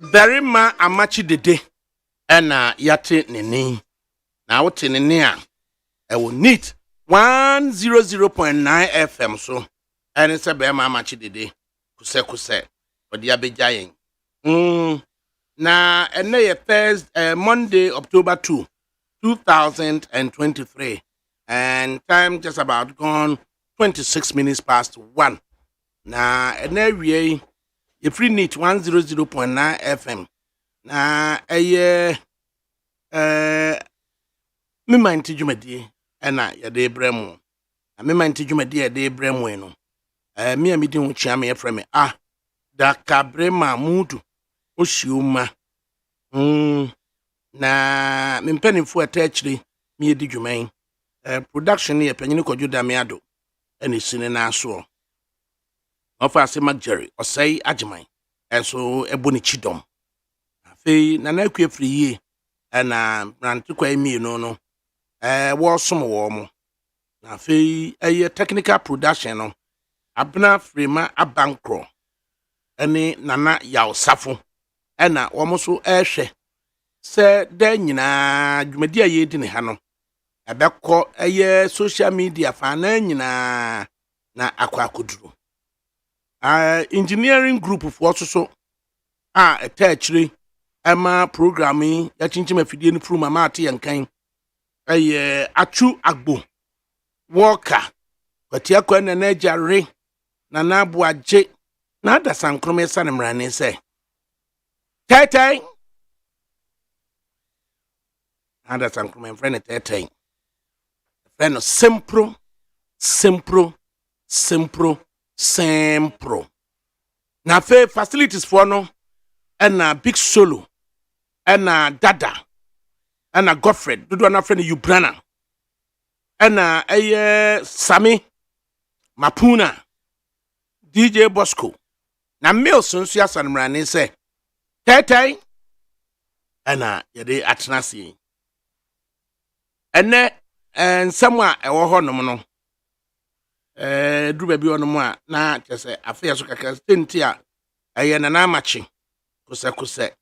Berima amachi dede ena yate nene na wote nene a ewo neat 100.9 FM so ene se berima amachi dede kuse odi abeja yen na ene ye Thursday Monday October 2 2023 and time just about gone 26 minutes past 1 na ene wie you free neat 100.9 FM. Na me mind jumadi na ya de bremu. Na me mind jumadi ya de bremu eno. Me amidi hu chia me frame ADAKABRI mudu oshiuma. Na me mpanimfo atachiri me edi dwuman. Production ye panyini kojuda me ado ene sine na aso. Ofa se Jerry osai ajiman enso eboni chidom afei na na akua firi yi na brante kwa mi no wo som wo mo na afei technical production no abna frima abankro ene nana yaw safo na wo mo so ehwe se da nyina dwumadi aye di ne ha no ebekọ social media fa na nyina na akwa akoduro engineering group for so attachri ama programming ya chinchima fidie ni pruma mate yankan achu agbo worker kwatia kwa na jare na nabu aje na ada sankrome sanemrane se tetai ada sankrome friend tetai friend Sempro. Na fe facilities for no na big solo na dada na Godfrey dodo na friend Ubrana na Sami Mapuna DJ Bosco na Mills nso asanmrane se tetai na yede atnase ene nsɛm a ɛwɔ hɔ nom no druba bi ono mu a na kyese afia so kaka stenti a na na amachi kuse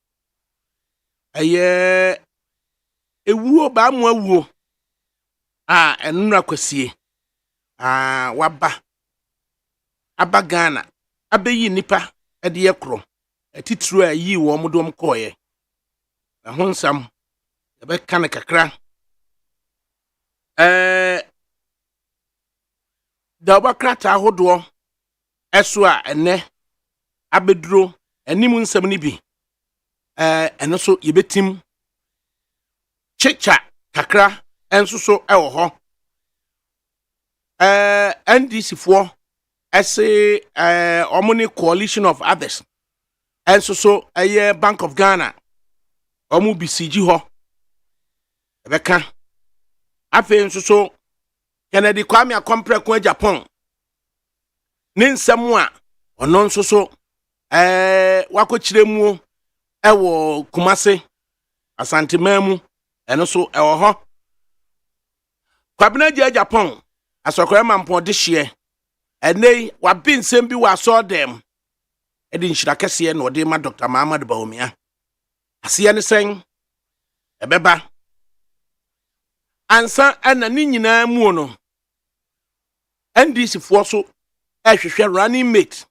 ewuo ba mu awuo enura kwasie waba aba Ghana abeyi nipa de yekro atitru a yi wo modom koye ehonsam ebe kan kakra da bakrata ahodo eso a ene abeduro animu nsam ni bi eno so yebetim chicha kakra enso so ewo ho NDC for ese omoni coalition of others enso so Bank of Ghana omu BCG ho ebeka afi enso so Kennedy Kwame Akompre kwa Japan ne nsɛm a ɔno nso so wakokyire mu ɛwɔ Kumase Asantemamu ɛno so ɛwɔ hɔ Kwabena gye Japan asɔkɔrɔ mampo de hye ɛnei wabi nsɛm bi wɔ asɔ dem ɛde nhyira kɛseɛ na ɔde ma Dr. Muhammad Bawumia aseɛ ne sɛn ɛbɛba ansa ana ni nyina mu no NDC for so ehwehwe running mate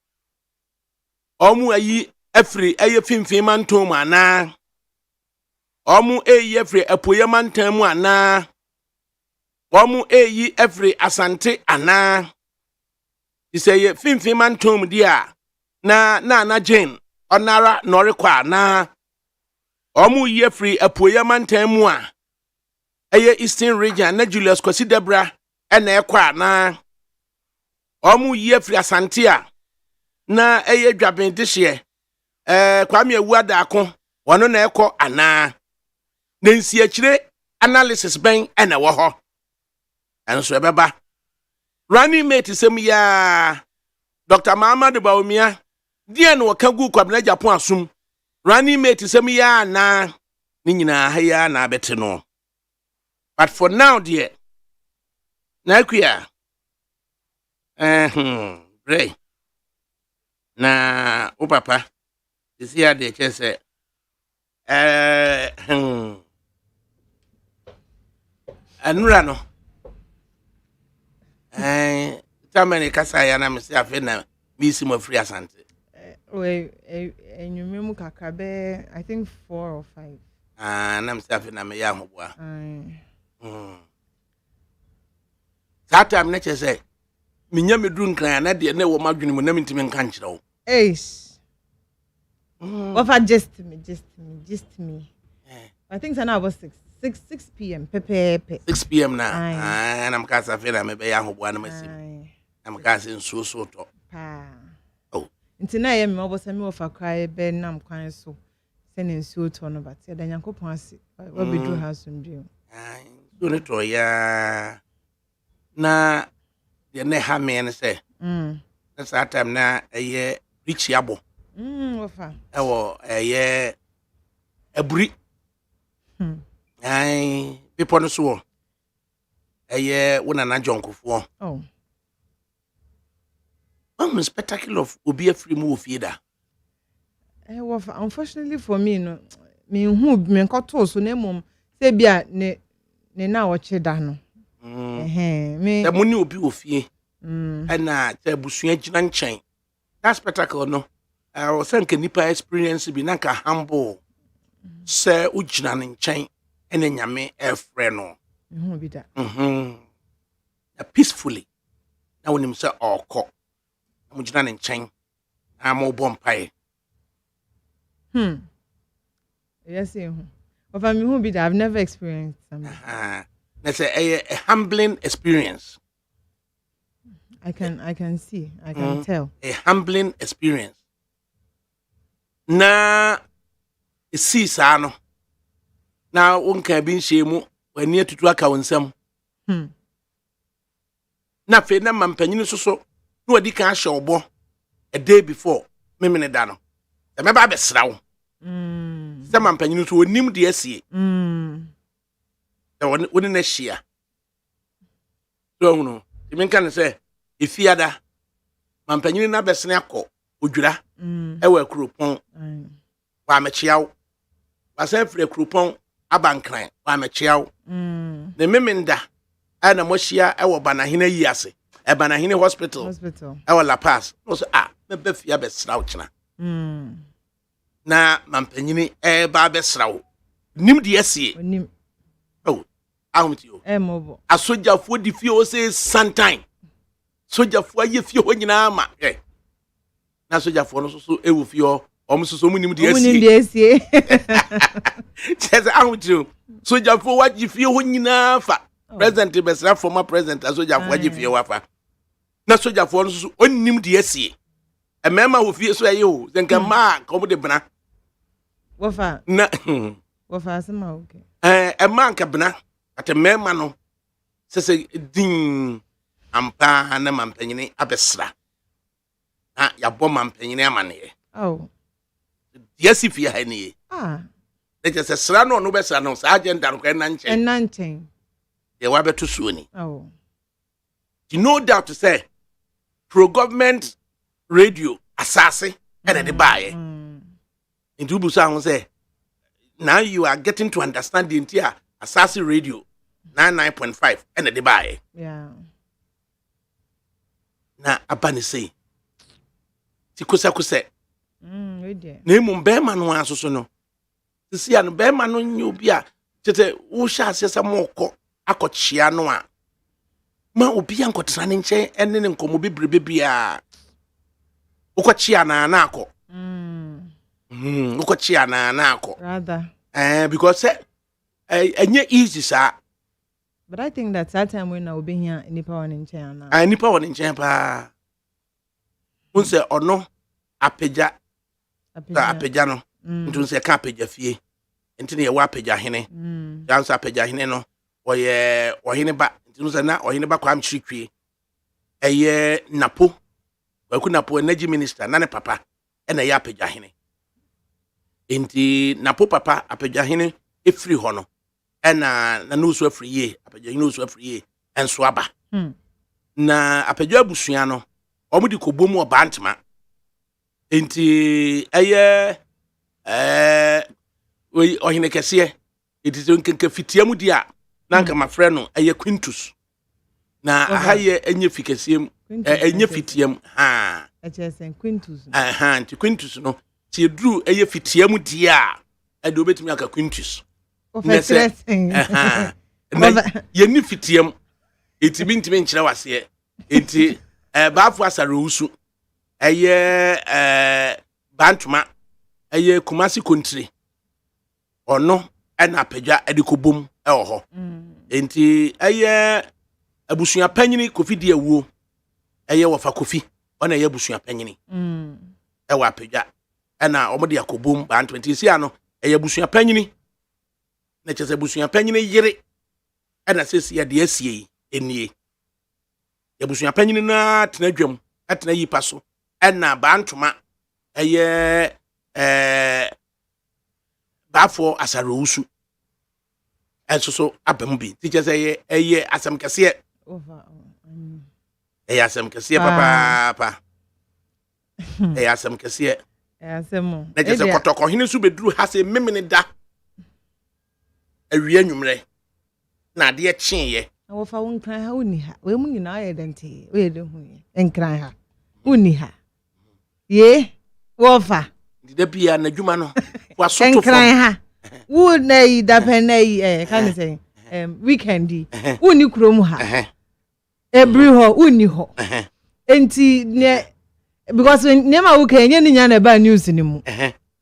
omu ayi afri finfin mantom ana omu afri apoye mantam mu ana omu afri asante ana iseye finfin mantom dia na Jane onara norekwa ana omu afri apoye mantam mu a Eastern region na Julius Kwasi Debra na ekwa na omu yefri Asantia na dwaben dehye Kwame Awuada ako wono na ekọ ana na nsi akire analysis ben na wo ho enso ebeba running mate sem ya Dr. Muhammad Bawumia die no ka gu Kwabena Japan asum running mate sem ya na ni nyina ha ya na bete no. But for now, dear, Nakuya, Ray, na, papa, is here, they just say, Anura no. Tamani kasa ya na mesi afi na misi mo free asante. Enyume mu kakra be I think 4 or 5. Na mesi afi na me ya hoboa. That time na chese minya meduru nkran na de na wo madwene mu na mintimi nka nkyerɛ wo. What just me. I think sana about 6 p.m. Pepe. 6 p.m. na. Na mkasa afi na me be ya hoboa na masi. Na mkasa nsuo so to. Nti na ye me obosa me ofa kwae be nam kwan so se ne nsuo to no bat da Nyankopon ase wa bedu ha so ndwe so ne to ya na ye ne ha me ne se na sa time na eye rich abo ofa ewo eye aburi people no so eye wona na John Kufuor spectacle of obi afri mu ofieda. Unfortunately for me no me hu me nkoto so na mom se bia ne na wo cheda no me e muni obi ofie na te busua gina nchen that spectacle no o sanka nipa experience bi na ka humble se ugina nchen ene nyame efre no hu bi da peacefully na wonim se okọ mujina nchen amo bompae yes of me who be that I've never experienced something. That's a humbling experience. I can see, I can tell. A humbling experience. Na see sano. Na unka bin shemu when near to track our some. Na fe na mampanyin so no adi kan show a day before memene dano. The member be sraw. Some mampanyin so onim de asie. The one na shia. So no. You can say if yada mampanyin na besene akọ odwura e wa krupon wa mechiaw wa san fre krupon abankran wa mechiaw ne memenda ana moshia e wo banahene yi ase e banahene hospital e wo La Paz no so me be fia be sraw kina na mampanyin e ba be sraw nim de asie onim ahumtio mobo asojafo di fie o say sometime sojafo aye fie ho nyina ma na sojafo no so ewu fie o so munim de asie chese ahumtio sojafo waji fie ho nyina fa president besra former president sojafo waji fie wafa na sojafo no so onim de asie emema ho fie so aye o zenka ma ko mo de bena wofa na wofa asema okay ema nka bena ate mema no sese din ampa na mampanyini abesra na yabo mampanyini amane yesi fi ha ni e je sesra no besra no sa agenda no kan nanchen ye wa beto suoni you know doubt to say pro government radio asase and the buy into busa ho say now you are getting to understand the entire asase radio 99.5 and the buy na abani say ti kusa na emu be ma no asoso no sisi ya no be ma no nyu bia tete wo sha asesa moko akochia no a ma obi ankotra ne nche ene ne nkomo bibrebe bia ukochia na akọ ukochia na akọ rather because enye easy sa. But I think that time when I will be here, nipa one in China. Nipa one in China pa. Unse ono apeja no. Unse ka apeja fie. Ntini ye wa apeja hene. Dansa apeja hene no. Oye ohene ba. Unse na ohene ba kwa mchirikwie. Eye napo. Waku napo energy minister na ne papa. Ena ye apeja hene. Enti napo papa apeja hene efri hono. Na no so afri ye apeja no so afri ye enso aba na apeja abusua no omudi kobomu obantema enti eye we ohine kese it is nkenka fitiam dia na nka mafrɛ no eye quintus na ahaye enye fikasiem enye fitiam ha echesen quintus nti quintus no ti eduru eye fitiam dia ade obetumi aka quintus ofetresen ye ni fitiam etimi ntimi nkyerɛ wase enti baafo asare usu eye bantuma eye kumasi kontri ono na apagya adikobom ɛwɔ hɔ enti eye abusua panyini kofi di awuo eye wofa kofi ona eye abusua panyini ɛwɔ apagya na ɔmode akobom bantuma enti sia no eye abusua panyini na kyese abusua panyini yere na sesi de asie enie abusua panyini na tenadwam atena yipa so na bantuma eye bafo asare usu so abam bi teacher say eye asem kese eye asem kese papa eye asem kese asem na je kotoko hene so beduru ha se memene da awie anwumre na de kyenye wo fa won kran ha woni ha we mu nyina aye dente we de hu enkran ha woni ha ye wo fa de bia na dwuma no wa soto fo enkran ha wo na yi da pen na yi kan say weekend woni krom ha ebri ho woni ho enti ne because nema wo kan nye nya na ba news ni mu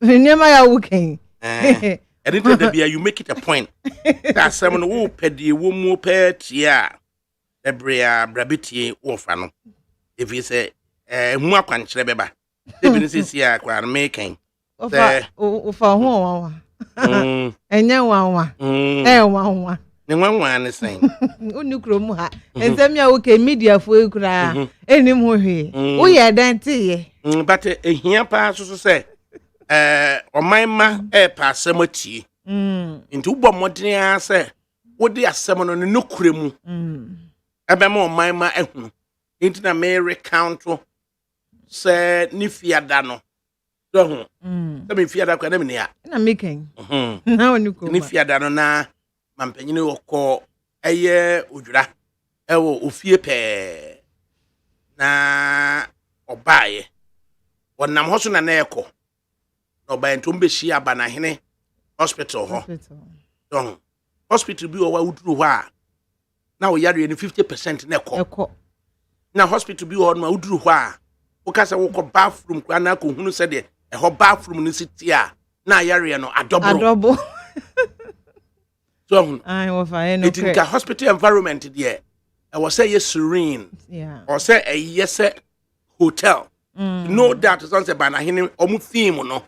nema ya wo kan anything that you make it a point that someone who pedi wo mu petia ebria brabitie wo fa no if you say hu akwankyere beba debi ni sisi akwa na making ofa ho wa enye wanwa wanwa ne wanwa ne sen uni krom ha ensem ya wo ke media fo ekura enim ho hwe wo ye dan tie but ehia pa so say oman ma pa asematie nti wo modern a say wo de asem no ne nokure mu ebe ma oman ma ehunu nti na me recount say ni fiada no so me fiada kwa na me ne na making na oni ko ni fiada no na mampanyine wokọ eye odwura ewo ofie pe na obaye wonam ho so na ekọ na obaye ntom beshi aba na hene hospital ho don hospital bi o wa uduru ho a na wo yare ni 50% na ekọ na hospital bi o ma uduru ho a wo kasa wo kọ bathroom kwa na ko hunu se de ho bathroom ni siti a na yare no adobo so I was fine. It in hospital environment there. I was say yes serene. Yeah. Or say a yes hotel. No doubt it's on say by na him omu theme no.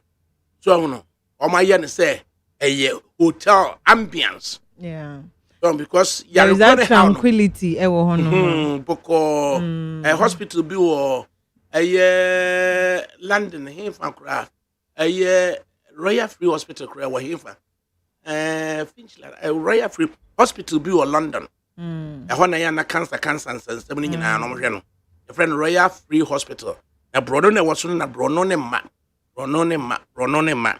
So no. O my yen say a hotel ambience. Yeah. So because there is that tranquility e wo hono. Because a hospital bi wo a London here for cra. A Royal Free Hospital cra wa here for. Finchland Royal Free Hospital bi or London na ya na cancer and some nyina no hwe no your friend Royal Free Hospital na brodo na waso na brono ne ma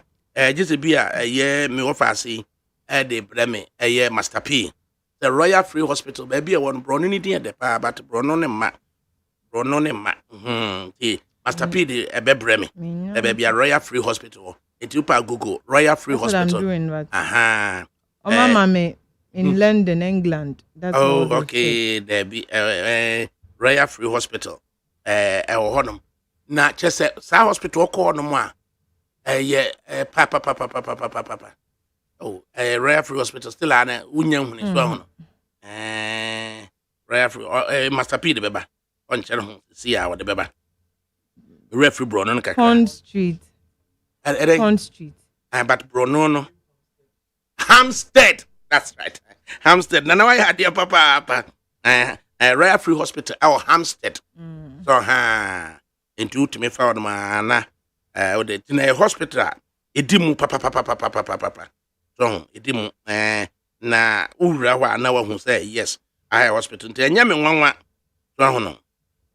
just bi a ye me offer say de breme Master P the Royal Free Hospital baby won brono ni dia de pa but brono ne ma Master P de breme baby a Royal Free Hospital. It you pa Google Royal Free Hospital. I'm doing that. Oh, mama in London, England. That's okay. There be Royal Free Hospital. Honum. Na chese sa hospital ko no ma. Papa. Oh, Royal Free Hospital still ana unya hu ni so hono. Royal Free Master P de beba. On chere hu see ya de beba. Royal Free bro no kakra. Pond Street. Pond Street. But Bruno Hampstead. That's right. Hampstead. Now I had your papa. Royal Free Hospital. Our Hampstead. So into to me found my in a hospital. Edimu papa. So edimu na ura wa na wa hu say yes. I have hospital. Enya me nwanwa. So hono.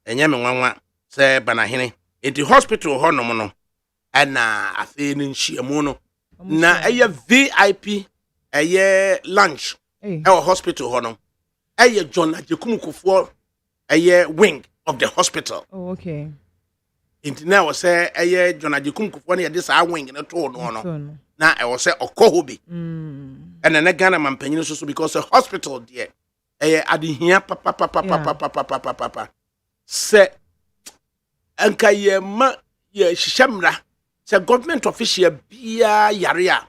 Enya me nwanwa say bana hene. Into hospital hono no. And afe ni nhyiamu no na eye VIP eye lunch hospital ho no eye John Ajekum Kufuor eye wing of the hospital. Oh, okay. Inti na wo say eye John Ajekum Kufuor na ye dis wing na to no na e wo say okoho bi and na Ghana mampanyin so because the hospital there eye adehia papa se anka ye ma ye hihemra se government official bia yare a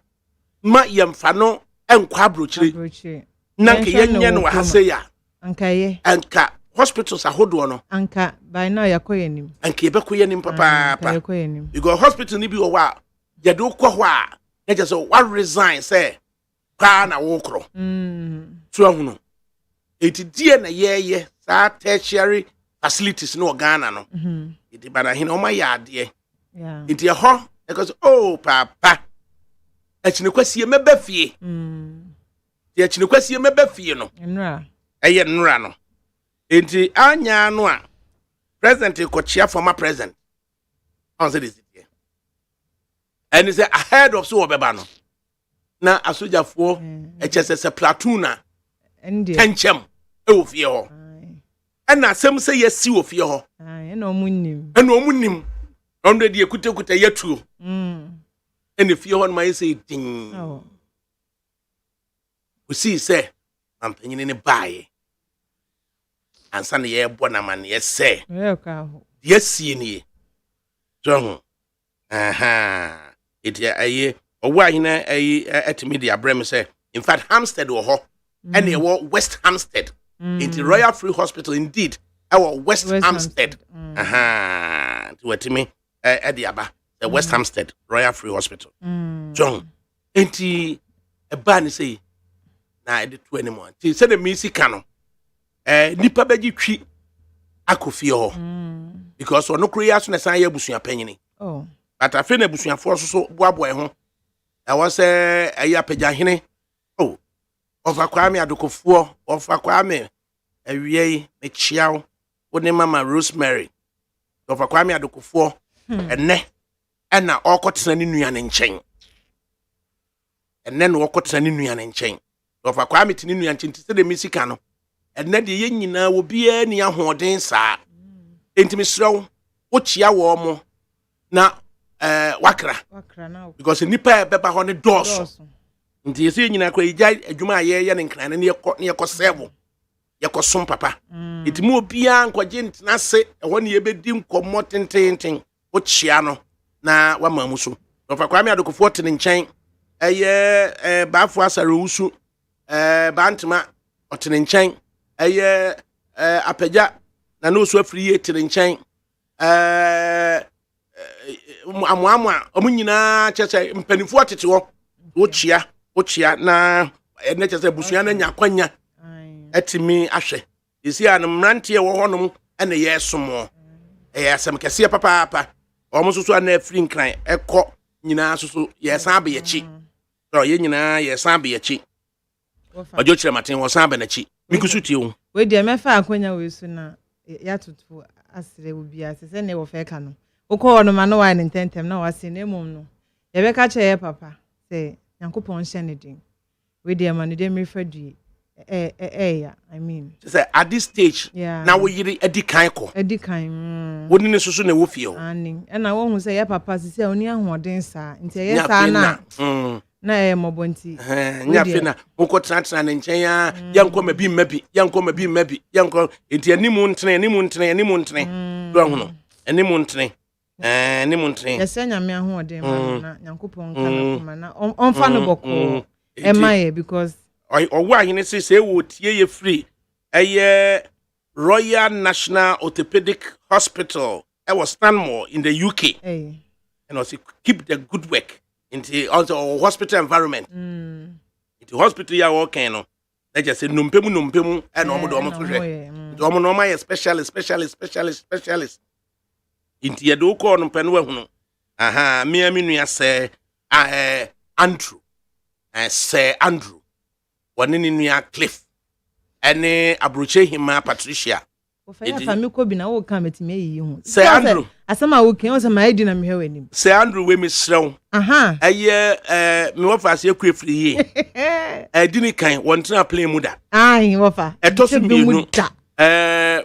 ma ye mfa no enkwa abrochire na nke yenye no ha se ya anka hospitals ahodo no anka by now yakoyenim anka yebekoyenim papa because hospital ni bi wo wa ye do kwo ho a na je so what resign say pa na wo kro so ahuno etidie na ye sa tertiary facilities no Ghana no iti bana hina o ma ya ade iti ho because oh papa echine kwasie meba fie ye echine kwasie meba fie no nra eye nra no enti anya no a president kochia former president on say this here and is ahead of so obeba no na asojafo echese platoon a tenchem e wo fie ho and asem say yesi wo fie ho ena omunnim onde die kuta yatuo ene fie ho no ma say din we see say ampanyin ne baaye ansa ne ye bo na ma ne say yesie ne so it aye owo ahina aye etimedia brem say in fact Hampstead wo ho and e wo West Hampstead into Royal Free Hospital indeed our West Hampstead to wetimi ediaba the West Hampstead Royal Free Hospital John enti e ba ni say na e de to anymore ti say the misi kano nipa beji twi akofie ho because ono kro ya so na san ya busua panyini but afi na busua fo so boaboa ho e was ayi apagya hene Ofa Kwame Adokofuor, Ofa Kwame Ewie Mechiao, One Mama Rosemary. Ofa Kwame Adokofuor, ene na okotena ni nuane nchen. Ene na okotena ni nuane nchen. Ofa Kwame tini nuane nchen se de misika no. Ene de ye nyina wo bia ni ahoden saa. Enti misrew, wo chia wo mo na wakra now because nipa beba ho ne doso. Nti yesi nyina kwa ija adwuma ye ne nkran ne yekọ serve yekọ papa etimu obia nkwaje ntina se eho ne yebedi nkomo tententen o chia no na wa mamu so Ofa Kwame Adokofuor tene nchen eye baafo asare usu bantema otene nchen eye apagya na no so afiri ye tene nchen amwamwa omunyina chese mpanifo atete ho o chia na ene chese busua na nyakwanya etimi ahwe isi an mrantie wo honom ene ye somo asem kese papa omo soso na afiri nkran ekọ nyina soso ye san be yachi so ye nyina ye san be yachi ojo kire maten wo san be na chi mikusu tie wo we de mefa akwanya we su na yatoto asire obi asese ne wo fe ka no ukọ no ma no wa ne tentem na wase na emom no ye be ka che papa say Yankopon hye din we dey man dey me fadue yeah I mean say at this stage now we yiri edikan woni ne soso na wo fie ho ani na wo hu say ya papa say oni ahoden sa nti ye sa na e mobonti nya fe na wo tena ne nchen ya yanko mabi yanko nti animu ntene do hu no animu ntene yesa nyame ahoden na Yankopon kana kuma na onfa no boko emaye because owo ahine say wo tie ye free Royal National Orthopedic Hospital was Stanmore in the UK and also keep the good work into also hospital environment into hospital ya working no they just say numpemu and omo no my specialist into ye do ko no penu hunu me nua say Andrew say Andrew one ni nua Cliff ene abroche hima Patricia Ofa ya fa me ko bi na wo kan metime yi hu. Say Andrew. Asama wo kan o say my edi na me hwe anim. Say Andrew we me srew. Aha. Me wo fa se ku free ye. Dini kan won tena play mu da. Ai wo fa. Etoso mienu.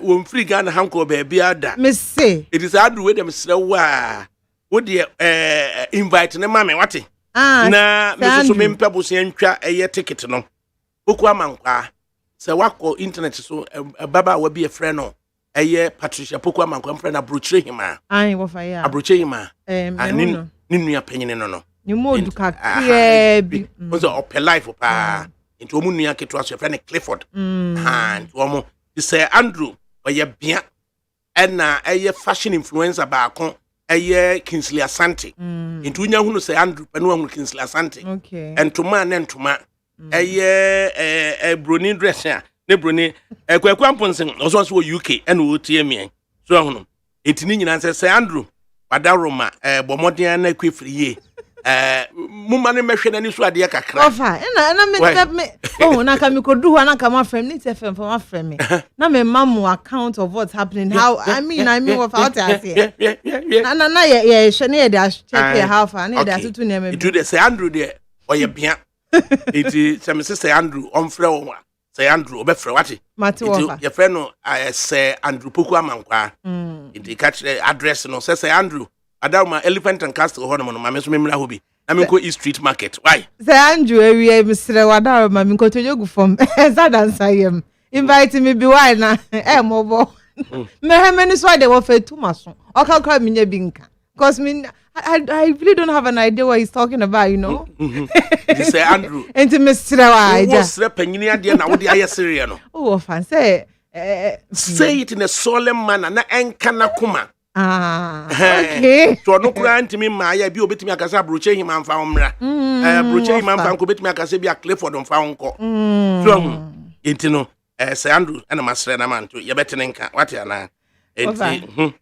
Won free Ghana hanko ba bia da. Me say. It is Andrew we dem srew wa. Wo de invite ne ma me wate. Na me so me mpebo se ntwa ticket no. Oku amankwa. Se wako internet so baba wa bi e friend no. Patricia Poku amankwa friend abrochire hima. Ai wo fa ya. Abrochire hima. Ninu ya penyine no. Ni modu ka clear bi. Ozo ope life pa. Into omu nua keto aso friend Clifford. And omo say Andrew oye bia na fashion influencer ba kon Kingsley Asante. Into nya hunu say Andrew panu hunu Kingsley Asante. Okay. Entoma na entoma. Brony dress ya. Ne brony kwaku amponsen oso so UK and wo tie me. So hunu. Etini nyina say Andrew wadaroma bomoden na kwefri ye. Mumma ne mehwe na ni so ade kakra. Ofa, na me oh na ka me kodu ho na ka ma frame ni FM for ma frame. Na me mamu account of what's happening. How I mean what out here. Yeah. Na ye hwe ne dey check how far na dey atutu ne me. Do dey say Andrew there oye bia. Iti say me say Andrew on frɛ wo. Say Andrew obefrɛ wate. Mate wo fa. Ye frɛ no say Andrew Poku amankwa. Iti catch address no say Andrew Adama Elephant and Castle hono no mame so memra hobi. Na me ko East Street Market. Why? Say Andrew ewie misre wadaro mame ko to jogu from. That answer him. Invite me bi why na mobo. Me hemeni so dey wo fa too maso. Oka kwa me nya bi nka. Cause me I really don't have an idea what he's talking about, you know. You say Andrew. Enti misre wa aja. Wo sre panyini ade na wo de aye serie no. Oh, fan say it in a solemn manner na enka na kuma. Okay. So no kura ntimi ma ya bi obetimi akasa broche him amfa omra. Broche him amfa nko obetimi akasa bi a Clifford omfa onko. So enti no say Andrew na masre na man to ye betene nka wate ana. Enti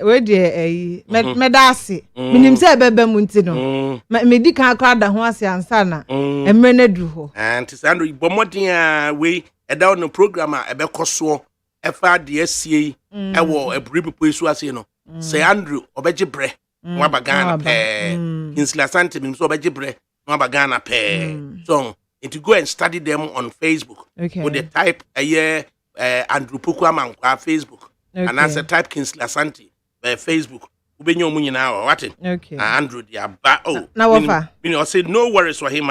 we dey medase minim say bebe mu nti no me di kan akra da ho ase ansa na emre na duru ho. Enti say Andrew bomodin a we eda no program a ebe koso efa de asie ewo eburi pipo isu ase no. Say Andrew obeje bre no abagana pe Kingsley Asante mi so obeje bre no abagana pe. So to go and study them on Facebook. Okay. With the type Andrew Poku amankwa Facebook. Okay. And as a type Kingsley Asante Facebook. Ubenyo mu nyina what? Okay. Andrew dia ba now offer. I said no worries for him.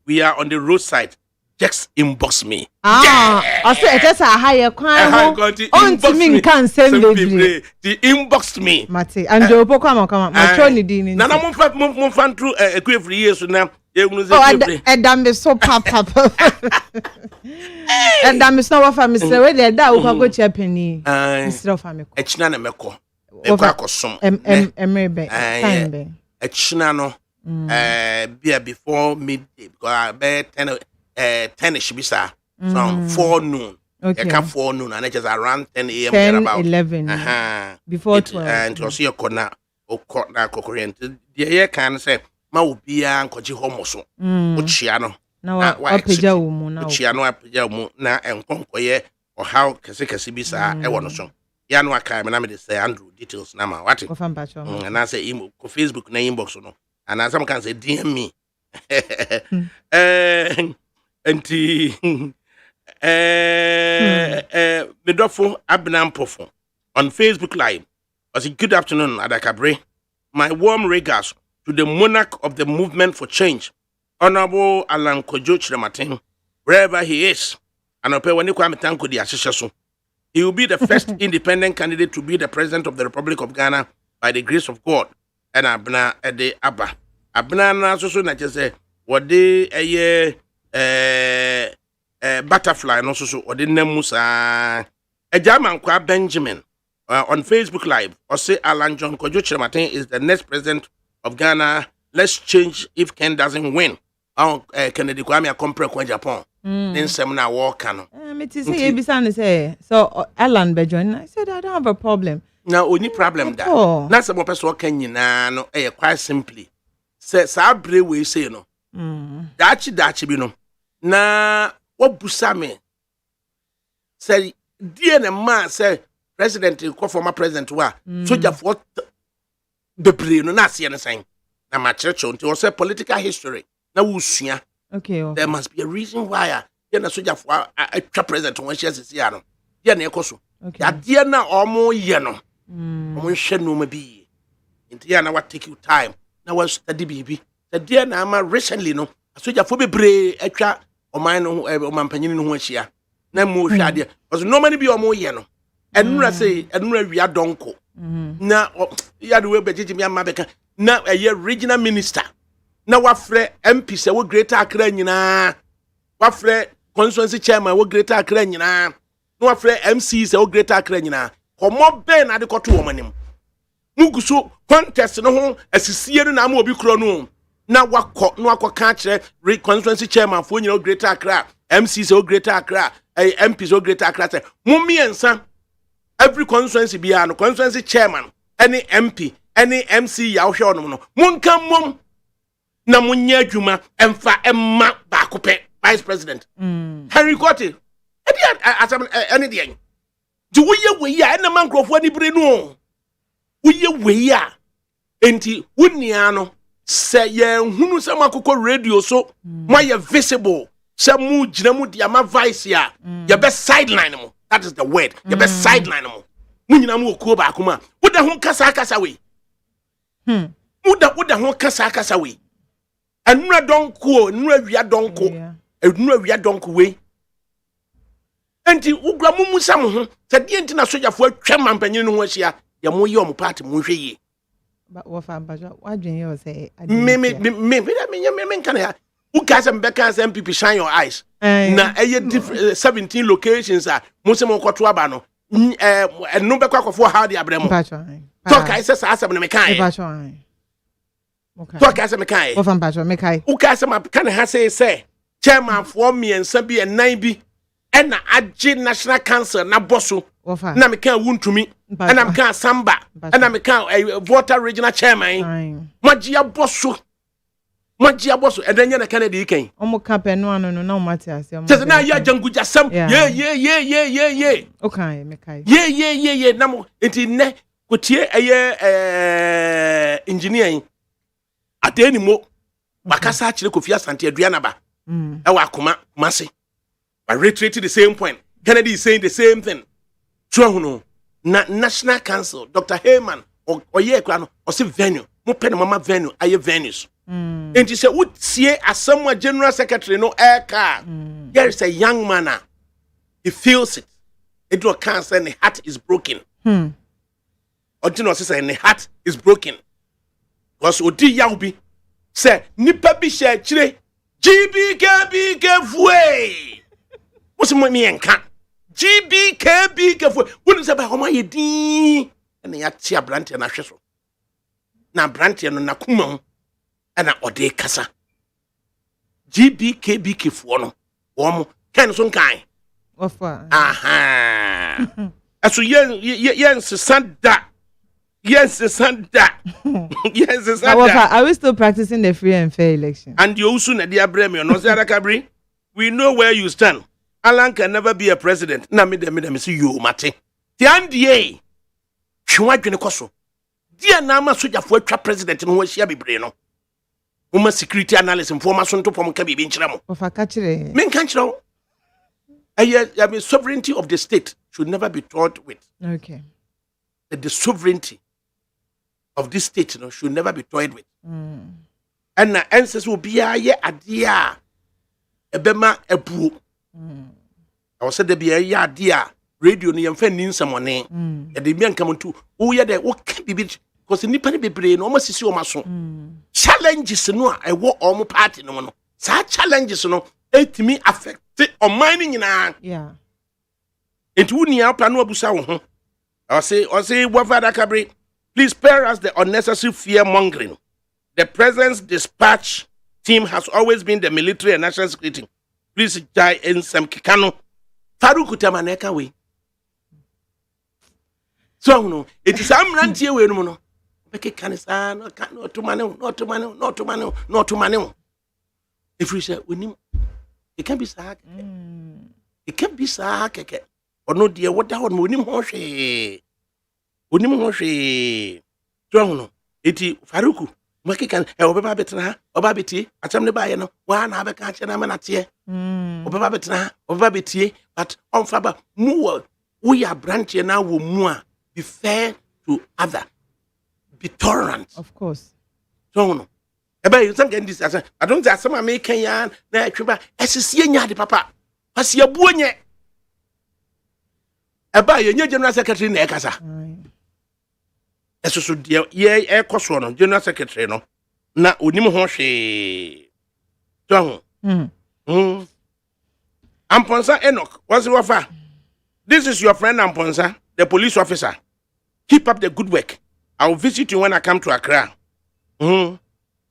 We are on the roadside. Just inbox me. I say it is a higher crime. On to me can send the inboxed me. Mate, and Joe Poku come my Tony Dean. Nana mon fan through a every year so now. And damn is so papa. And damn is not offer Mr. Whether that will go to a penny. Mr. of Amico. A chinana meko. Some a chinano. Beer before midday because I bet 10ish bisa from 4 noon. Okay. 4 noon and it is around 10 a.m. 10, about 11. Before 12. And to see a corner or corner coherent. The year can say Maubia and Koji Homoso. Uchiano. Now I pija umu now. Uchiano apija na and conquer or how Kasika bisa I want to. Yanwa kai me say Andrew details nama what and I say email Facebook na inbox no and some can say DM me Medofo Abnam Pofo on Facebook Live. I say good afternoon ADAKABRI. My warm regards to the monarch of the movement for change, Honorable Alan Kojo Chiramatin, wherever he is. And I pay when you come tanko di ashishasu. He will be the first independent candidate to be the president of the Republic of Ghana by the grace of God. And Abna Ede Abba. Abna na so na say what they butterfly no so what they nemusa. A German kwa Benjamin on Facebook Live or say Alan John Kojo Chiramatin is the next president of Ghana. Let's change if Ken doesn't win. Kennedy Kwame Akompre kwa Japan. Then some na walk no. Me to say Ebisane say so Alan Bejoin. I said I don't have a problem. Now only problem that. Na some person can nyina no quite simply. Say sa bre we say no. Dachi bi no. Na what busa me. Say dear na man say president ko former president wa soldier for bebre no na se ne san na ma church until say political history na wusua. Okay. There must be a reason why you na soldier for a president won share sisi ya no. Dear na ekoso. Okay. Ya dear na omo ye no. Omo hwe no ma bi. Nti ya na what take you time. Na wa study bibi. The dear na ama recently no soldier for bebre atwa oman no omanpanyin no ho ahia. Na mo hwe ade. Because normally bi omo ye no. Enura say enura wia donko. Na ya de we bejeje mi ama beka na a regional minister. Na wafre MP se wo Greater Accra nyina. Wafre constituency chairman wo Greater Accra nyina. Na wafre MC se wo Greater Accra nyina. Komo ben ade koto wo manim. Muguso contest no ho asisie no na ama obi kro no. Na wakọ kire constituency chairman fo nyina wo Greater Accra. MC se wo Greater Accra. MP se wo Greater Accra se. Mumiensa every constituency bia no constituency chairman any MP any MC ya hwe onom no. Munka mom na munya adwuma emfa emma ba kope vice president Henry Kote asam any dey do we ya na man krofo ni bire no we ya enti wunia no se ye hunu se makoko radio so mo ye visible se mu gina mu dia ma vice ya ye be sideline mo. That is the word ye be sideline mo munyina mu okuo ba akoma woda ho kasa we woda ho kasa we enura donko enura wia donko we enti ugwa mumusam ho sɛ enti na sojafo atwa mampanyin no ho ahia ya mo ye om party mo hwe ye ba wo fa mbajo wadwen ye o sɛ me kan ya uka sɛ mbeka sɛ MPP shine your eyes na 17 locations a mo se mo kɔto aba no enu bekwa kɔfo ha de abrɛmo talk I say asɛm no me kan talk I say me kan wo fa mbajo me kai uka sɛ ma kan ha say chairman for miensa bi enan bi ɛna agye national council na boso na me kan wuntumi ɛna me kan samba ɛna me kan voter regional chairman magia boso ɛdanya na Canada ikan omo kape no ano no na omate ase omo tese na ya janguja sam ye okay me kai ye na mo enti ne kotie engineer yin ateni mo bakasa akire Kofi Asante aduana ba wa akoma mase but reiterate the same point. Kennedy is saying the same thing. So na National Council Dr. Heyman or ye kwano or say venue mo pen mama venue aye venues and you say would see as someone general secretary no air car there is a young man he feels it do a cancer and the heart is broken or you know say the heart is broken because odi yawbi say nipa bi share chire GBK fue what's my me enka GBK fue wouldn't say ba homa ye din and ya tia brante na hwe so na brante no na kuma ana ode kasa GBK fue no wo ken so nkan ofa aha aso yen sanda yes sanda are we still practicing the free and fair election and you also na dia breme no say ADAKABRI we know where you stand. Alan can never be a president na me dem say you mate ti andie twa dwene koso dia na ma sojafo atwa president no ho ahia bebre no uma security analyst informa so ntopom ka bibi nkyere mo ofa ka kire men kan kire o I mean sovereignty of the state should never be toyed with. Okay. The sovereignty of this state should never be toyed with. And na ancestors will be a adia ebema ebu. I was said there be a adia radio ni yemfa nin samone. E de bi ankam tu wo ye de wo ka bibi because nipa ne bebre no almost sisi o maso. Challenges no a ewo o mo party no. Sa challenges no etimi affect on mining nyina. Yeah. It would ni apa no abusa wo ho. I say what ADAKABRI, please spare us the unnecessary fear mongering. The president's dispatch team has always been the military and national security. Please die in some kikano. Faruku tamaneka we. So no, it is amrantie we no no. Beke kanisa no to mane. If we say we nim it can be sahak. It can be sahak. ono de what da on onim ho hwe strong no eti Faruku makika obeba betena oba betie atam ne baye no wa na abeka che na manate obeba betena obeba betie but on faba mu we are branch na wo mu a be fair to other, be tolerant, of course. So no ebe some get this I don't say some make ya na atweba esisie nya de papa pase abuo nye eba ye nya general secretary na ekasa eso so de ye ekoso no general secretary no na onim ho hwe so Amponsa Enoch what's your offer? This is your friend Amponsa, the police officer. Keep up the good work. I will visit you when I come to Accra. And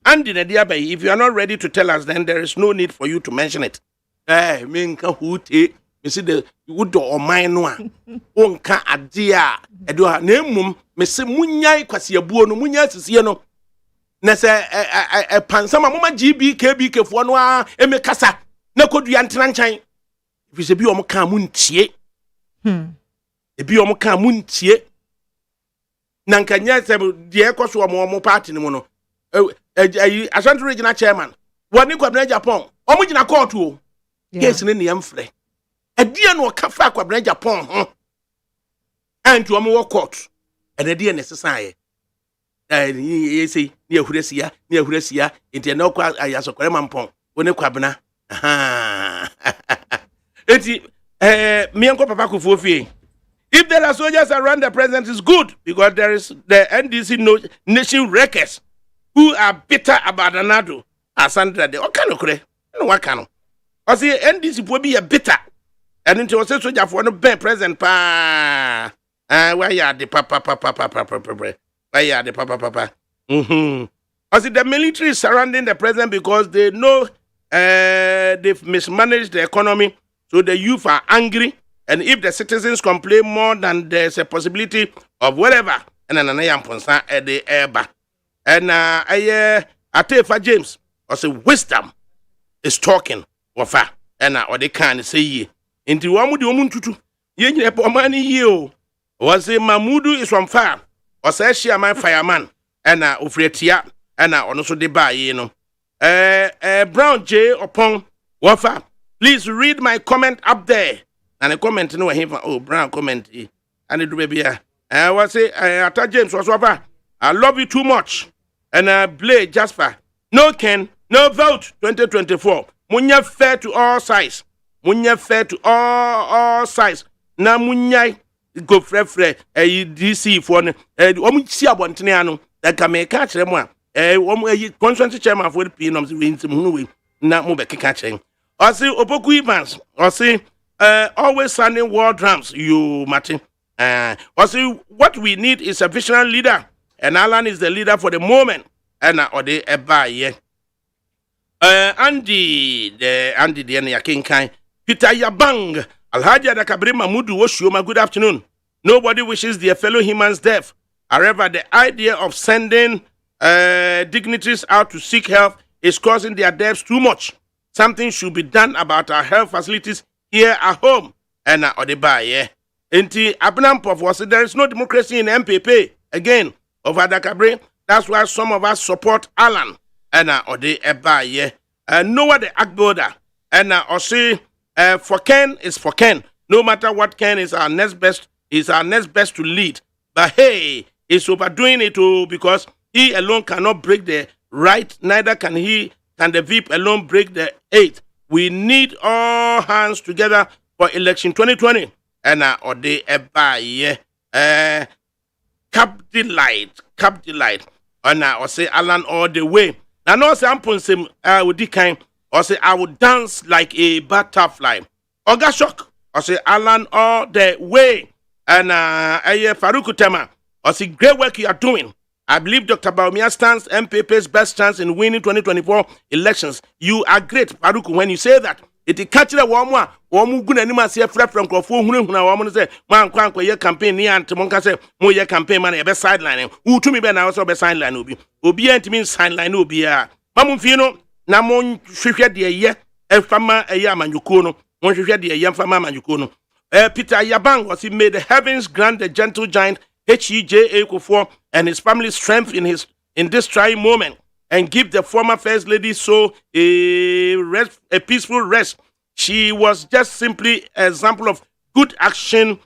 if you are not ready to tell us, then there is no need for you to mention it. Minka Huti, you see the wood or mine one. Onka adia, Edua Nemum, Miss Munya, Quasiabuno, Munya Siano. Nessa a pansama mama GB, KB, Kefuanoa, Emekasa, no could be antilanchine. If you say Biomoka Munchie, the Biomoka Munchie. Nankanya sebo die ekoso omo party ni mo no Ashanti regional chairman woni kwabena Japan omo gina court o case ni ne yamfre adie no ka fa kwabena Japan ho antu omo wo court adie ne sesaye yesi ni ahurasia enti na kwa ayasokore mampon woni kwabena enti mienko papa Kufuor fie. If there are soldiers around the president, is good because there is the NDC nation wreckers who are bitter about Anado. Asandra de Okanokre. No Wakano. I see NDC will be a bitter. And into a soldier for no bear president. Why are the papa? Why are the papa? I see the military is surrounding the president because they know they've mismanaged the economy. So the youth are angry. And if the citizens complain more than there's a possibility of whatever, and then I am concerned at the airback. And I tell you, James, I say wisdom is talking of her, and or they can't say ye. Into one would you to ye money you was a Mamudu is from far, or says she my fireman, and Ufretia, and also the buy, you know. Brown J upon Wafa. Please read my comment up there. And a comment no him Brown comment and it will be I was say I James was over. I love you too much. And Blade Jasper. No Ken, no vote 2024. Munya fair to all sides. Munya fair to all sides. Na munya go frefre DC for omu si abontene anu that can make catch them one. Omu constituency chairman for the PNOMs win some we na mo be catch him. I see Opoku Evans. I see always sounding war drums, you Martin. Also, what we need is a visionary leader, and Alan is the leader for the moment. And Ode Ebaye. Andy the King Kai, Peter Yabang, Alhaji ADAKABRI Mamudu Oshioma. Good afternoon. Nobody wishes their fellow humans death. However, the idea of sending dignitaries out to seek help is causing their deaths too much. Something should be done about our health facilities here at home. And Odebaye. Enti Abnampof was there is no democracy in MPP again of ADAKABRI. That's why some of us support Alan and Odebaye. Noah the Agboda and Osi for Ken is for Ken. No matter what Ken is our next best to lead. But hey, he's overdoing it too because he alone cannot break the right, neither can the VIP alone break the 8th. We need all hands together for election 2020. And Ode Ebaye, cap delight. And I say Alan all the way. Now no say Amponsim with the kind. Or say I would dance like a butterfly. Oga shock. Or say Alan all the way. And Faruku Tema. Or say great work you are doing. I believe Dr. Baumia stands MPP's best chance in winning 2024 elections. You are great, Faruku, when you say that. It is catching a warm good anima see a flap from Kofu, woman say, Man, Quanko, your campaign, near and Timonka say, Mo, your campaign money, a best sideline. Who to me, Ben, I was a best sideline, Ubi, and to mean sideline, Ubi. Mamufino, Namon, Shifia, dear, a fama, a yaman, you cono, one Shifia, dear, young fama, you cono. Peter Yabang was he made the heavens grant the gentle giant H.E.J.A. Kufuor and his family strength in this trying moment, and give the former first lady so a peaceful rest. She was just simply an example of good action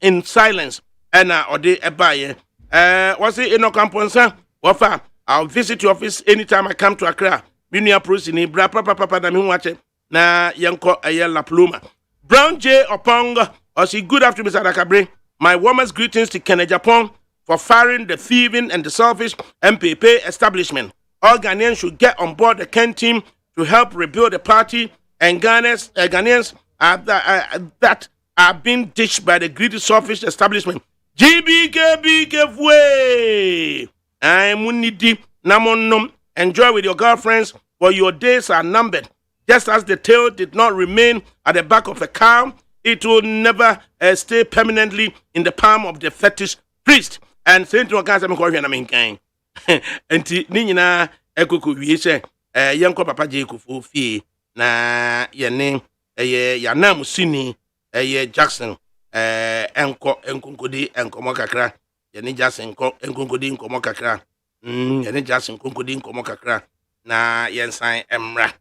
in silence. And Ode Ebaye, was it Eno Kamponsa? Wafa, I'll visit your office anytime I come to Accra. Minia Prosini, bra papa na mi wache na yanko la pluma. Brown J. Opong, or say good afternoon, Mr. ADAKABRI. My warmest greetings to Kenya Japan for firing the thieving and the selfish MPP establishment. All Ghanaians should get on board the Ken team to help rebuild the party, and Ghanaians that are being ditched by the greedy selfish establishment. GBK way. I'm Munidi Namonum. Enjoy with your girlfriends, for your days are numbered. Just as the tail did not remain at the back of a cow, it will never stay permanently in the palm of the fetish priest. And Saint Wakasa Mkoria Naminkan. And Nina Ekuku Wiese, Yanko Papa Jacob Fee, na your name, Yanam Sini, Jackson, Enko Enkunkudi, and Komokakra, Yanni Jackson, Enkunkudi, Komokakra, Yanni Jackson, Kunkudi, Komokakra, na Yensign Emra.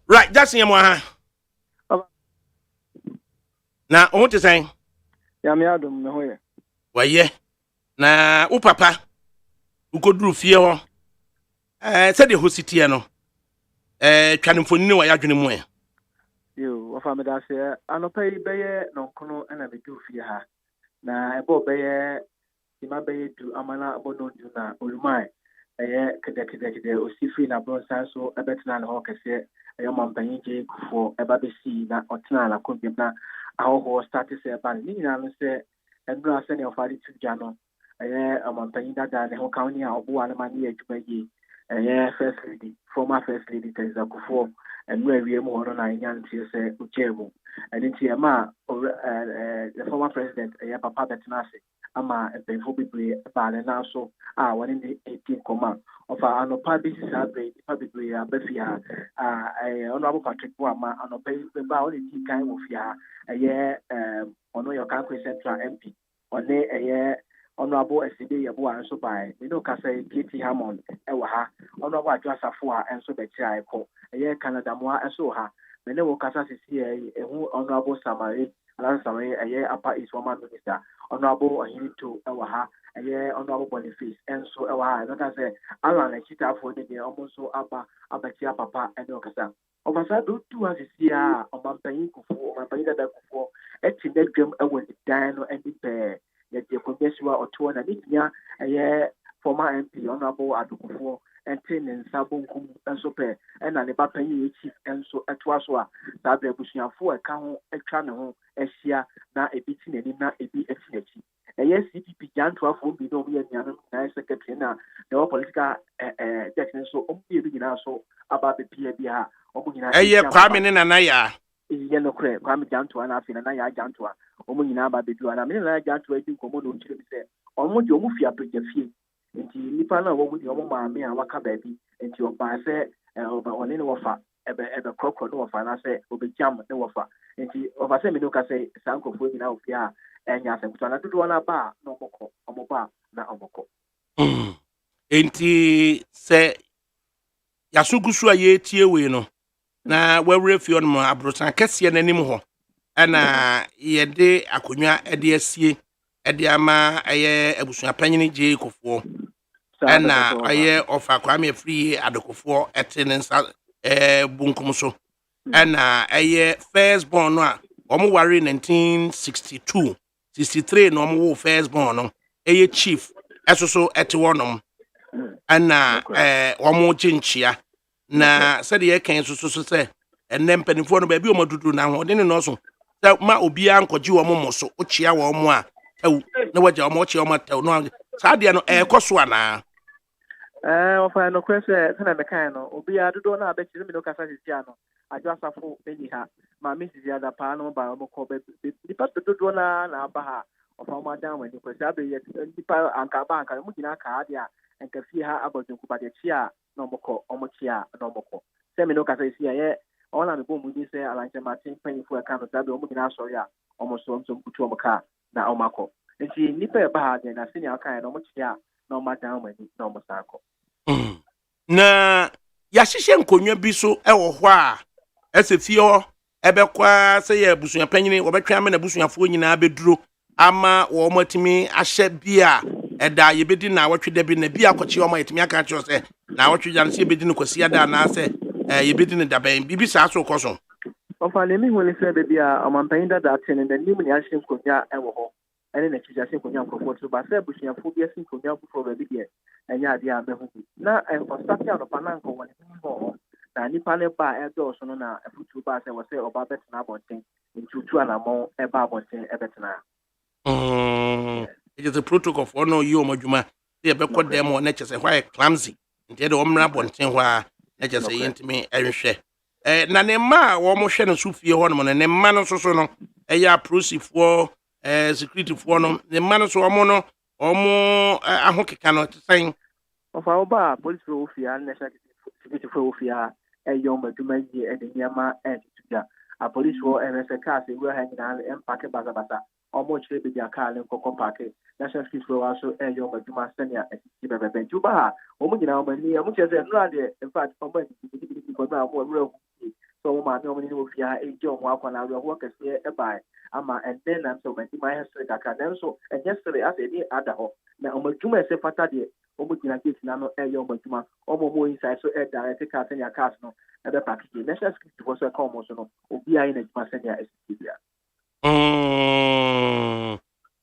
Right, that's him. Now, what is saying? Yamiadum, no way. Why, yeah. Na papa uko duru fie ho said the hositiano twanimfonini wa yadwene mu e Yo ofa me da se anopa yi beye no kono na me du fie ha na ebo beye ima beye du amana abono du na olumai kede osifi na bronsan so ebetena na ho kese mampanyi je kufo eba besi na otena na konbiem na ahoho start se ba ni nyina no se endura se ne ofari tuja no mampanyi dada ne ho kawni a obo ala mani adwuma yi first lady former first lady Teresa Kufuor and where we mo no na nyan tie se uchemu and nti ma the former president papa betena se ama empefo bibre ba le na so woni ni 18 command of anopa bi sabre pa bibre abafia honorable Patrick Boama anopa ba woni ti kan wo fia ono your Kankwe Central MP one honorable SCD yabo anso by we no ka say KT Hammond ewa ha honorable Adwasafo a enso be tira eko Canada mo enso ha me ne wo kasa sisi ehu honorable Samari Alan Samari upper is former minister honorable Ohinto ewa ha honorable Boniface enso ewa ha no ka say Alan Chita for the almost so abatia papa eno kasa obasa do tu asisi a omampanyin Kufuor omampanyin dada Kufuor etindedwem ewo dan no eni pe the Congresswa or two and Nikia, former MP, Honorable Adokufo, and Tin and Sabunkum and Sope, and an Ebapan chief and so at Waswa, that there was for a count, a channel, a share, now a bit in any, not a bit a yes, CPP Jan 12 will be no mere secretary now, the political dection so only so about the PBA, Kwame Naya. Yellow crab, Kwame Jantua, and I feel an aya Jantua. Omuna ba bedu ana me na ja to edi komo no ntire se omo je omu fia peja fie enti nipa na wo wudi omo ma me a waka ba bi enti oba se oba one ne wofa ebe krokro no wofa na se obejam ne wofa enti oba se me no ka se sankofo bi na ofia enya se kuto na dodo na ba na omo ba na omoko enti se yasugusu aye tie we no na wawre fie no abrosan kese na nim ho ana yede akonwa ede asie ede ama abusua panyini je Kufuor ana ofa Kwame free Adokufo etenensa bunkum so ana first born no a omo ware 1962 63 no omo wo first born no chief esoso ete wonom ana omo chinchia na said ye kan so se enempanifo no ba bi omo dudu na ho de ne no so ma obia nkoji wo mo so ochia wo mo a na waja wo ochia wo taw no sa de no ekoso ana ofa no kwese kana me kan no obia dodo na abechi me no kasa sisia no Adwasafo eni ha ma message ya da pa no ba mo ko be dipa dodo na aba ha ofa ma dan wani kwese abe dipa anka ba anka mu gina ka ade a enka fie ha abodun ku ba de chia no mo ko omo chia no mo ko se me no kasa sisia all and the boom we say Alanche Martin paying for a kind of that woman sorry almost some put to a car na omako. And she nipa bad and I seen your kind of much ya no matter how many no mosako. Na yahyehyɛ nkonnwa bi so ɛwɔ hɔ a ɛsɛ hɔ ɛbɛkwa sɛ yɛ busua panyini wɔbɛtwa ama na busuafoɔ nyinaa bɛduro ama wɔn matimi ahyɛ bi a ɛda yɛbɛdi na wɔtwe da bi na bi akɔkye wɔn yɛtimi aka kyerɛ sɛ na wɔtwe gya no sɛ yɛbɛdi no kwasi ada na sɛ yɛbɛdi no dabɛn bibi saa so kɔ so ɔfa ne mi hu ne sɛ baabi a ɔmampanyin dada ate ne n'anim ne ahyɛ nkonnwa ɛwɔ hɔ ɛne n'akyi ahyɛ nkonnwa nkurɔfoɔ so ba sɛ busuafoɔ bi asi nkonnwa foforɔ baabi deɛ ɛnyɛ adeɛ a bɛho bi na ɔsate anɔpa na nkɔ wɔ ne ho hɔ na nipa ne ba ɛdɔɔso no na afutuo ba sɛ wɔ sɛ ɔba bɛtena abɔnten ntutu anammɔn ɛba abɔnten ɛbɛtena it is a protocol for no you omadwuma sɛ yɛbɛkɔ dɛm wɔ na kyɛ sɛ hɔ ayɛ clumsy nti ɛde wɔmmra abɔnten hɔ a na kyɛ sɛ yɛntumi ɛnhwɛ na ne mma a wɔn hwɛ no so fie hɔ nom no ne mma no so no ɛyɛ aprosifoɔ securityfoɔ no ne mma no so wɔn no wɔn ahokeka no te sɛn ɔfa ɔba police fo ofie a national security fo ofie a ɛyɛ wɔn adwuma yie ɛde nneɛma ɛtutuya a police fo ɛrɛsɛ cars ewura ha nyinaa ɛmpake basabasa ɔmo kyerɛ bi dia car ne nkɔkɔ parke national security fo wa so ɛyɛ wɔn adwuma sɛnea ɛsisi bɛbɛbɛ nti ɔba ha wɔn nyinaa wɔn ani wɔn kyerɛ sɛ nnura deɛ in fact ɔmo ani kɔdɔ a wɔn awura so wɔn maame wɔn ne ofie ha ɛgye wɔn akɔ na awura kɛseɛ ɛbaa ama ɛnɛ na nso wɔn ani ma yɛ sere kakra nanso ɛnyɛ sere asɛ ɛni ada hɔ na wɔn adwuma ɛsɛ fata deɛ wɔn gyina gate na no ɛyɛ wɔn adwuma wɔn inside so ɛda ɛte car sɛnea cars no ɛbɛ parke gye national security fo so ɛka wɔn so no obi ayɛ n'adwuma sɛnea ɛsisi bia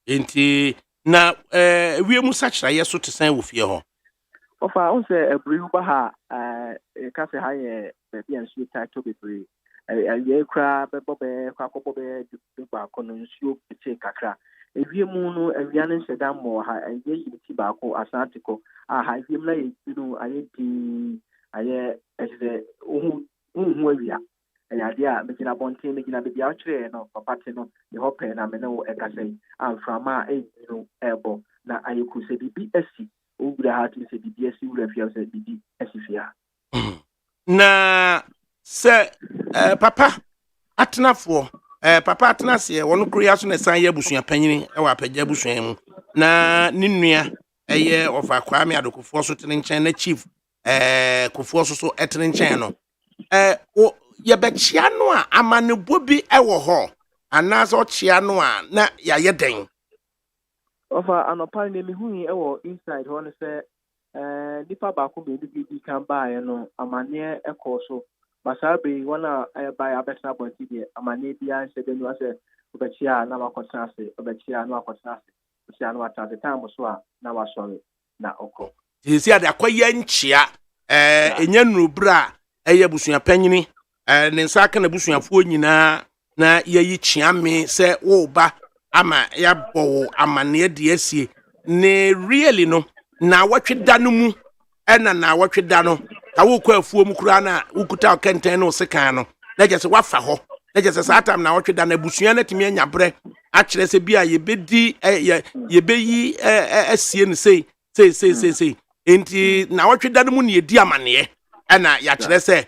enti na wiem sakyerɛeɛ so te sɛn wɔ fie hɔ ɔfa wo sɛ aburi ba ha ɛka sɛ ha yɛ baabi a nsuo tato bebree ɛyɛ koraa bɛbɔ bɛɛ kɔ akɔbɔ bɛɛ de baako no nsuo pete kakra ewiem no awia no nhyɛda mmɔ ha ɛyɛ yi ti baako asante kɔ a ha ewiem na yɛ bi no ayɛ pii ayɛ ɛsɛ ohun awia ɛyɛ adeɛ a megyina abɔnten megyina baabi a ɔkyerɛ no papa te no ne hɔ pɛɛ na me ne wo ɛkasa yi amframa a ɛyi no ɛbɔ na ayɛ ku sɛ biribi asi owura ha te sɛ biribi asi wura fia sɛ biribi asi fia na sɛ papa atenafoɔ papa atenaseɛ wɔn koro ya so na san yɛ abusua panyini ɛwɔ apagya abusua mu na ne nua ɛyɛ ɔfa Kwame Adokofoɔ so tene nkyɛn na chief Kufuor so ɛtene nkyɛn no yɛbɛkyia no a amanebɔ bi ɛwɔ hɔ anaasɛ ɔkyia no a na yɛayɛ den ɔfa anɔpa ne mehu ɛwɔ inside hɔ no sɛ nipa baako mmienu bi kan baeɛ no amanneɛ ɛkɔɔ so basaa bɛyi wɔn a ɛbaeɛ abɛtena abɔnten deɛ amanneɛ biara nhyɛ dɛ nua sɛ ɔbɛkyia na wakɔtena ase ɔbɛkyia na wakɔtena ase ɔkyia na watena ase time so a na wasɔre na ɔkɔ sisi ade akɔyɛ nkyia ɛnyɛ nnurubra ɛyɛ abusua panyini ne nsa aka na abusuafoɔ nyinaa na yɛyi kyiame sɛ woba ama yɛabɔ wo amanneɛ de asie ne really no na wɔtwe da no mu ɛna na wɔtwe da no ka wokɔ afuo mu koraa na wokuta kɛntɛn no sekan no na gye sɛ wafa hɔ na gye sɛ saa tam na wɔtwe da na abusua no tumi anya brɛ akyerɛ sɛ bi a yɛbɛyi asie no sei enti na wɔtwe da no mu ne yɛdi amanneɛ ɛna yɛakyerɛ sɛ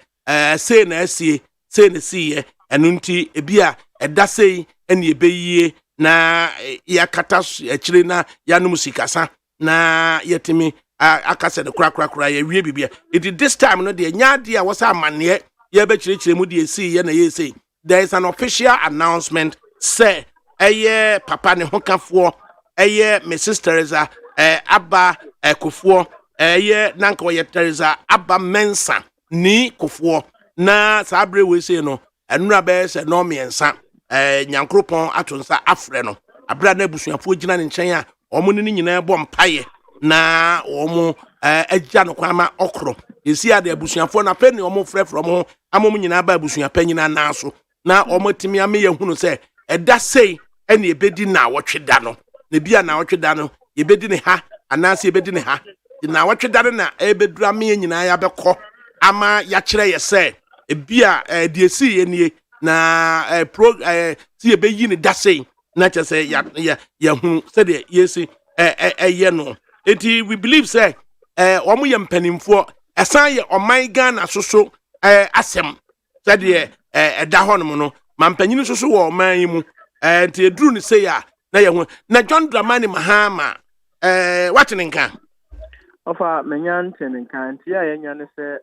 sei na asie sei na siiɛ ɛno nti ebi a ɛda sei ɛne yɛbɛyie na yɛakata akyire na yɛanom sikasa na yɛtumi akasa de kura yɛwie bibia it this time no de nyaade a wɔsa amanneɛ yɛbɛkyerɛkyerɛ mu de esi yɛ na yɛsei there is an official announcement say papa ne hokafoɔ Mrs. Teresa Abba Kufuor nanka wɔyɛ Teresa Abba Mensa ni Kufuor na sabre we say no enura be se no miensa nyankropon atonsa afre no abra na abusuafoɔ gyina ne nkyɛn a ɔmo ne nyinaa bɔ mpaye na ɔmo agya no kwama okro esi ade abusuafoɔ na pɛ ne ɔmo frɛfrɛ ɔmo amom nyinaa ba abusuapɛ nyinaa na so na ɔmo timi ame yehunu sɛ ɛda sei ɛne ebedi na wɔtwe da no na bia na wɔtwe da no yebedi ne ha anaasɛ yebedi ne ha na wɔtwe da no na ebedura ame nyinaa ya bɛkɔ ama ya kyerɛ yɛ sɛ ebia de esi yɛ nie na si ebeyi ne da sei na kyerɛ sɛ ya hu sɛ de yesi ɛyɛ no eti we believe say ɔmo yɛ mpanimfoɔ ɛsan yɛ ɔman Ghana soso asɛm said ye da honom no mampanyin so wo man yi mu nti eduru ni say ya na ye ho na John Dramani Mahama what nka Ofa menyan ten kan ti ya nya ne se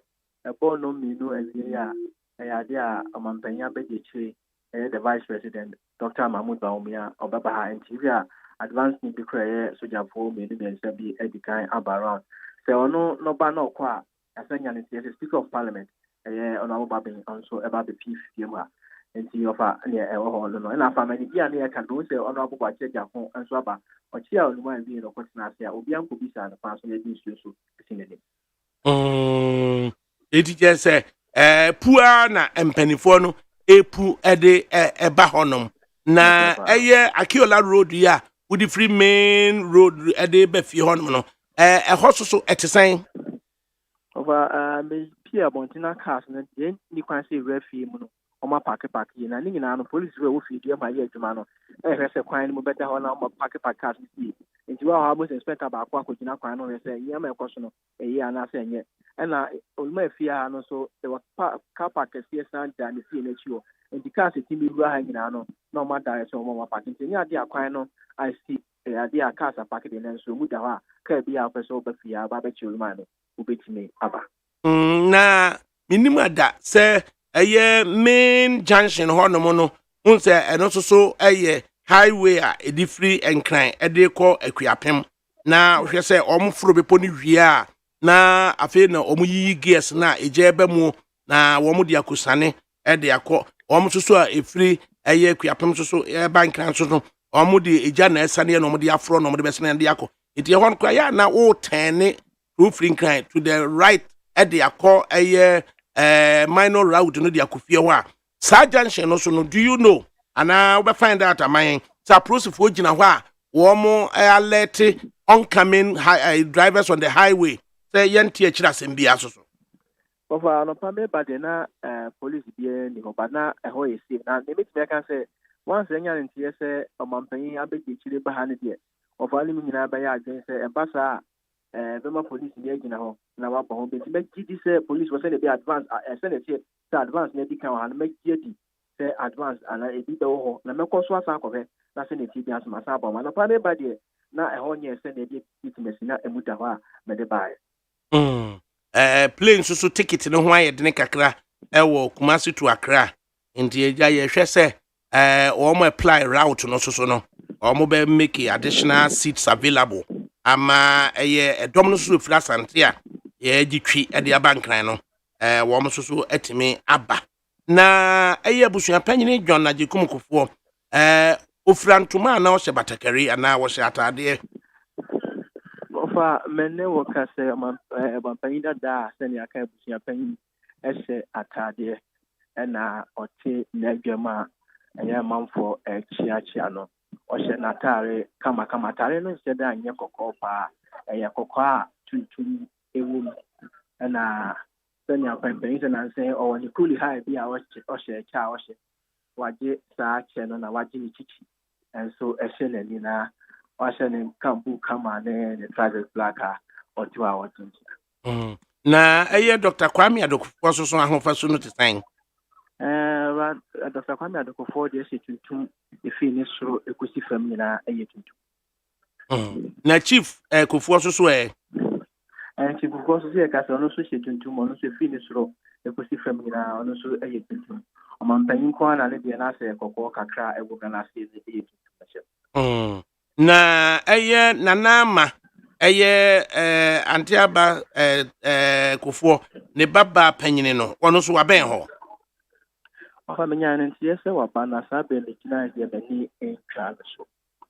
ebo no minu azie ya ya de a amampanya bejechi the vice president Dr. Mahmoud Bawumia obaba ha ntia advance ni bi kra soja fo me ni nsa bi edikan abaround se ono no ba na okwa asanya ne tie speaker of parliament ono ababa ben onso eba be peace tie ma nti ofa ne ho no na fa mani bia ne ka do se ono ababa cheja ho enso aba ochia oluma bi no kwetena ase a obi anko bi sa na pa so ye di so sinede eti je se pua na empanifo no epu ede eba honom na eye Akiola road ya with the free main road ede be fi honom no hososo etesen over me pia bontina cars na de ni kwan se refi mu no oma park na ni nyina no police we wo fi die ma ye adwuma no hwese kwan mu beta ho na oma park cars ni nti wa ha mo inspector ba akwa kogina kwan no hwese nyama ekoso no eyi ana se nye na oluma fi ha no so there was car park see stand down the see na chiwo nti cars ti mi ru ha nyina no na oma da so oma park nti nya de akwan no I see ade a cars park de na so mu da ha ka bi a peso ba fi ha ba be chi oluma no ubetime aba na minimum da se eye main junction honom no unse eno so eye highway a edi free enkran ede ko akuapem na hwe se omforo bepo ni hwia na afi na omuyi gears na eje ebe mu na wo mu dia kusane ede akọ so a efri eye akuapem so e bankran so omu di eja na esane na omu di afro na omu di besane de akọ eti hon kwa ya na o tene roof incline to the right at the akọ eye minor route no the akofie ho a sa junction no so no do you know and we find out amanye sa process for gina ho a wo mo alert oncoming drivers on the highway say yenti a kira sem bia so over no pa me bade na police bia ni ho ba na ho yesi na me me kan say once enya ntie say omampanyin abegi kire ba ha ne de over ali mi nyina ba ya adwen say embasa Bema police ni agina ho na wa ho be me gidi say police was send be advance send it say advance na di kan ha na me gidi say advance ana e bi do ho na me ko so asa ko be na send it bi asma sa ba ma na pa me ba de na e ho nye send e bi itmesi na emuda ho a me de bae plane so ticket no ho aye de kakra e wo Kumasi to Accra ndi eja ye hwe say o mo apply route no so no o mo be make additional seats available ama edom no so fira sante a ye gitwi e de abankran no wo mo so etimi aba na abusua panyine John na Teresa Kufuor ofira ntoma na o hye batakari ana wo hye atade ofa menne wo ka se panyine da se ni aka abusua panyine hye atade na ote na adwama manfo chiachia no ohye na tare kama tare no se da anye kokko pa kokko a tuntum ewum na senya pempen se na se o ni kuli ha bi a ohye cha ohye waje sa che no na waje ni chichi enso ehye na ni na ohye ni kambu kama ne travel plaka otiwa wotinti na Dr. Kwame Adokufuor so ahofa so no tesan Dr. Kwame Adokufuor de se tuntum efi ni soro ekosi fam nyina tuntum na chief Kufuor so Chief Kufuor so se ka se ono so se tuntum ono so efi ni soro ekosi fam nyina ono so tuntum omampanyin ko na le de na se kokko kakra ebuga na se tuntum na nanama antiaba Kufuor ne baba panyine no ono so waben ho ofa menyane ntiese waba na sabe le kina de bani entwa so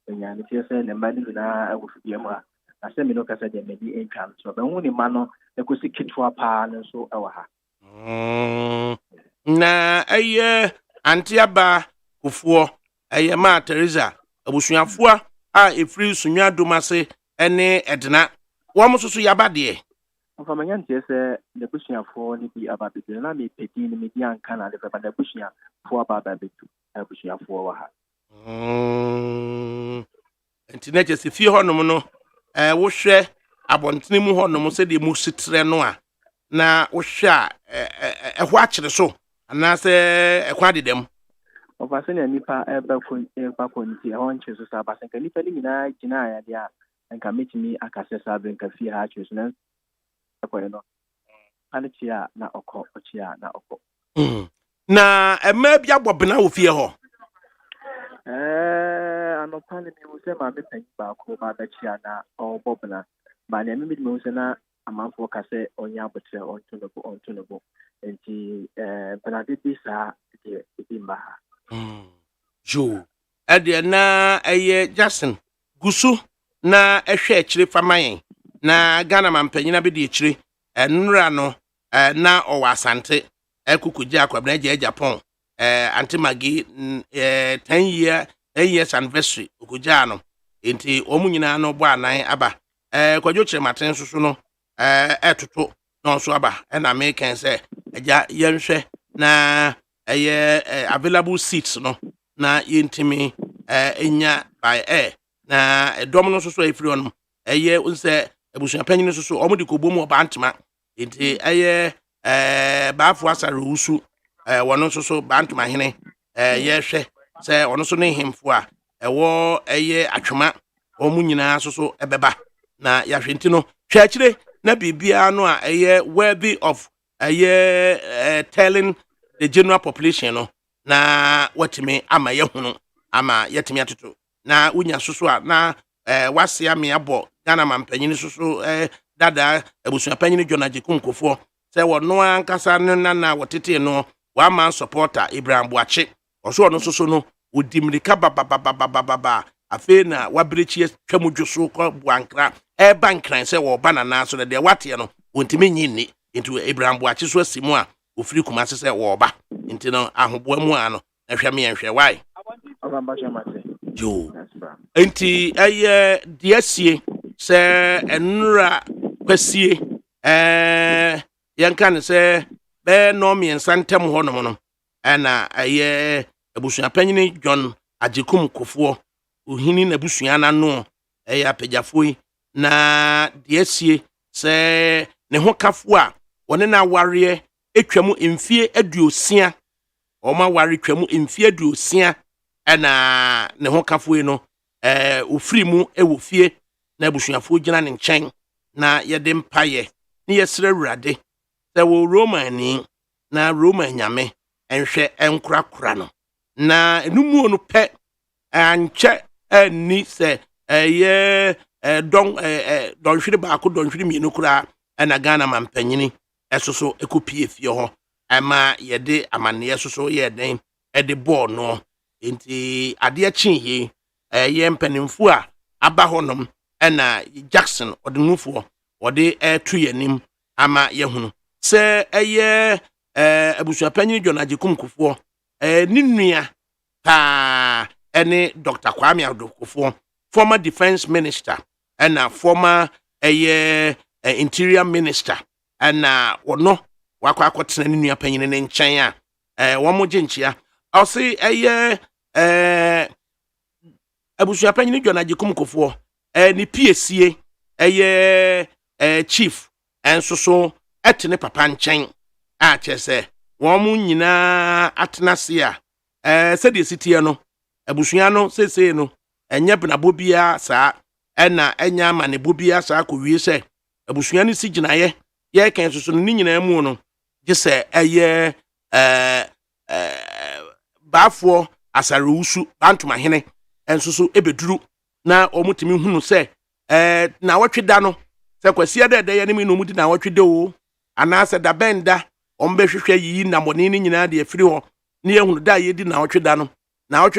menyane ntiese ne mani na agufie mu a na se me no kasa de mani entwa so be hu ni ma no ekosi kitwa pa no so ewa ha na antiaba Kufuor ma Teresa abusuafo a efri sunwa domase ene edna wo mo so yaba de ofa menyane ntiese ne busuafo ni bi ababe na me pedi ni me di anka na de baba da busuafo ababa betu abusuafo wa ha Internet se fie honom no wo hwe abontene mu honom se de mu sitre no a na wo hwe a ho akire so anase ekwa dedem ɔfa sɛ nipa ɛba kɔnti ɛhɔ nkyɛ so saa basa nka nipa no nyinaa gyina ya deɛ a nka metumi akasɛ saa bere nka fie ha akyerɛ so na ɛkɔɛ no ane kyia na ɔkɔ ɔkyia na ɔkɔ na ɛma bi abɔbena wo fie hɔ anɔpa no mehu sɛ maame panyi baako ba bɛkyia na ɔbɔ bena ba nea memi de mehu sɛ na amanfoɔ ka sɛ ɔnyɛ abotrɛ ɔnto no bo nti benade bi saa deɛ ebi mba ha jo ɛdeɛ na ɛyɛ Jackson gusu na ɛhwɛ akyire famayen na Ghana mampanyina bi de akyire ɛnura no na ɔwɔ asante ɛkukugya akwabena gya Japan antimagi 10 years anniversary okugya no enti omu nyina no bo anan aba kwadwo kyerɛ maten so no ɛtoto na nso aba ɛna meken sɛ agya yɛnhwɛ na ɛyɛ available seats no na yɛntimi enya by air na ɛdɔm no so ɛfiri hɔ no ɛyɛ nsɛ abusuapanyin no so ɔmo de kɔbɔ mu ɔba ntema enti ɛyɛ baafo asare wusu wɔno so bantoma hene yɛhwɛ sɛ ɔno so ne hemfo a ɛwɔ ɛyɛ atwema ɔmo nyinaa so ɛbɛba na yɛhwɛ nti no hwɛ akyire na bibia no a ɛyɛ worthy of ɛyɛ telling the general population no na watimi ama yɛhunu ama yɛtimi atoto na wonya so a na wasia me abɔ Ghana mampanyin so dada abusuapanyin John Kufuor sɛ wɔno ankasa no na wɔtete no wa man supporter Ibrahim Boache ɔso ɔno so no odimirika bababababa afe na wabrechi twamudwo so kɔ Boankra bankran sɛ wɔ banana so de wate no wontimi nyinni into Ibrahim Boache so asimu a ofiri Kumase sɛ wɔ ba nti no ahoboa mu a no na hwɛ me nhwɛ wai jo enti ɛyɛ deasie sɛ enura kwasie yɛnka ne sɛ bɛ no miɛnsa ntem hɔ no ɛna ɛyɛ abusuapanyin John Kufuor ohini na abusua na no ɛyɛ apagyafo na deasie sɛ ne ho kafo a wɔne na wareɛ etwamu mfie aduosia ɔma ware twamu mfie aduosia ɛna ne ho kafo no ofiri mu ɛwɔ fie na abusuafo gyina ne nkyɛn na yɛde mpaye ne yɛsrɛ Awurade sɛ wɔ Romani na Roma nyame ɛnhwɛ ɛnkrakora no na enumu no pɛ ankyɛ ani sɛ ɛyɛ dɔnhwere baako dɔnhwere mienu kura ɛna Ghana mampanyini ɛsoso ekopie fie hɔ ɛma yɛde amanneɛ soso yɛ den ɛde bɔɔ no enti adeɛ kyenye ɛyɛ mpanimfo a aba hɔnom ɛna Jackson ɔdenufo ɔde ɛto yɛnim ama yɛhunu sɛ ɛyɛ abusuapanyin John Kufuor ne nua ta ɛne Dr. Kwame Kufuor former defense minister ɛna former ɛyɛ interior minister ɛna wɔno wakɔ akɔtena ne nua panyin ne nkyɛn a wɔn mo gyenkyia ɔse ɛyɛ abusuapanyin John Kufuor ne PSA ɛyɛ chief enso so ɛte ne papa nkyɛn a kyerɛ sɛ wɔn mo nyinaa atena se a sɛdeɛ sitie no abusua no sesee no ɛnyɛ benabo bia saa ɛna ɛnya ama ne bobia saa kɔwie sɛ abusua no si gyinaeɛ yɛka nso so ne nyinaa mu no gye sɛ ɛyɛ baafoɔ asarewusu bantoma hene enso so ebeduru na ɔmotimi hunu sɛ na wɔtwe da no sɛ kwasia da yɛ ne mi no mu di na wɔtwe da o anaasɛ da bɛnda ɔmbɛhwehwɛ yi na mɔne ne nyinaa de afiri hɔ ne yɛhunu da yɛdi na wɔtwe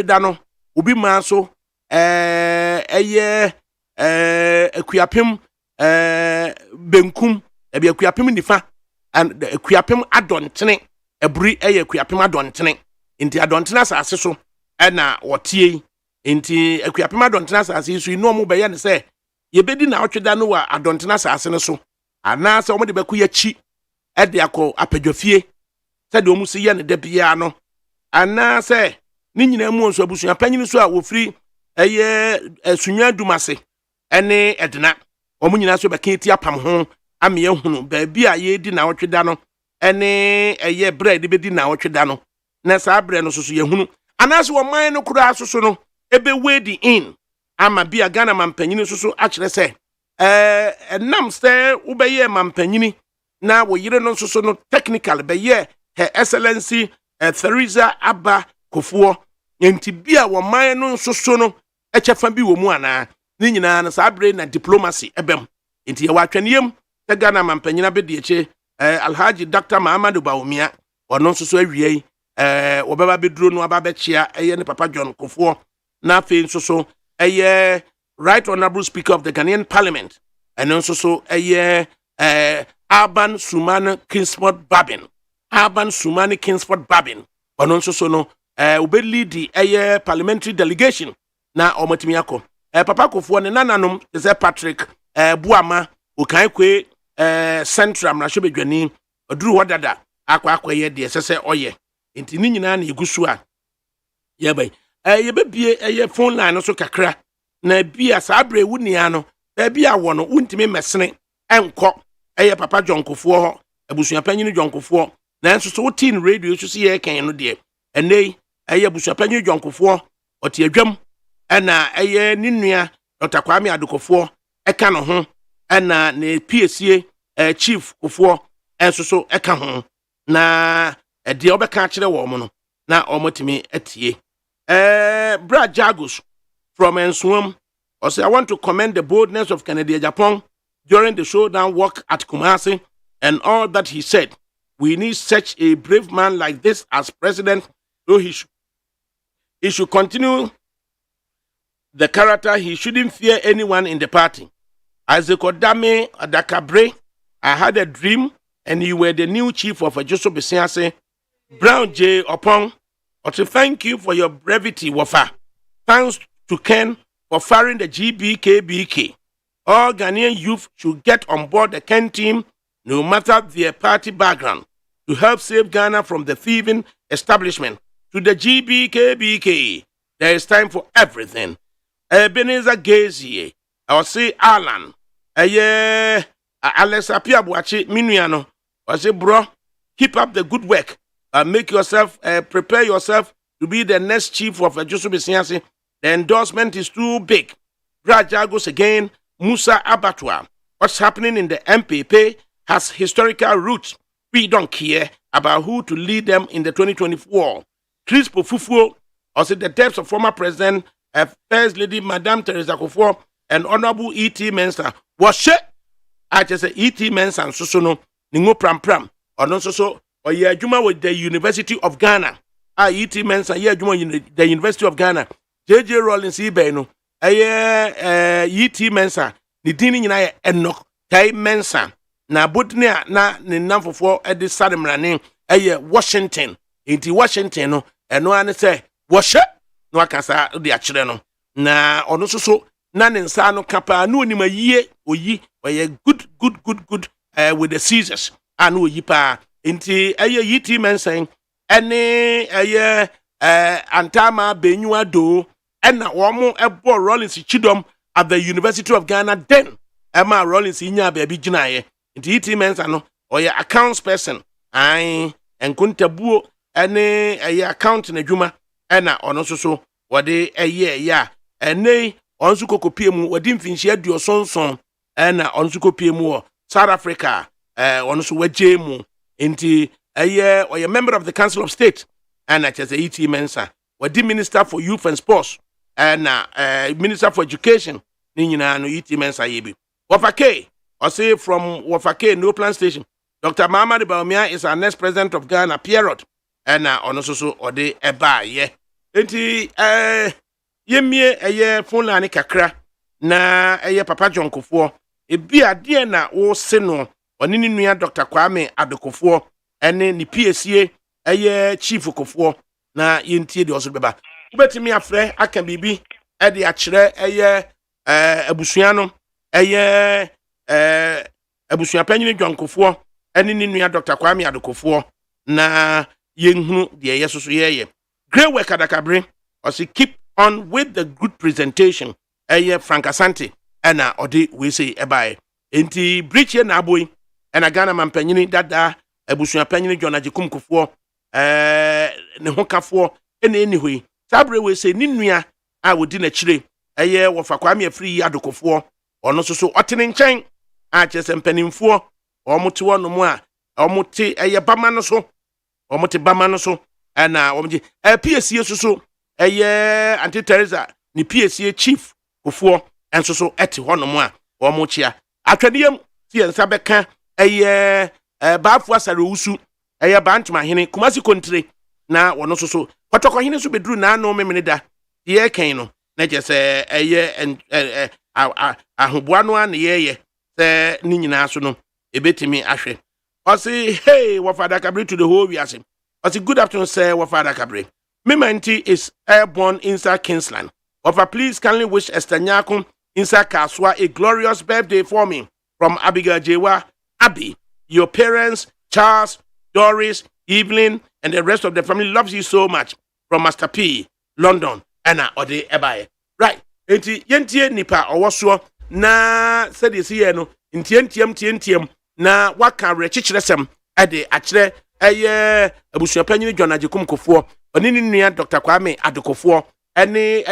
da no obi ma so ɛyɛ akuapem benkum ebi akuapem nifa akuapem adontene eburi ɛyɛ akuapem adontene nti adontene asase so ɛna wɔtie nti akuapem adontene asase so ino mu bɛyɛ ne sɛ yebedi na wɔtwe da no wa adontene asase ne so anaasɛ wɔn de bɛkɔ yakyi ɛde akɔ apadwafie sɛ de wɔn si yɛ ne da bia no anaasɛ ne nyinaa mu nso abusua panyin so a wofiri ɛyɛ sunwa dumase ɛne ɛdena wɔn nyinaa so bɛka eti apam ho ame ehunu baabi a yɛdi na wɔtwe da no ene eye bread bedi na otweda no na saa bre no soso yehunu anaso wo man no kura soso no ebe wade in ama bia Ghana mampanyini soso akire se enam se ubeye mampanyini na wo yire no soso no technical beye her excellency Teresa Aba Kufuor enti bia wo man no soso no echefa bi wo mu ana ni nyina na saa bre na diplomacy ebem enti ye watweneyem te Ghana mampanyina be de eche Alhaji Dr. Mahamadou Bawumia ono soso awie wobeba beduro no aba bechia ne Papa John Kufuor na fe soso Right Honorable Speaker of the Ghanaian Parliament and also Urban Sumani Kingsford Babin and also no ube lead the parliamentary delegation na omotimiako Papa Kufuor ne nananom is Patrick Buama ukankwe Central Mrashobedwani oduru wadada akwa ye de sese oye enti ni nyina na egusu a yebe yebebie phone line no so kakra na bia saa bre wunia no bia wo no untimi mesene enko Papa John Kufuor ho abusuapanyini John Kufuor na enso so tin radio so se ye kan no de enei abusuapanyini John Kufuor oti adwam na ninua Dr. Kwame Adukofuor eka no ho na ne PSA Chief Kufuor enso so eka ho na de obeka kire wo mo no na omotimi atie Brad Jagos from Enswam also I want to commend the boldness of Kennedy Japan during the showdown walk at Kumasi and all that he said. We need such a brave man like this as president, so he should continue the character. He shouldn't fear anyone in the party. As a Kodame ADAKABRI, I had a dream and you were the new chief of Ajoso Besiase, Brown J. Opong. Also, thank you for your brevity, Wafa. Thanks to Ken for firing the GBKBK. All Ghanaian youth should get on board the Ken team, no matter their party background, to help save Ghana from the thieving establishment. To the GBKBK, there is time for everything. Ebenezer Gazie, I will say Alan, Alex Apiabuachi, Minuano, I say, bro, keep up the good work. Make yourself, prepare yourself to be the next chief of Ajoso Besiase. The endorsement is too big. Brajagos again, Musa Abatwa. What's happening in the MPP has historical roots. We don't care about who to lead them in the 2024. Teresa Kufuor, also the deaths of former President, First Lady Madame Teresa Kufuor, and Honorable E.T. Mensah. Was I just say E.T. Mensah and Sosono, Ningo Pram Pram, or no so, or yeah, Juma with the University of Ghana. E.T. Mensah, yeah, Juma, the University of Ghana. J.J. Rollins, Ibeno, E.T. Mensah, the Dini Naya Enoch, Tai Mensah, na Butnia, na Ninamfo for Eddie Sadam running, Washington, into Washington, no, and no one say, Wash it, no, I can say the Achireno. Na, or no so, none in Sano Kappa, no, ni ma ye, or ye, or ye good, with the Caesars, and no yipa, into E.T. Mensah, any, Antama Benua do, and now one more Ebo Rollins Chidom at the University of Ghana. Then Emma Rollins in ya baby Jinaye, into E.T. Mensah, or your accounts person, and Kuntabu, any a account in a Juma, and now on also so, what they a year, yeah, and nay, on Suko Piemu, what didn't finish yet your son, and on Suko Piemu, South Africa, on so what Jemu, into a year, or a member of the Council of State, and I just E.T. Mensah, what the Minister for Youth and Sports. And Minister for Education, Nina no E.T. Mensah yebi. Wafake, or say from Wafake, No Plan Station. Dr. Mahamadou Bawumia is our next president of Ghana, Pierrot. And also so or de eba ye. Enti yemie phone line kakra na Papa John Kufuor. Ebi ade na wo se no oni nua Dr. Kwame Adukofuor ene ni PSA Chief Kufuor na yentie de oso beba. Ubetimi afre aka bibi e de akire abusua no abusua panyini John Kufuor ene ni nua Dr. Kwame Adukofuor na yenhunu de yesoso yeye. Great work ADAKABRI. Also keep on with the good presentation. Frank Asante ena odi we say ebae. Enti bridge na boy ena Ghana mampanyini dada abusua panyin John Ajikum Kufuor ne hokafo eni hoi sabre we se ninua a wodi na chire wofa Kwame Afiri Adokofuor ono so otene nchen a chese mpanimfuo omote wono mu a omote bama no so omote bama no so na omje PSA so Auntie Teresa ni PSA chief Kufuor enso so ete hono mu a omochia atwadiem ti ensa beka baafo asare usu bantuma hene Kumasi kontre na wono so kotoko hene so bedru na no memene da ye kan no na je se ahoboa no an ye se ni nyina so no ebetimi ahwe osi hey wa Father Kabri to the whole wiase osi good afternoon sir wa Father Kabri Mimanti is airborne inside Kingsland. Offer please kindly wish Esther Nyakun inside Kaswa a glorious birthday for me from Abigail Jewa Abby. Your parents, Charles, Doris, Evelyn, and the rest of the family loves you so much. From Master P, London, Anna Ode Ebaye. Right. Enti yentie nipa owoso na said here no entientiam na waka rechichiresem ade achire abusua panyin John Ajikum Kufuor onini nua Dr. Kwame Adokofuor ene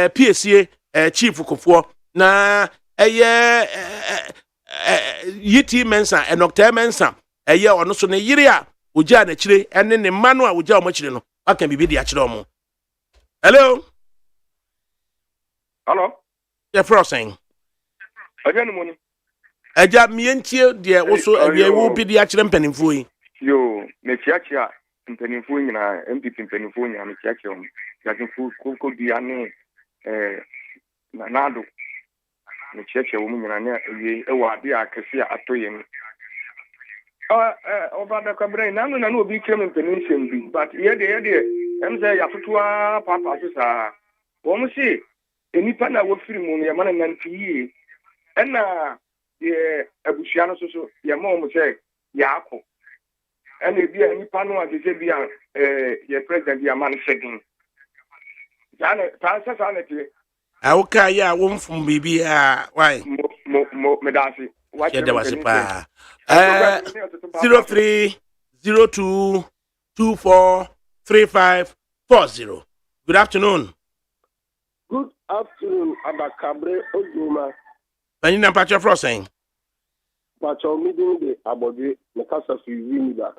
PSA chief Kufuor na yiti mensa enokta mensa ono so ne yire a ogia na chire ene ne manu a ogia o machire no aka bibi di achire omo. Hello yeah frozen Aja no money. Aja mientie de woso awia wo bi di achire mpanimfo yi Yo, me chiachia mpanimfo nyina MPP mpanimfo nyina me chiachia o. Yakinfo ko di ane na nado. Me chiachia wo nyina na ewie e wa bi akese atoye mi. Over the Kabri na no obi kirem mpanimfo bi but ye de em say yafotoa papa so sa. Wo mo si enipa na wo firi mu no ye mana nantiye. Ena ye abusua no so ye mo mo say yaako. And if you any panel as you be your president, your man second. Janet, Francis Anity. Auka ya won from bibia why Medasi. What there was pa 0302243540. Good afternoon. Good afternoon, ADAKABRI Ojuma. Pani na pacha frozen. Pacha meeting the abode mekasa fi winiba.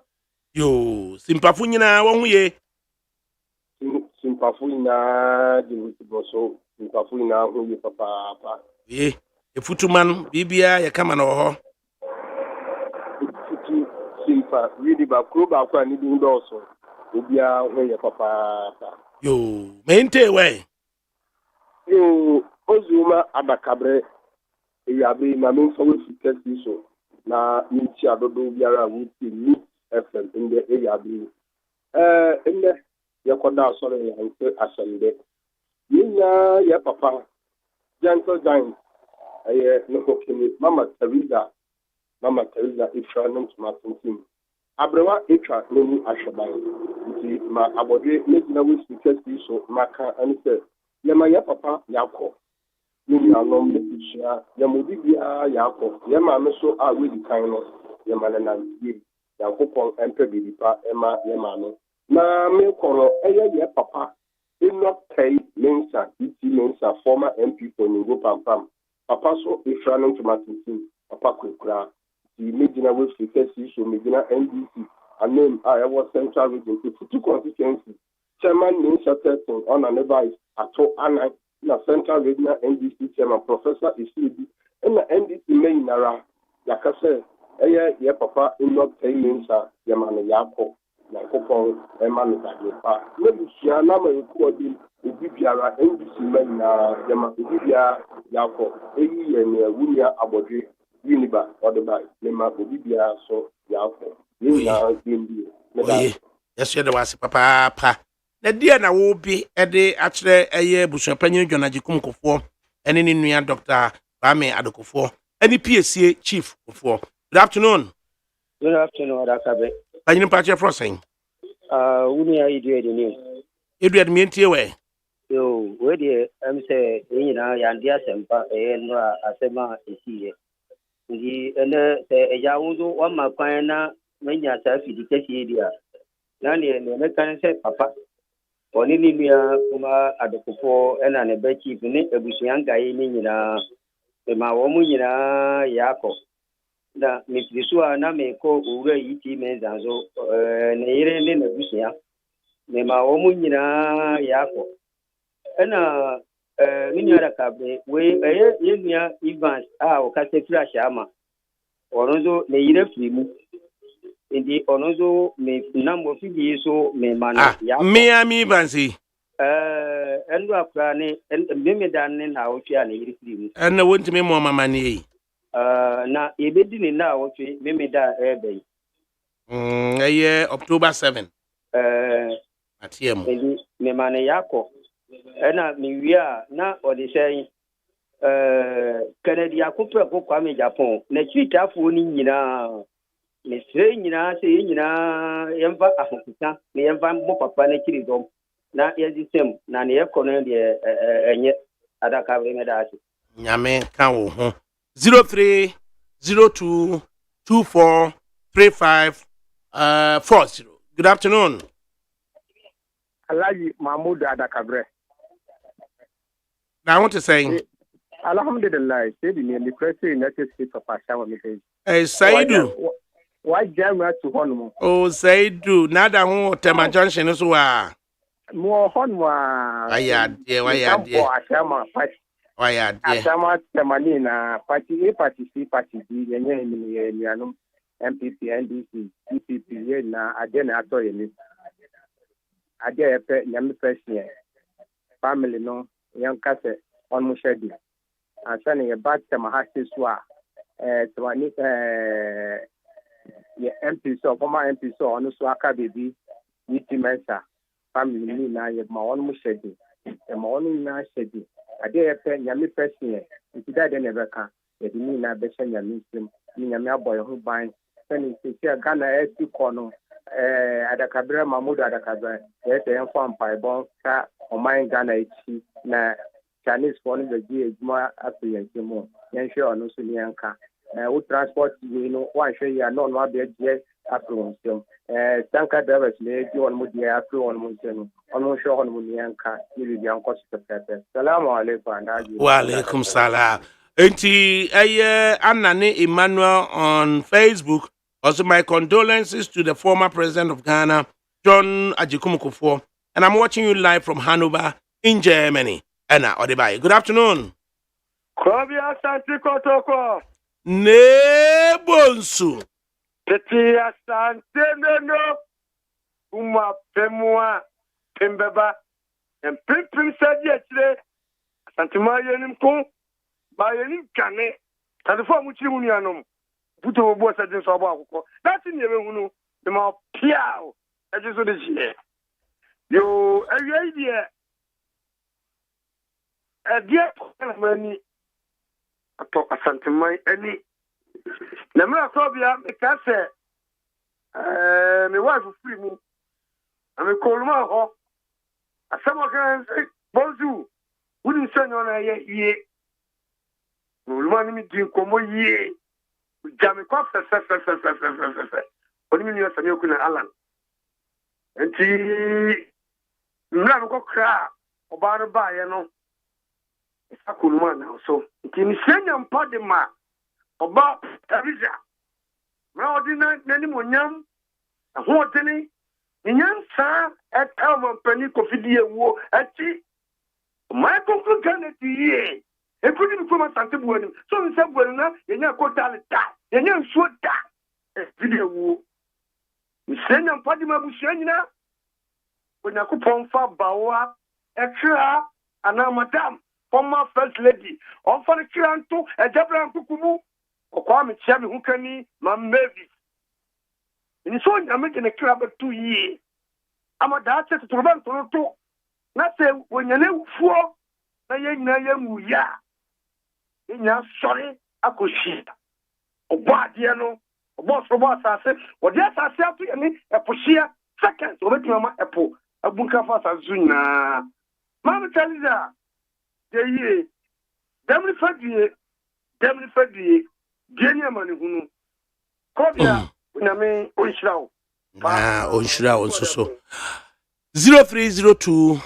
Yo, simpafu nyina won ye. Simpafu nyina di witiboso, simpafu nyina hu ye papa. Ye, efutuman bibia ya kama no ho. Futu simpa winiba kroba kwa ni di ndoso. Obia hu ye papa. Yo, mente we. Yo, Ozuma ADAKABRI yabe na me so we fit so. Na nchi adodo biara wuti ni FM in the area bi in the yakoda sorry ya nke asande yinya ya papa gentle giant no kokini mama Teresa ifranum tomatin abrewa etra nemu ashoban nti ma abode megina we speakers so maka anse yema ya papa yakọ ni anom de bishia yamodi bia yakọ yema me so a we di kan no yema na nantie yakopon empe bibipa ema yema no na me kono ye papa eno pay mensa iti mensa former MP for Ningo Pam papa so ifranum tomatin papa kwekura the Medina West Frequency, so Medina NDC, a name I was Central Region, two constituency. Chairman Minister Testing on an advice at all, and the Central Region NDC Chairman Professor Isibi, and the NDC main Nara, Yakase, yeah, Papa, in not paying Minister, Yamana Yako, Yakopon, Eman Yakopa. Maybe Shiana recording the BBR NDC main Yamabia Yako, A.E. and Wunya Abodri. Uniba or the by Lema Bobia so Yako. Yes, there was papa. The dear na will be a day actually a year Bushapanyo John Ajikum Kufuor, and any new Dr. Kwame Adokofuor, any PSA chief Kufuor. Good afternoon. Good afternoon, ADAKABRI. I didn't patch your frosting. Who are you doing? You did me into your way. So, where the say, Yandia Sempa, Asema is here. And a Yawudu, one Makana, manya sa fidi kesi dia na ne ne kan se papa oni ni nua kuma adokofo na ne ba chief ne ebusuan gaye ni nyina e ma wo mu nyina yako na mitrisua na me ko ure yiti menzanzo ne yire ne na busuan ne ma wo mu nyina yako na nini ADAKABRI we yenya Evans o ka se flash ama onozo ne yire frimu indi onozo me nambo fidi so me mana ya Miami Bansi endo akra ne me dan ne na ofia ne yire frimu na wonti me mo mama ne na ebedi ne na ofia me da ebe eye October 7 atiemu indi me mana yako na mi wia na odisei Canada akopra ko kwa me Japan na chitafu ni nyina ne sre nyina se nyina yemfa afokuta ne yemfa mo papa na kiri dom na yezisem na ne ekono de enye ADAKABRI me da ase nyame ka wo ho 0302243540 good afternoon Alaji Mahmoud ADAKABRI na want to say Alhamdulillah say the name the president United States of Ashawa me Saidu why jam to honmo Saidu nada ho tema junction so wa mo honmo why de Ashama party why de Ashama temani na party A party C party B yenye ni anum MPP NDC DPP ye na ade na ato ye ni ade epe nyame president family no yanka se on mo shedi ansane ye bat tema hasi so a twani ye MP so former MP so on so aka baby yiti mensa family ni na ye ma on mo shedi e ma on na shedi ade epe nyame president ntida de ne beka ye di ni na be sha nyame sim ni nyame aboy ho ban sani se Ghana esi kono ADAKABRI Mahmoud ADAKABRI ye te en fam pai bon ka o man Ghana echi na Chinese phone the ejuma afiyanti mo yen hwe ono so ni anka wo transport we no wan hwe ya no no be je afro nsem tanka drivers le ji on mo die afro on mo nsem ono hwe on mo ni anka ni bi anko so pepe salamu alaikum andaji wa alaikum salam enti Anane Emmanuel on Facebook also my condolences to the former president of Ghana John Ajikumu Kufuor and I'm watching you live from Hanover in Germany. Anna Odebayi. Good afternoon. Kobia Santi Kotoko. Nebonsu. Peti Asante no. Uma pemwa pembeba. En pimpim sadi etire. Asante ma yenim ko. Ba yenim kane. Tadefo amuchiri mu nuanom. Buto obo sadi so abo akoko. Dati ni ebe hunu. De ma piao. Eje so de jie. Yo ewie die dear money ato asantemai ani na mra kobia me ka se me wife free me ame koluma ho asamo kan se bonzu wuni senyo na ye koluma ni mi din komo ye jame ko fe oni mi ni asami okuna alan enti mra ko kra oba ba ye no akuluma na so nti senya mpade ma oba Teresa ma odina nani monyam ho teni nyansa etama pani kofidi ewo ati ma ko ganati ye ekudi mi koma sante buani so nse buani na yenya ko dalita yenya nsuo da video ewo senya mpade ma busuanyina onya ko pomfa bawa ekra ana madam former first lady on for the kiranto e jabran kukumu okwa me chia me hukani ma mevi ni so nyame de ne kira ba 2 years amada che tuturban to na se wonyane wufuo na yenya yemu ya nya sori akoshi obade no obo asase odi asase ato ye ni epohia seconds obetuma ma epo abunka fa asase na ma Teresa ye demni fadie genya mani hunu kobia Nyame onhyira wo. Onhyira wo nso so. 0302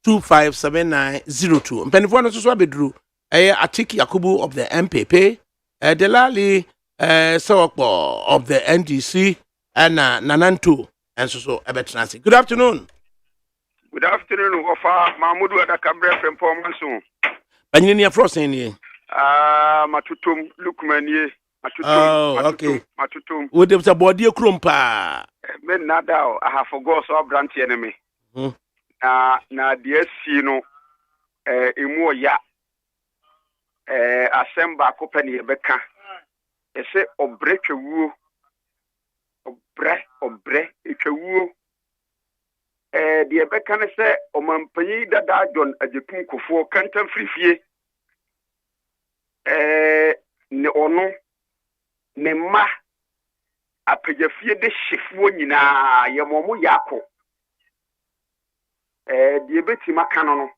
257902. Mpenifo no so abedru. Atiki Yakubu of the MPP, Delali Sawakbo of the NDC, and Nanantu, and so Ebetnasi. Good afternoon. Good afternoon, Ofa Mahmoud ADAKABRI FRIMPONG MANSO. Panyinia Frosini. Matutum Lukmanie. Okay. Matutum. What there was a body of crumpa. Men nadao, I have forgot so branch enemy. Na dear Sino, Imo ya. Asemba company beka. Ese obre chewu. Obre chewu. The beka ne se omampanyi dada John Ajekun Kufuor kantan frifie. Ne ono ne ma apejafie de hyefuo nyina yemomo yako de beti makano no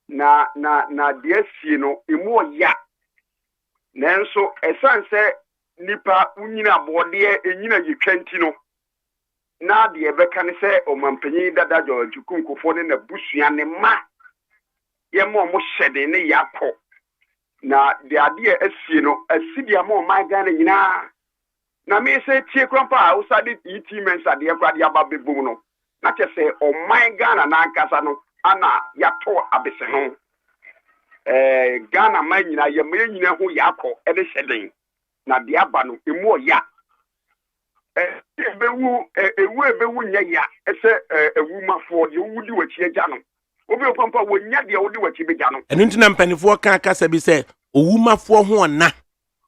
na de asie no emu ya nanso esanse nipa unyina abode enyina yetwanti no na de beka ne se omampanyi dada George Kunkufo ne na busua ne ma yemomo hyede ne yako na de ade asie no asidia mo magana nyina na me say tie krompa usade iti mensa de kwade ababebum no na che say o magana na ankasa no ana yato abese no Ghana man nyina ye me nyina ho yakọ e de hyeden na de aba no emu oya ebewu nya ya ese ewu mafo de wudi wachi agya no obi okwampa wonya de wudi wachi begya no enu ntina mpanifo kan kasa bi se owumafo ho ona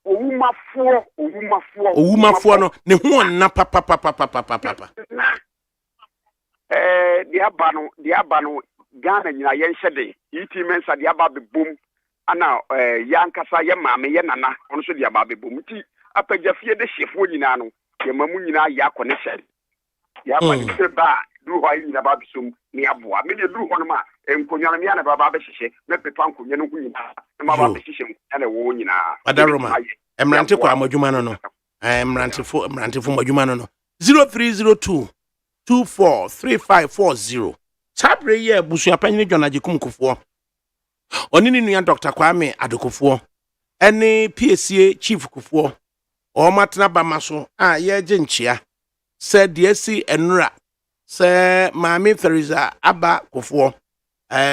owumafo no ne ho ona papa de aba no Ghana nyina ye hyede iti mensa de aba bebom ana yankasa ye maame ye nana ono so de aba bebom ti apagafie de hyefo nyina no ye mamu nyina ya kɔ ne hyɛ ya ba ni ba du ho nyina ba bisum ni aboa me de du ho no ma enkonya me ana ba hyehyɛ na pepa nkonya no hu nyina na ma ba hyehyɛ ana wo nyina adaroma emrante kwa amadwuma no emrantefo madwuma no 0302 243540 sabre ye busua panyin John Kufuor oni ni nua Dr. Kwame Adokofuor ene PSA Chief Kufuor o matena bamaso ye genchia said yesi enra se Mami Teresa Aba Kufuor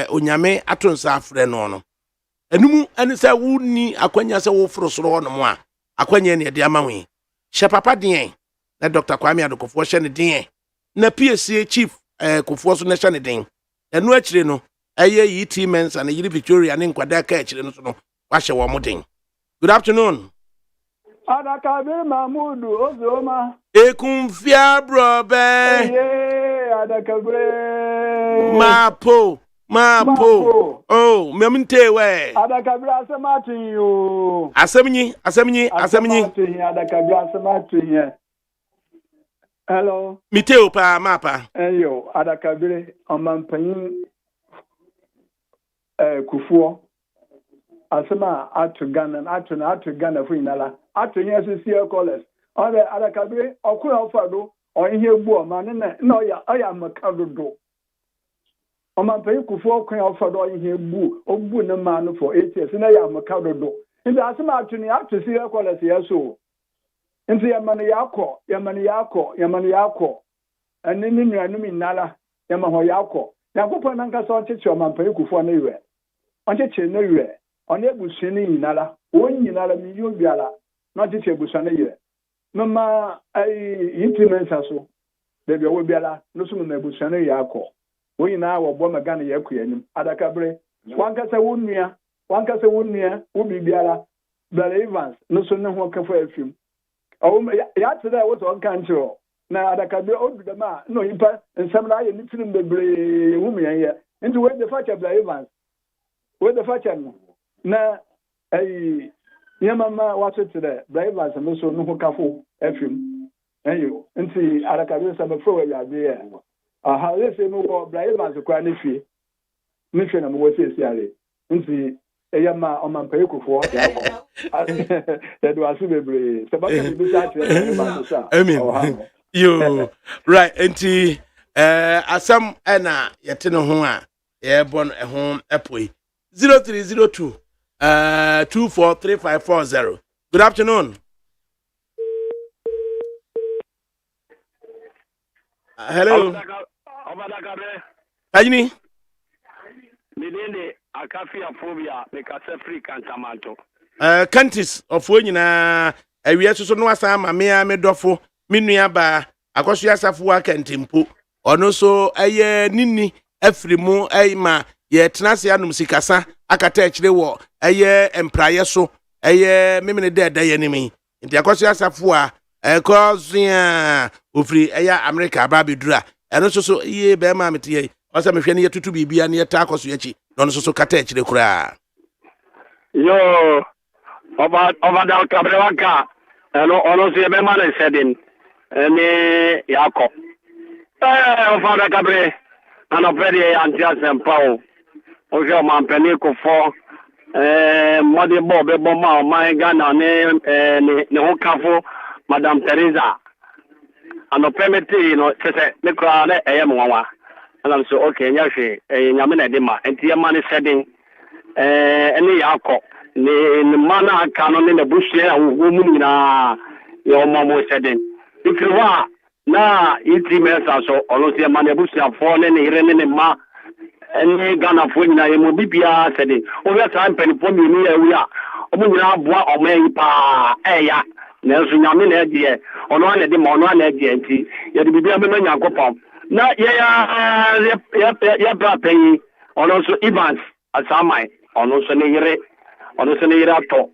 onyame atonsa afre no enumu ene se wuni akwanya se wo frosoro no mo a akwanya ne de amawe hye papa den na Dr. Kwame Adokofuor hye ne den na PSA Chief Kufuor so na hye ne den enu akire no yiti mensa na yiri Victoria ne nkwada ka akire no so no wa hye wo mo den. Good afternoon. ADAKABRI Mahmoud Ozoma. Ekumfia brobe. ADAKABRI. Mapo. Oh, memnte we. ADAKABRI asemati yo. Asemnyi. ADAKABRI asemati. Hello. Miteo pa mapa. Eyo, ADAKABRI omampanyin Kufuor. Asema atu Ghana fu inala atu yen CCL college on the ADAKABRI okura ofado on ihe gbu o ma na oya makadodo o ma pe Kufuor okura ofado on ihe gbu ogbu na ma no for 8 years na ya makadodo ndi asema atu CCL college yeso ndi yamani yakọ eni ni nuanu mi nala yamaho yakọ yakopọ na nka so cheche o ma pe Kufuor na iwe on cheche na iwe onye busini nyinala onyinala milion biala na tete busana yire no ma implementa so de bi owo biala no so na busana yire akọ onyina wo bo magana ye akọ yanim ADAKABRI wankasa wonnua obi biala Brother Evans no so ne ho kafo afim ya tere wo so kan chiro na ADAKABRI odudama no yipa nsam na aye nitinim bebre hu ye nti we the fact Brother Evans we the fact na yamama watete de drivers no so no kafo afim ayo nti ADAKABRI sabafo ya be aha lese no go drivers kwa ne fie na mo wose siare nti yama omampa Kufuor That was a baby. So, back in the Amen. Yo, right. Enti, asam ena yete no ho a ye bon ho epoi 0302 243540. Good afternoon. Hello. ADAKABRI. Ajini. Midende akafia phobia mekase free kantamanto. Countries of nyina awie so no asa ma me medofo menua ba akoso asafo akantimpo ono so eye nini afrimu ma ye tenase anum sikasa akata akire wo eye empraye so eye memene da ye nimi nti akoso asafo a kozia ofri eye America ba bedura eno so ye be ma mete ye osa mehwe ne yetutu bibia ne yeta akoso yachi no so kata akire kura Yo ADAKABRI waka ono se be man sedin ni yako. ADAKABRI ano pedi antiasem pao. Ojo mampeni Kufuor modi bobe boma my Ghana ne hokafo Madam Teresa ano permiti no se me kra na mwawa ana so okay nya hwe nyame na de ma enti ya man sedin ene yako ni mana aka no ne na buhye wo mu nyina yo mamo sedin ifirwa na iti mesa so ono se man buhye afo ne ire ne ma ene Ghana fo nyina ye mo bibia sedin o ya tan penifo mi ni ewi a o mu nyina aboa o man pa eya na so nyame na gie ono na de ma ono na gie enti ye de bibia me nya kopam na ya pa penyi ono so Evans asamai ono so ne yire ato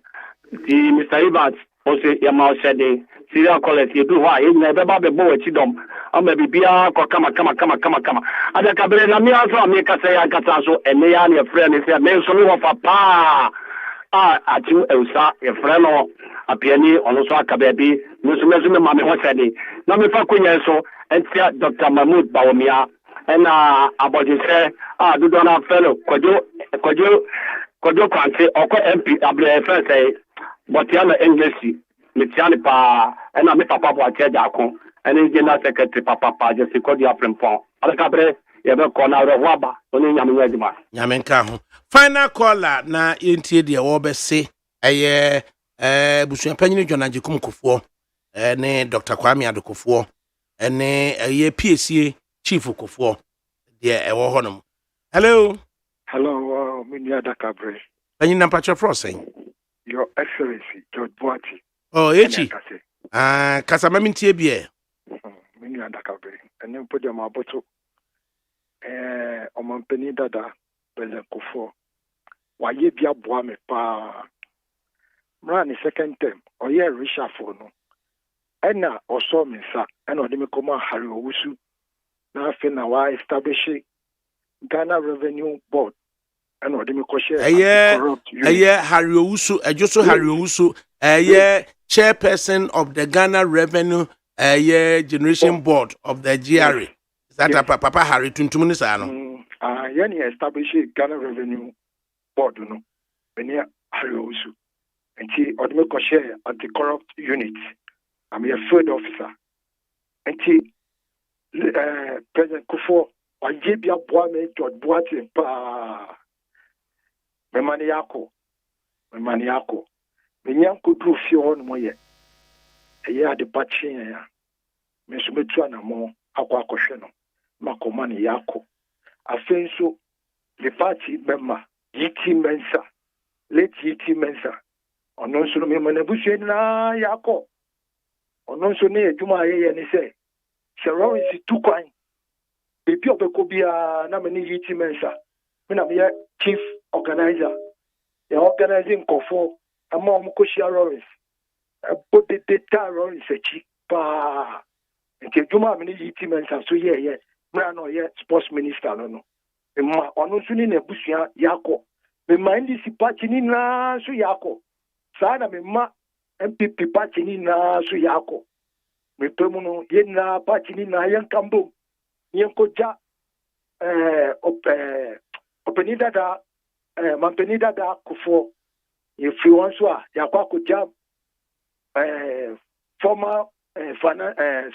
ti Mr. Evans o se ya ma sedin serial quality you do why na be ba be bo chidom ama bibia ko kama ADAKABRI na mi aso America say ya kata so ene ya na friend say me so mi wo papa atu eusa e friend no apiani ono so akababi me ma me ho sedin na me fa kunya so entia Dr. Mahmoud Bawumia ena abodise dudo na fellow kojo kwante oko MP ABRI friend say but ya na English metiane pa ena me papa bo atia jako ene general secretary papa je se kodi FRIMPONG ADAKABRI ye be ko na rohwaba oni nyame yadima nyame nka ho final caller na yentie de wo be se eye busua panyini John Kufuor ne Dr. Kwame Kufuor ene eye PSA chief Kufuor de ewo honom. Hello mini ADAKABRI. Panyini na pacha frosing Your Excellency George Boati. Echi kasa mamintie bie mini ADAKABRI ene podium aboto omampeni dada President Kufuor waye bia boa me pa mra ni second term oye reshuffle no ena oso me sa ena odi me koma Harry Owusu na afi na wa establish Ghana Revenue Board ena odi me ko share Harry Owusu ejoso Harry Owusu chairperson of the Ghana Revenue Generation Board of the GRA. Yes. Is that yes. Papa Harry tuntum ni sa no? Yani establish Ghana Revenue Board no. Benia Harry Owusu. Enti odime ko share anti-corrupt unit. I'm a field officer. Enti President Kufuor waje bia boa me George Boati pa memani yako. Menyanko dru fi ho no ye. Eye ade bachi ya. Me so metu anamo akwa no. Makoma ne yako. Afenso the party member Yiti Mensa. Let Yiti Mensa. Ono so me manabusu na yako. Ono so ne adwuma ye ne se. Sherry si tukwan. Bebi obeko bia na me ne Yiti Mensa. Me na me chief organizer. The organizing Kufuor among Mukoshia Roris. But the data Roris pa. And Juma many Yiti Mensa so yeah. No sports minister no. Ma ono so ni na busia yako. Me mind si party ni na so yako. Sana me ma MPP party ni na so yako. Me pemu no ye na party ni na yan kambo. Yen koja openida da Kufuor If you want to, Yakwako Jam, former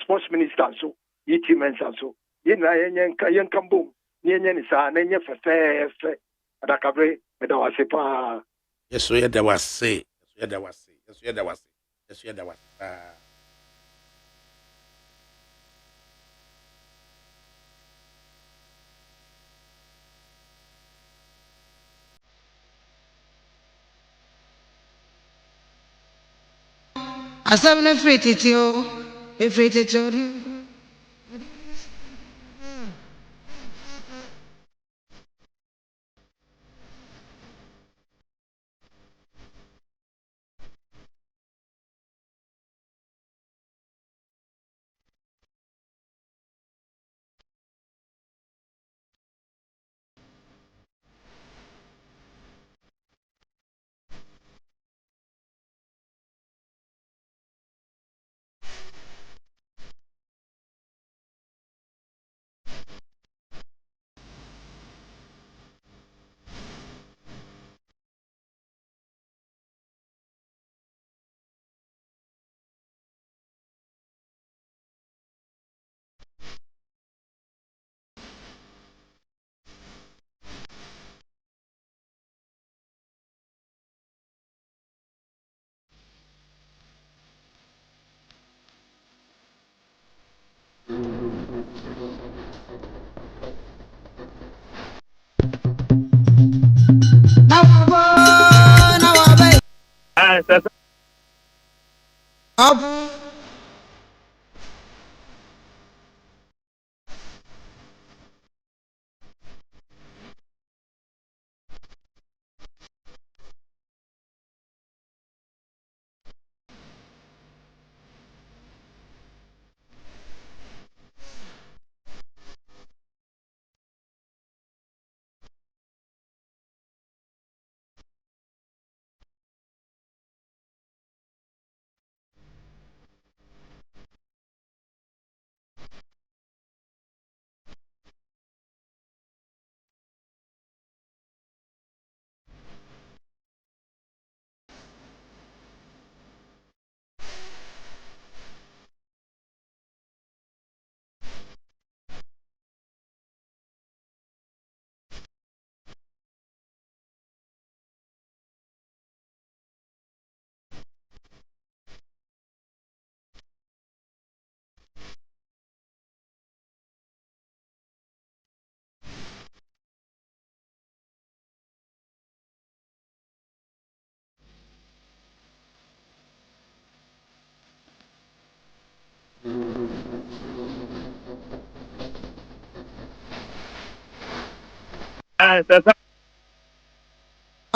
sports minister, so, Yiti Mensa, so, Yen Kambo, Yen Sa, Nenya Fefe, Adakabre, Medawasepa. Yes, we had that was say. Yes, we had that was say. Yes, we had that was say. Yes, we had that was. Asam na free titio, e free titio. Up.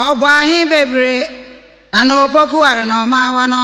Ọgbahi bebre ana opoku ara na ọmawa no.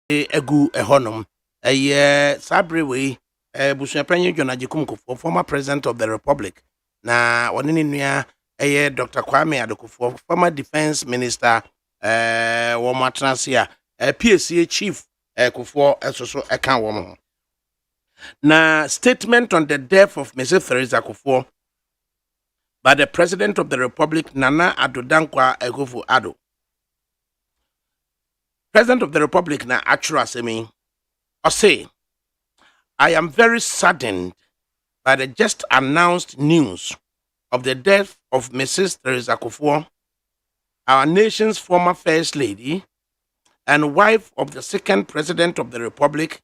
egu ehonom sabre we busuapanyi John Ajikum Kufuor, former president of the republic, na wonini nua Dr. Kwame Adokufuor, former defense minister wo matransia PSA chief Kufuor so eka wo mo. Na statement on the death of Mrs. Teresa Kufuor by the president of the republic, Nana Addo Dankwa Akufo-Addo. President of the republic na actually asemi or say, I am very saddened by the just announced news of the death of Mrs. Teresa Kufuor, our nation's former first lady and wife of the second president of the republic,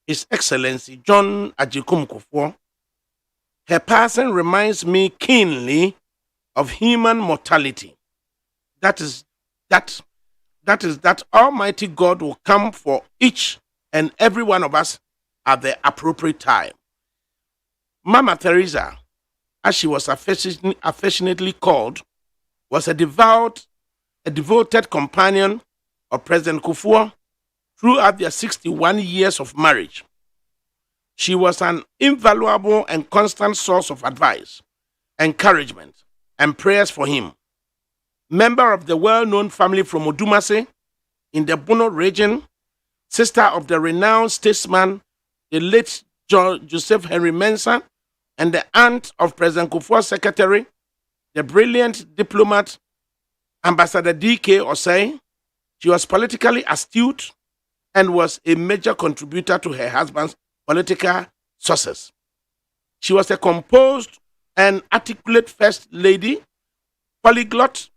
His Excellency John Ajikum Kufuor. Her passing reminds me keenly of human mortality. That Almighty God will come for each and every one of us at the appropriate time. Mama Teresa, as she was affectionately called, was a devoted companion of President Kufuor throughout their 61 years of marriage. She was an invaluable and constant source of advice, encouragement, and prayers for him. Member of the well-known family from Odumase in the Bono region, sister of the renowned statesman, the late Joseph Henry Mensah, and the aunt of President Kufuor's secretary, the brilliant diplomat, Ambassador D.K. Osei. She was politically astute and was a major contributor to her husband's political success. She was a composed and articulate first lady, polyglot,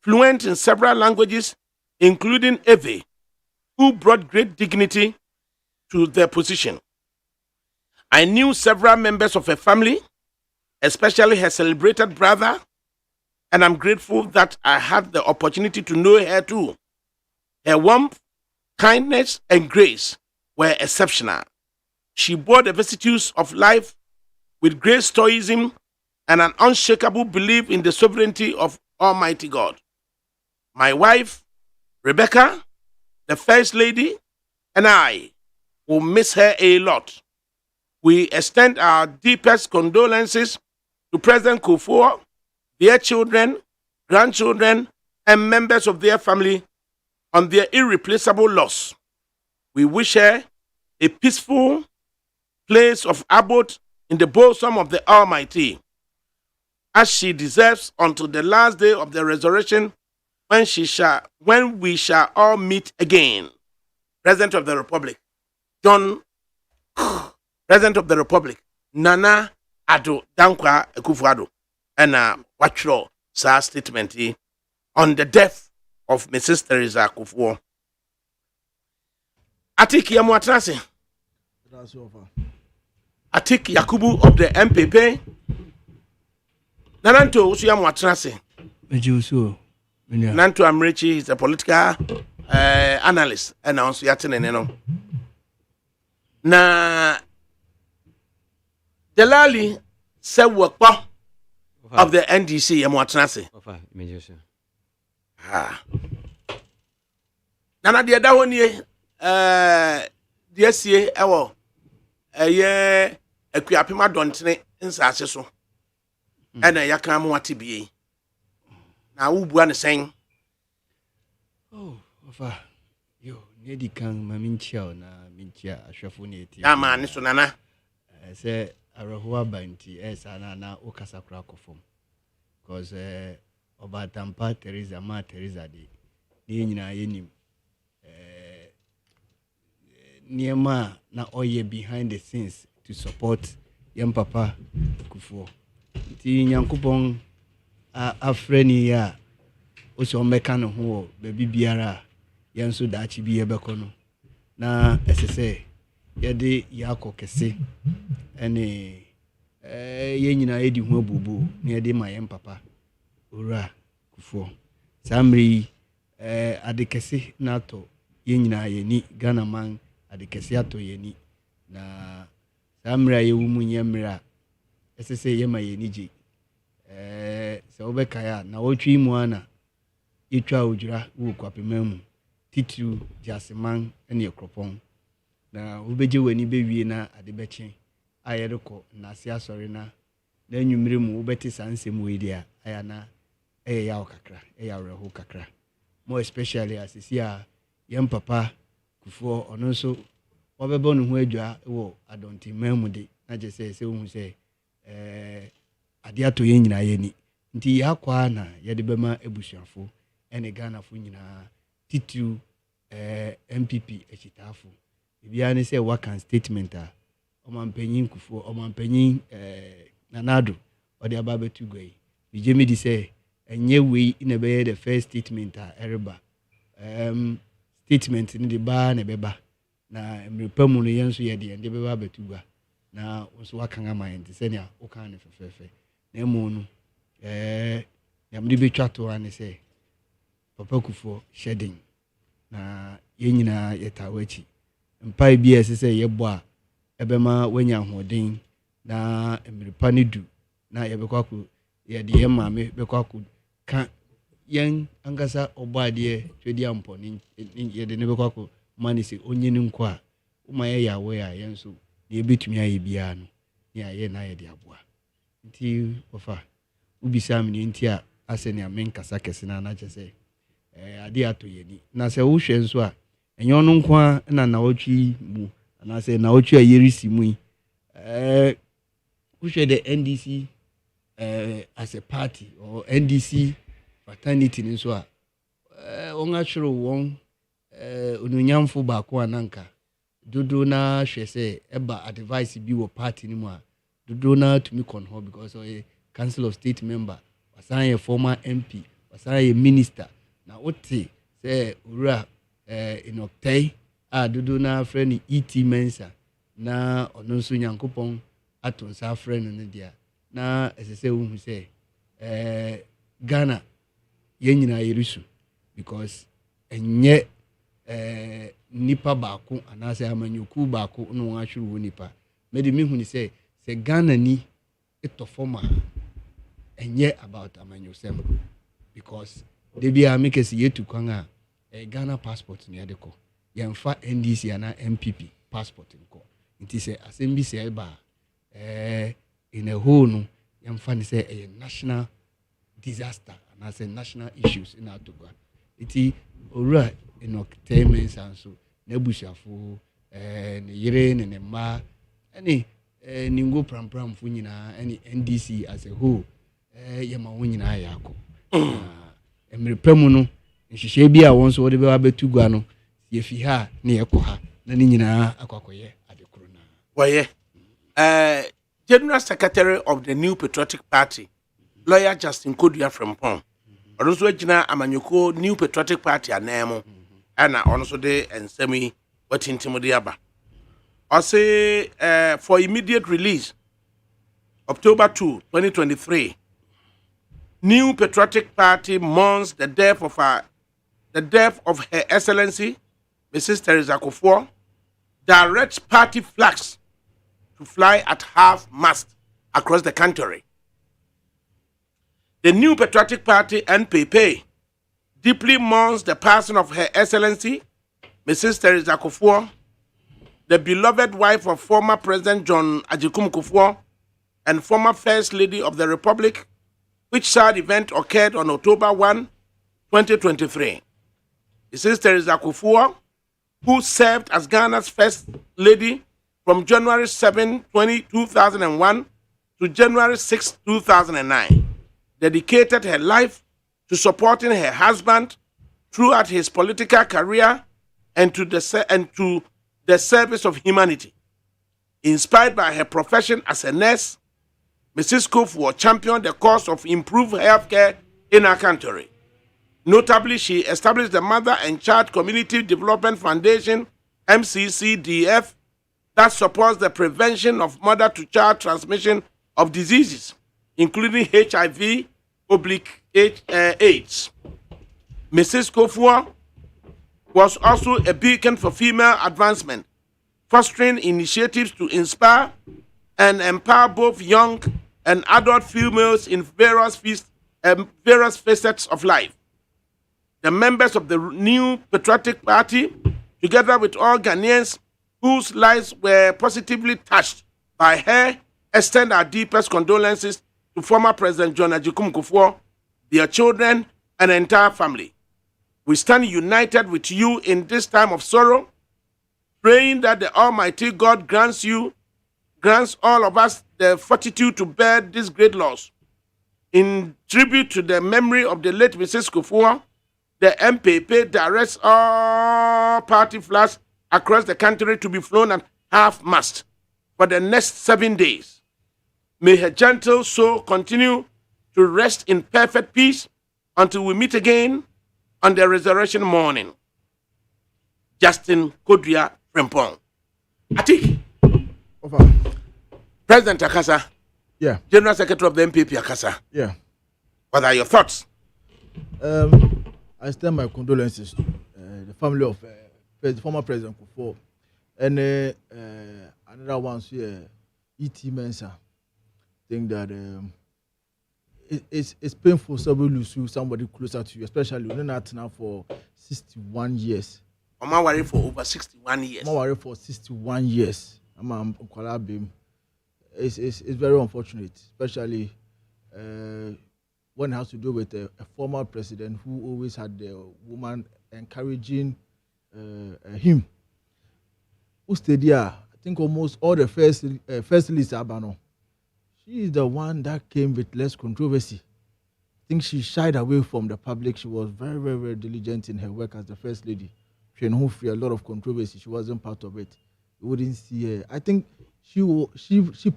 fluent in several languages, including Ewe, who brought great dignity to their position. I knew several members of her family, especially her celebrated brother, and I'm grateful that I had the opportunity to know her too. Her warmth, kindness, and grace were exceptional. She bore the vicissitudes of life with great stoicism and an unshakable belief in the sovereignty of Almighty God. My wife, Rebecca, the First Lady, and I will miss her a lot. We extend our deepest condolences to President Kufuor, their children, grandchildren, and members of their family on their irreplaceable loss. We wish her a peaceful place of abode in the bosom of the Almighty, as she deserves until the last day of the resurrection, when we shall all meet again. President of the Republic, President of the Republic, Nana Addo Dankwa Akufo-Addo, and watchro sa statement on the death of Mrs. Teresa Kufuor. Atik Yamuatrase. Atik Yakubu of the MPP. Nananto Usu Yamuatrase. Nanto Amrichi is a political analyst and also Yatineno. Na Delali said work of the NDC Yamuatrase. Nana de da woni de sie ewo akuapema dontene nsase so ena yakra mo atibie na wubua ne sen yo nedi kan maminchia na minchia ahwefo ne eti ama ne so nana se arahuwa banti esa na okasa kra kofom because obatampa Teresa de ne nyina yenim niema na oye behind the scenes to support yam papa Kufuor ti nyankopon afreni ya o so meka no ho baby biara yenso daachi bi yebeko no na esese yede yakọ kese ene ye nyina edi hu abubu na yede ma yam papa ora Kufuor samri adekese na to ye nyina ye ni Ghana man adekese ato ye ni na samra ye wumu nyemra esese ye ma ye ni ji se obeka ya na wotwi mu ana yetwa odwura wo kwapemamu titu jaseman ne ekropon na wobeje wani bewie na ade beche ayereko na se asori na nwumire mu wobeti sansem we dia aya na ya kakra ya reho kakra more especially asisi a yem papa Kufuor ono so wabebo no ho adwa wo adonti mamude na je se hu se ade ato ye nyina ye ni nti yakwa na ye de bema ebusuafo ene Ghana fo nyina titu MPP echitafo bibia ne se wakan statement a omampanyin Kufuor omampanyin nanado ode aba betu goi bijemi di se enye we na be the first statement a ereba statement ni de ba na beba na mrepamu no yenso ye de ende beba betugwa na so wakan amayen te se ne a okan ne fefefe na emu no yamde betwa to ane se Papa Kufuor shedding na yenyina yetawachi mpai bia se yebo a ebema wanya hoden na mrepa ne du na yebekwaku ye de maame bekwaku ka yen angasa obade twedi ampo ni ye de ne bekwaku mani se onye ni nko a uma ye yawe a yenso na ebetumi aye bia no ya ye na ye de aboa nti ofa ubisa mi nti a asene amenkasa kesina na chese ade ato yeni na se wo hwe nso a enyo no nko a na otwi mu na se na otwi ayerisi mu wo hwe the NDC as a party or NDC fraternity nso a on achiro won onunyamfo ba ko ananka dodo na hwe se eba advice bi wo party ni mu a dodo na to me conho because o council of state member wasan a former MP wasan a minister na wote say ura inoktai a dodo na friend ET Mensa na ono nso Nyankopon atonsa friend no dia na esese wo hu say Ghana yenyina yerisu because enye nipa baako anase amanyoku baako no ahwuru wo nipa mede me hu ni say Ghana ni etofoma enye about amanyosem because they be make us yetu kwanga Ghana passport ni adeko yemfa NDC na MPP passport nko nti say assembly say ba in a whole no yemfa ni say a national disaster and as a national issues in Atogwa iti ora entertainment sanso na bushafo ne yire ne ma ani ningo pram fu nyina ani NDC as a whole yema wo nyina yako emrepemu no nhihye bi a won so wode be abetugwa no ye fi ha na ye ko ha na ni nyina akwakoye adekoro na waye General Secretary of the New Patriotic Party lawyer Justin Kodua FRIMPONG also agina amanyoko New Patriotic Party anemo ana also de ensemi watintimu de aba I say for immediate release October 2 2023 New Patriotic Party mourns the death of Her Excellency Mrs. Teresa Kufuor, directs party flags to fly at half-mast across the country. The New Patriotic Party (NPP) deeply mourns the passing of Her Excellency Mrs. Teresa Kufuor, the beloved wife of former President John Agyekum Kufuor and former First Lady of the Republic, which sad event occurred on October 1, 2023. Mrs. Teresa Kufuor, who served as Ghana's First Lady from January 7, 2001 to January 6, 2009, dedicated her life to supporting her husband throughout his political career and to the service of humanity. Inspired by her profession as a nurse, Mrs. Kufuor championed the cause of improved healthcare in our country. Notably, she established the Mother and Child Community Development Foundation, MCCDF, that supports the prevention of mother-to-child transmission of diseases, including HIV/AIDS. Mrs. Kufuor was also a beacon for female advancement, fostering initiatives to inspire and empower both young and adult females in various facets of life. the members of the new Patriotic Party, together with all Ghanaians whose lives were positively touched by her, extend our deepest condolences to former President John Ajikum Kufuor, their children, and the entire family. We stand united with you in this time of sorrow, praying that the Almighty God grants all of us the fortitude to bear this great loss. In tribute to the memory of the late Mrs. Kufuor, the MPP directs all party flags across the country to be flown at half-mast for the next 7 days. May her gentle soul continue to rest in perfect peace until we meet again on the resurrection morning. Justin Kodria Frimpong. Atik. Over. President Akasa. Yeah. General Secretary of the MPP Akasa. Yeah. What are your thoughts? I extend my condolences to the family of former President Kufuor and another one here, E.T. Mensah. I think that it's painful to lose somebody closer to you, especially when you're not now for 61 years. I'm worried for over 61 years. I'm worried for 61 years. It's very unfortunate, especially when it has to do with a former president who always had the woman encouraging him. Who stayed there? I think almost all the first list Abano. She is the one that came with less controversy. I think she shied away from the public. She was very, very, very diligent in her work as the first lady. She had a lot of controversy. She wasn't part of it. You wouldn't see her. I think she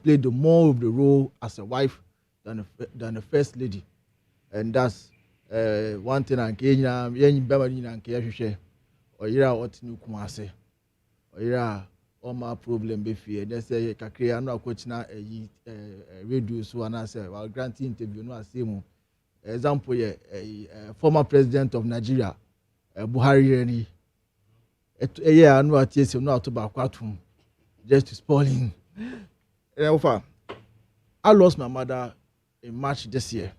played more of the role as a wife than the first lady. And that's one thing in Kenya. All my problem be fear. They say kakri anu akochi na radio so and I say while granting interview no asemu. Example former president of Nigeria Buhari ni anu atiese no atoba kwatum just to spoiling. I lost my mother in March this year,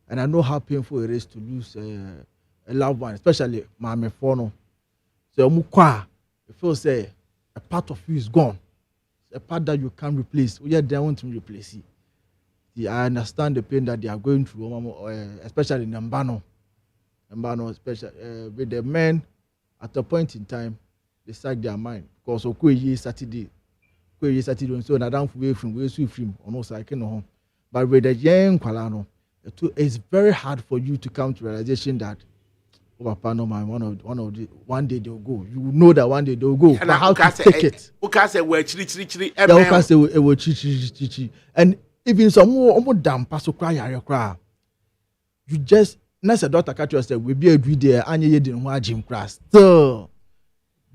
and I know how painful it is to lose a loved one, especially my fono. So mukwa, it feels a part of you is gone. It's a part that you can't replace. We are there to replace it. I understand the pain that they are going through, especially in Mbano, especially with the men. At a point in time, they sack their mind because Saturday, so na down from we from almost like home. But with the young Kwalano, it's very hard for you to come to realization that one day they'll go. You know that one day they'll go. But how to take it? And even some more damn paso cry. You just next a daughter catch yourself will be a good day and you didn't want Jim Crass. Still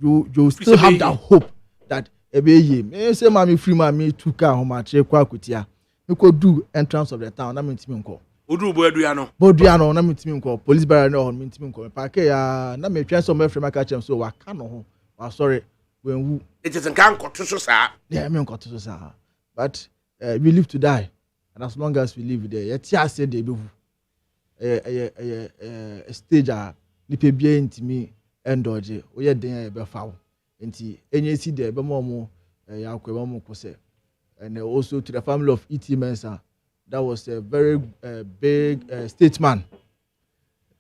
you still have that hope that me say mommy free mommy took her home at Kutia. You could do entrance of the town. I mean to Udu Boduano, na mitimi nko police barrier no mitimi nko park ya na me twa so me free my catch so wa ka no ho wa sorry when wu it is nkan koto so sa yeah me nko so sa but we live to die, and as long as we live there yet ya say dey bewu a stage a lipe bia ntimi endoje o ye den ya be fawo nti enye si there be mo ya akwa mo ko se. And also to the family of E.T. Mensah. That was a very big statesman.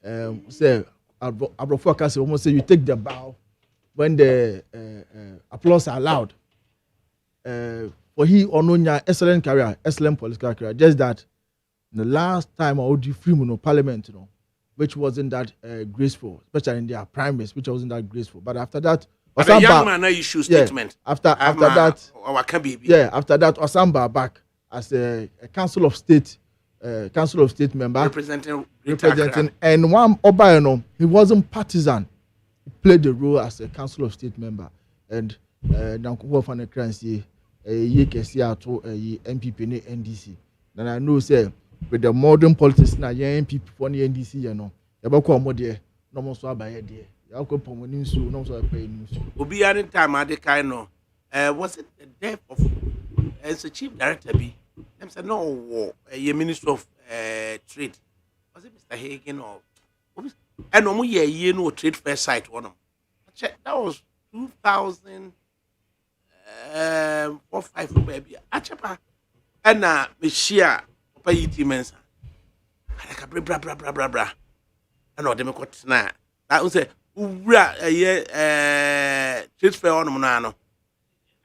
Say, Abrofo almost say you take the bow when the applause are loud. For he ononya excellent career, excellent political career. Just that the last time I would free parliament, which wasn't that graceful, especially in their primaries, which wasn't that graceful. But after that, a young man issue statement. After that, Osamba back as a council of state member representing and one Obayano, he wasn't partisan. He played the role as a council of state member, and Nankuwa Fane Kransi to MPP ne NDC. And I know say with the modern politics na MPP for the NDC yabako amode no mo so abaye de yako pomoni nsu no so apaye nsu obi any time ade kind no was it the death of as a chief director be them said no a minister of trade was it Mr. Hagen or and no ye no trade fair site one. That was 2000 4 5 baby. Achapa. And me share papa yiti mensa. Adakabri bra. And all them got na. That was say ura trade fair on no.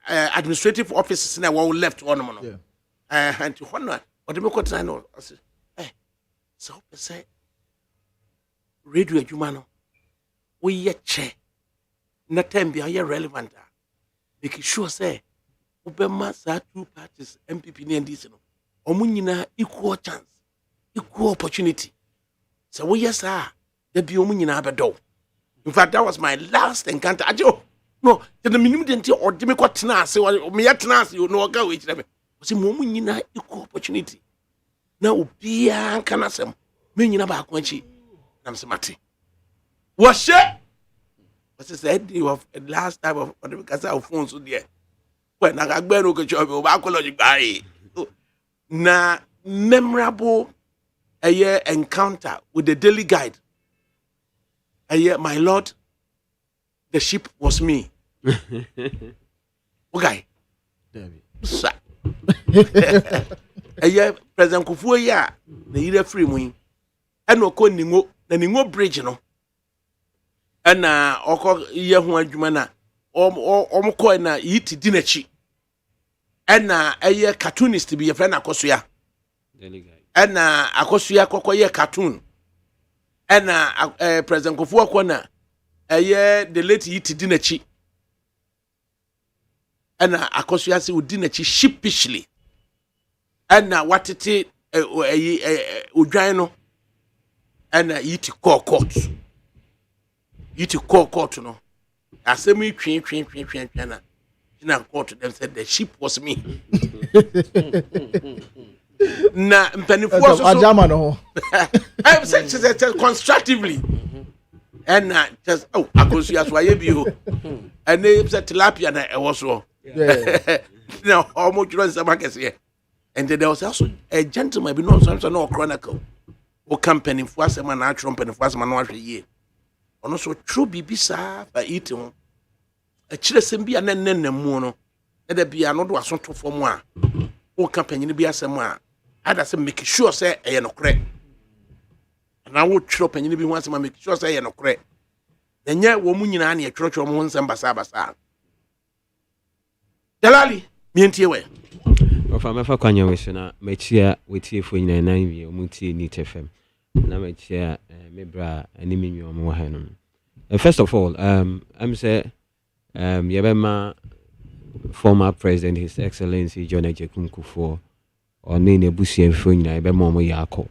Administrative offices na one left one no. And to one what them got na no. I say so say radio adwuma no. We ye che. Na time be relevant. Make sure say Obama sa two parties MPP and NDC no omo nyina equal chance equal opportunity so we yes there be omo nyina abedo. In fact that was my last encounter ajo no the minimum denti or de me kwatena ase me yatena ase you know oga we kire me say omo nyina equal opportunity na obia kana sem me nyina ba ko anchi na msemati what is the day of the last time of the because of phone so there when I got better go job na memorable a year encounter with the daily guide a year my lord the ship was me okay sir a year President Kufuor ya na yire free mu and oko ningo na ningo bridge no and oko ye ho adwuma na omko na yiti dinachi and a cartoonist be a friend akosoya and akosoya kokoye cartoon and President Kufuor kwana the late yiti dinachi and akosoya se udinachi sheepishly and what it udwan no and yiti call court no asemi twin na court them said the ship was me na mpanifo so ajama no I'm saying constructively and just akosu aswaye bio and they said tilapia na ewo so now almost run some markets. And there was also a gentleman be known sometimes no chronicle o company for some na Trump and for some no hwe ono so true bibisa ba eating a chiresem bia na mu no e da bia no do asonto fom a o company ni bia asem a ada say make sure say e no kre na wo twiro panyin bi ho asem make sure say e no kre na nya wo mu nyina na e twiro mo nsem basa dalali mientie we Ofa kwanya we na mechia wetie fo nyina nan wie omutie ni tfm na mechia mebra anime nyu omo ha no. First of all I'm say yebema former president His Excellency John Ejekun Kufuor oni ne busia fo nyina yebema omo yakọ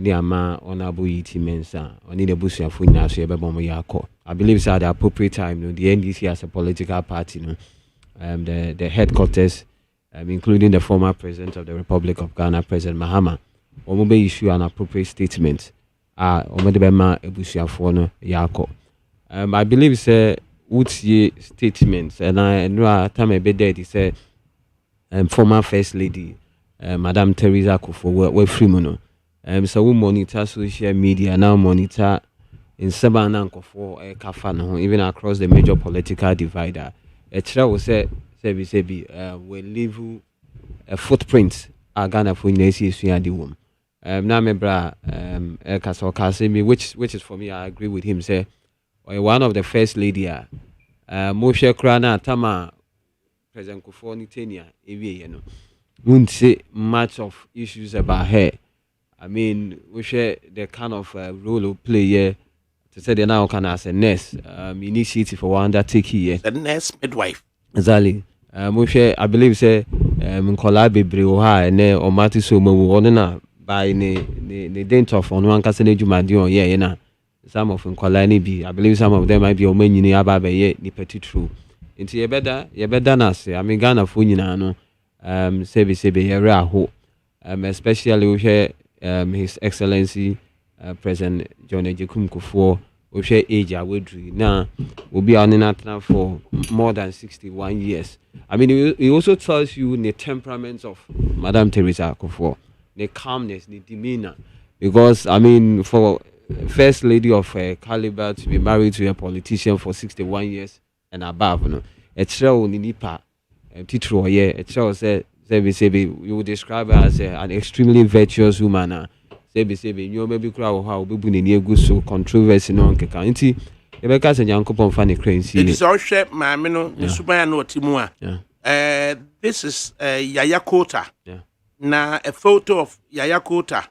ni ama honorable Yiti Mensa oni ne busia fo nyina so yebema omo yakọ. I believe it's at the appropriate time no the NDC as a political party no the headquarters including the former president of the Republic of Ghana, President Mahama, omobe issue an appropriate statement. Omedebema ebusiafo no yako. I believe it's Utie statements, and I know time a bit dead. He said, former First Lady, Madam Teresa Kufuor, we free so we monitor social media now, monitor in Sabana Kufuor, Kafano, even across the major political divider. A child will say. We leave a footprint Ghana for Nasi Suya womb. Now membra Kasokasemi, which is for me, I agree with him, say one of the first lady Moshe Krana Tama President Kufuor Nitenia, won't say much of issues about her. I mean, we share the kind of role of play here to say they now can as a nurse initiative for one that take here. The nurse midwife. Exactly. I believe say nkola bebre o ha ene o mati so mo won na by ne dent of on one kase na dwumade on ye na some of nkola ni bi I believe some of them might be o manyini aba be ye ni petitru nti ye beda na se I Ghana fo nyina no sebe ye ra ho especially we hear His Excellency President John Ejekun Kufuor we share age awedru now will be on national for more than 61 years. I mean, it also tells you the temperaments of Madam Teresa Kufuor, the calmness, the demeanor. Because I mean, for first lady of caliber to be married to a politician for 61 years and above. No, it's show nipa teacher or yeah, it shows say you would describe her as an extremely virtuous woman. Say you maybe crowd how be near good so controversy no nkeka. Nti Rebecca say Yankopon fa ne crazy. It is all shape my no the super no timua. This is Yaya Kota. Yeah. Na a photo of Yaya Kota.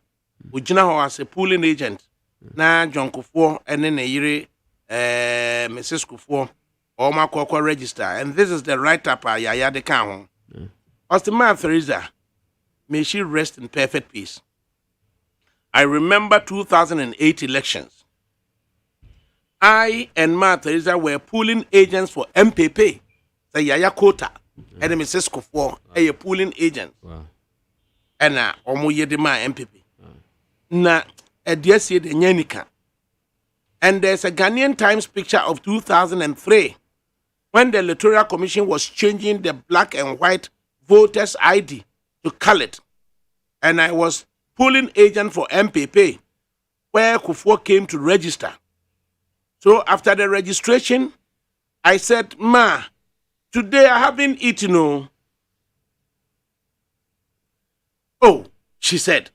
Ujina ho as a pooling agent. Na John Kufuor and then yire Mrs. Kufuor or ma kwakwa register. And this is the write-up Yaya de kan ho. As the man Teresa, may she rest in perfect peace. I remember 2008 elections. I and Ma Teresa were pooling agents for MPP. The Yaya Kota and Mrs. Kufuor a pooling agent. Wow. And omo yede ma MPP. Na DSC de nyanika. And there's a Ghanaian Times picture of 2003 when the Electoral Commission was changing the black and white voters ID to colored. And I was polling agent for MPP where Kufuor came to register. So after the registration, I said, Ma, today I haven't eaten. Oh, she said,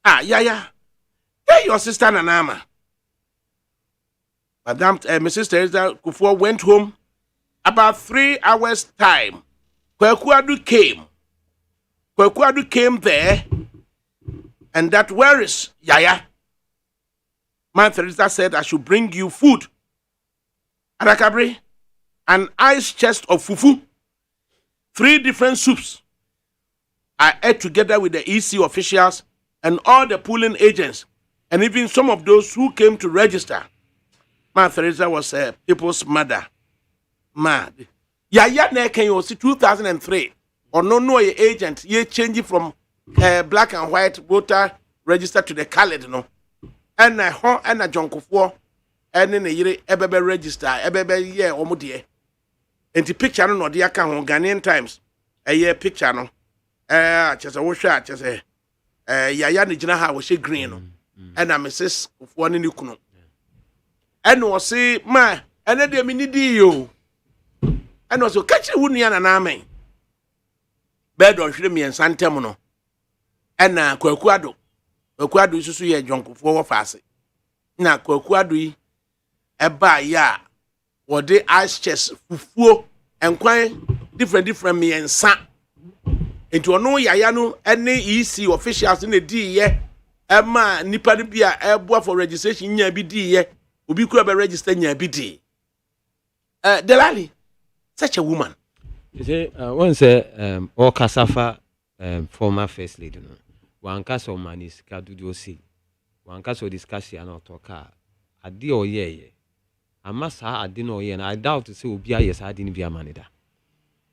Yaya, tell your sister Nanama. Madam, Mrs. Teresa Kufuor went home about 3 hours time. Kwekuadu came there, and that where is Yaya? Ma Teresa said I should bring you food. ADAKABRI, an ice chest of fufu, 3 different soups. I ate together with the EC officials and all the polling agents, and even some of those who came to register. Ma Teresa was a people's mother. Ma, Yaya Neken you see 2003 or no agent ye change from black and white voter register to the colored no. And I John Kufuor and then ebebe register ebebe ye omudie. And the picture no the account Ghanaian Times a year picture no. Just a washer just Yaya ni jina ha was green no. And I Mrs. Kufuor ni kuno. And was say ma and then me need you. And also catch a wound yana na me. Bed on shiri me and Santemono. And na Kwekuadu isusu ye John Kufuor fase. Na Kwekuadu yi eba ya wode ice chest fufuo enkwan different me and san. Into ono Yaya no any EC officials in the D ye ema nipa no bia eboa for registration nya bi di ye obi kura be register nya bi di. Delali such a woman. You say once all Kasafa former first lady no. One case of man is Kadudio see. One case of discussion or talk. I did or ye. I must have I didn't know ye, and I doubt to say Ubia yes, I didn't be a manager.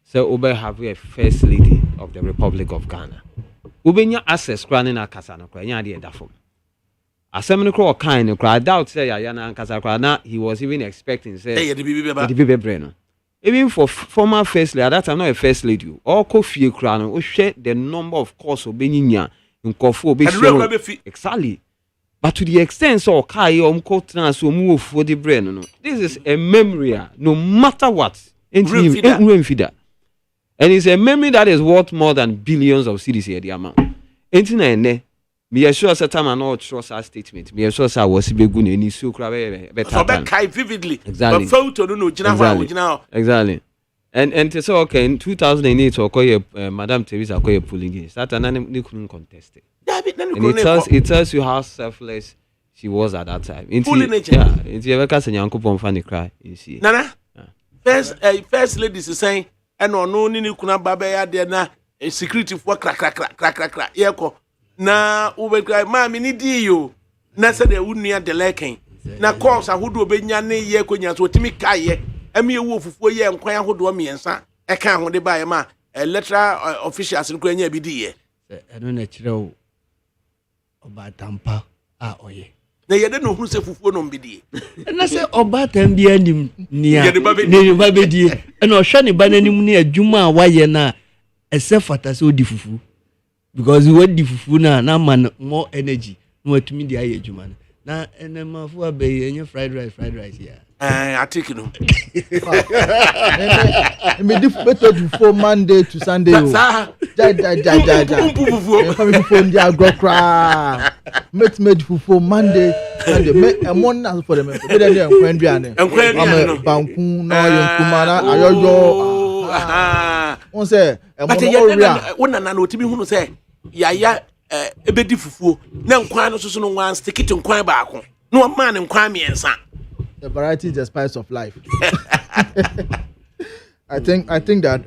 So Ube have a first lady of the Republic of Ghana. Ubenya access crying a Casano crying idea that form. A seminal crow kind of cry doubt say Yana and Casacrana, he was even expecting say the baby brain. Even for former first lady, at that time not a first lady, all coffee crown will share the number of course of Beninia in Kofu exactly. But to the extent so Kai trans will move for the brain. No. This is a memory, no matter what. And it's a memory that is worth more than billions of cedis here the amount. And me assure that time and not trust our statement. Me assure that was be good any so Kai vividly. Exactly. But photo no exactly. And to say okay in 2008 or call Madam Teresa call polling against that and they couldn't contest it. And it tells you how selfless she was at that time. Yeah, it's ever cast and Yankopon funny cry. You see. Nana. First lady is saying and no ni kuna baba ya there na security for crack. Yeah, na ubekra ma me ni di yo na se de wunua de leken na course ahodo obenya ne ye konya so timi kaye emi ewu ofufuo ye nkwan ahodo miensa e kan ho de bae ma electoral officials nkwan bi di ye eno na kireo oba tampa a oye na ye de no hunu se fufuo no mbidi na se oba tam bia nim nia ne ba bedie eno hwe ne ba nanim ne adwuma a waye na ese fata se odi fufu because we di fufu na man more energy no atumi di aye adwuma Na enemafu abe enye fried rice ya. I take you. Me better to for Monday to Sunday. Ja. Family phone dia go cry. Made for Monday me a morning for them. Me dem nkwan duane. Banku na yonkumana ayoyo. On say e but wona na otimi hunu say yaya ebedi fufuo na nkwan no so no wan stick it nkwan baako. No man nkwan miensa. The variety is the spice of life. I think that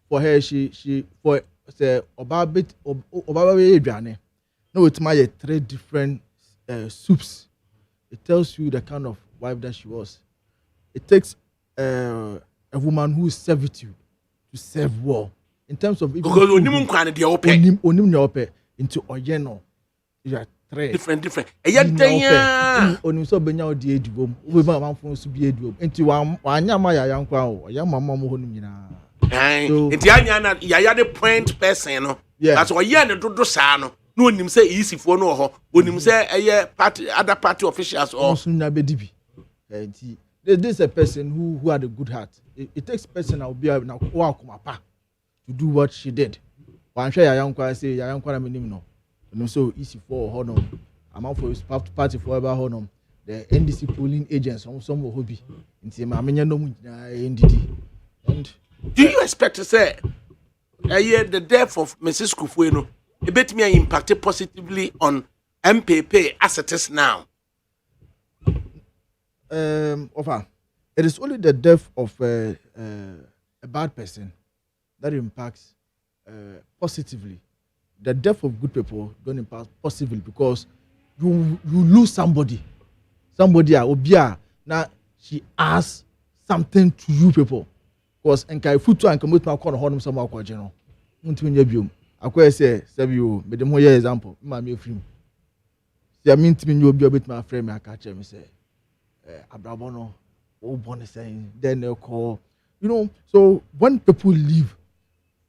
for her she for say about Adriane. No, it's my 3 different soups. It tells you the kind of wife that she was. It takes a woman who is servitude to serve well. In terms of because onimu nkwan de open into oyeno. You are different eyadanya oni so benya odi edibom we ma manfo so bi edibom enti wanya ma ya yankwa o ya mama mo honum nyina enti anya na ya the point person no that's why ya ne dodo saa no no onim say isifo no ho onim say eye party other party officials or sunya bedibi enti this is a person who had a good heart. It takes person na obi na wa komapa to do what she did wan hwe ya yankwa say ya yankwa na menim no. No, so easy for honor. I'm out for his party forever honor. The NDC polling agents, some hobby. And do you expect to say the death of Mrs. Kufuor a bit me impacted positively on MPP as it is now? It is only the death of a bad person that impacts positively. The death of good people don't impact positively because you lose somebody obia now she asks something to you people because enkai futu and come to call honum some akwa jeno ntumi nya biom akwa say you me dem ho ye example ma me free see I mean ntumi nya obi obet my friend me aka che me say abrabo no o born saying then they call so when people leave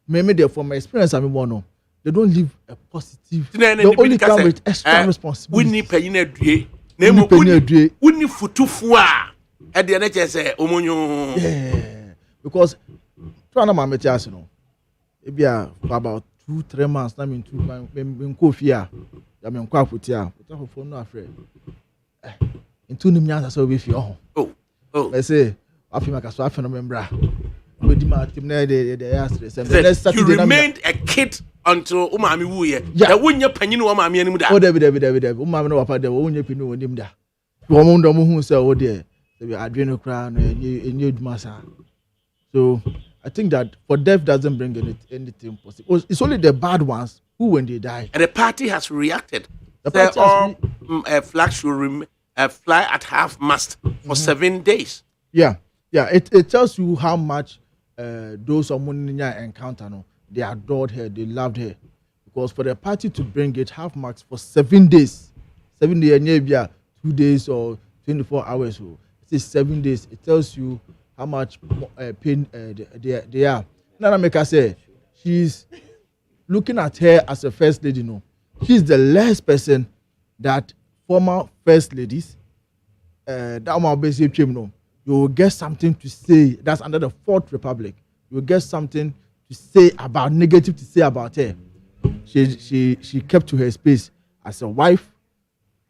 me there from my experience I mean no they don't live a positive. They only come with extra responsibility. We need penny adue. Name penny we need futufuwa. At the NHS say omonyo. Yeah, because trying to manage us, maybe for about 2-3 months. I mean, in Kofia, I mean, Kwaputia. What for no afraid? In 2 years, so with you. Oh. Let's say, I feel like a swap from a member. You remained a kid until umami wuye. Da wunya panyin wa mami anim da. Oh, David. Umami no wapa da wunya pinu onim da. Wo mo hu say o de. We adwene kra na enye edumasa. So, I think that for death doesn't bring anything possible. It's only the bad ones who when they die. And the party has reacted. The party has flag should fly at half mast for 7 days. Yeah. It tells you how much those someone encounter they adored her, they loved her. Because for the party to bring it half marks for 7 days, 7 days, maybe 2 days or 24 hours, it is 7 days. It tells you how much pain they are. Nana Meka say she's looking at her as a first lady. She's the last person that former first ladies that my basic you will get something to say. That's under the Fourth Republic. You will get something to say about negative to say about her. She kept to her space as a wife,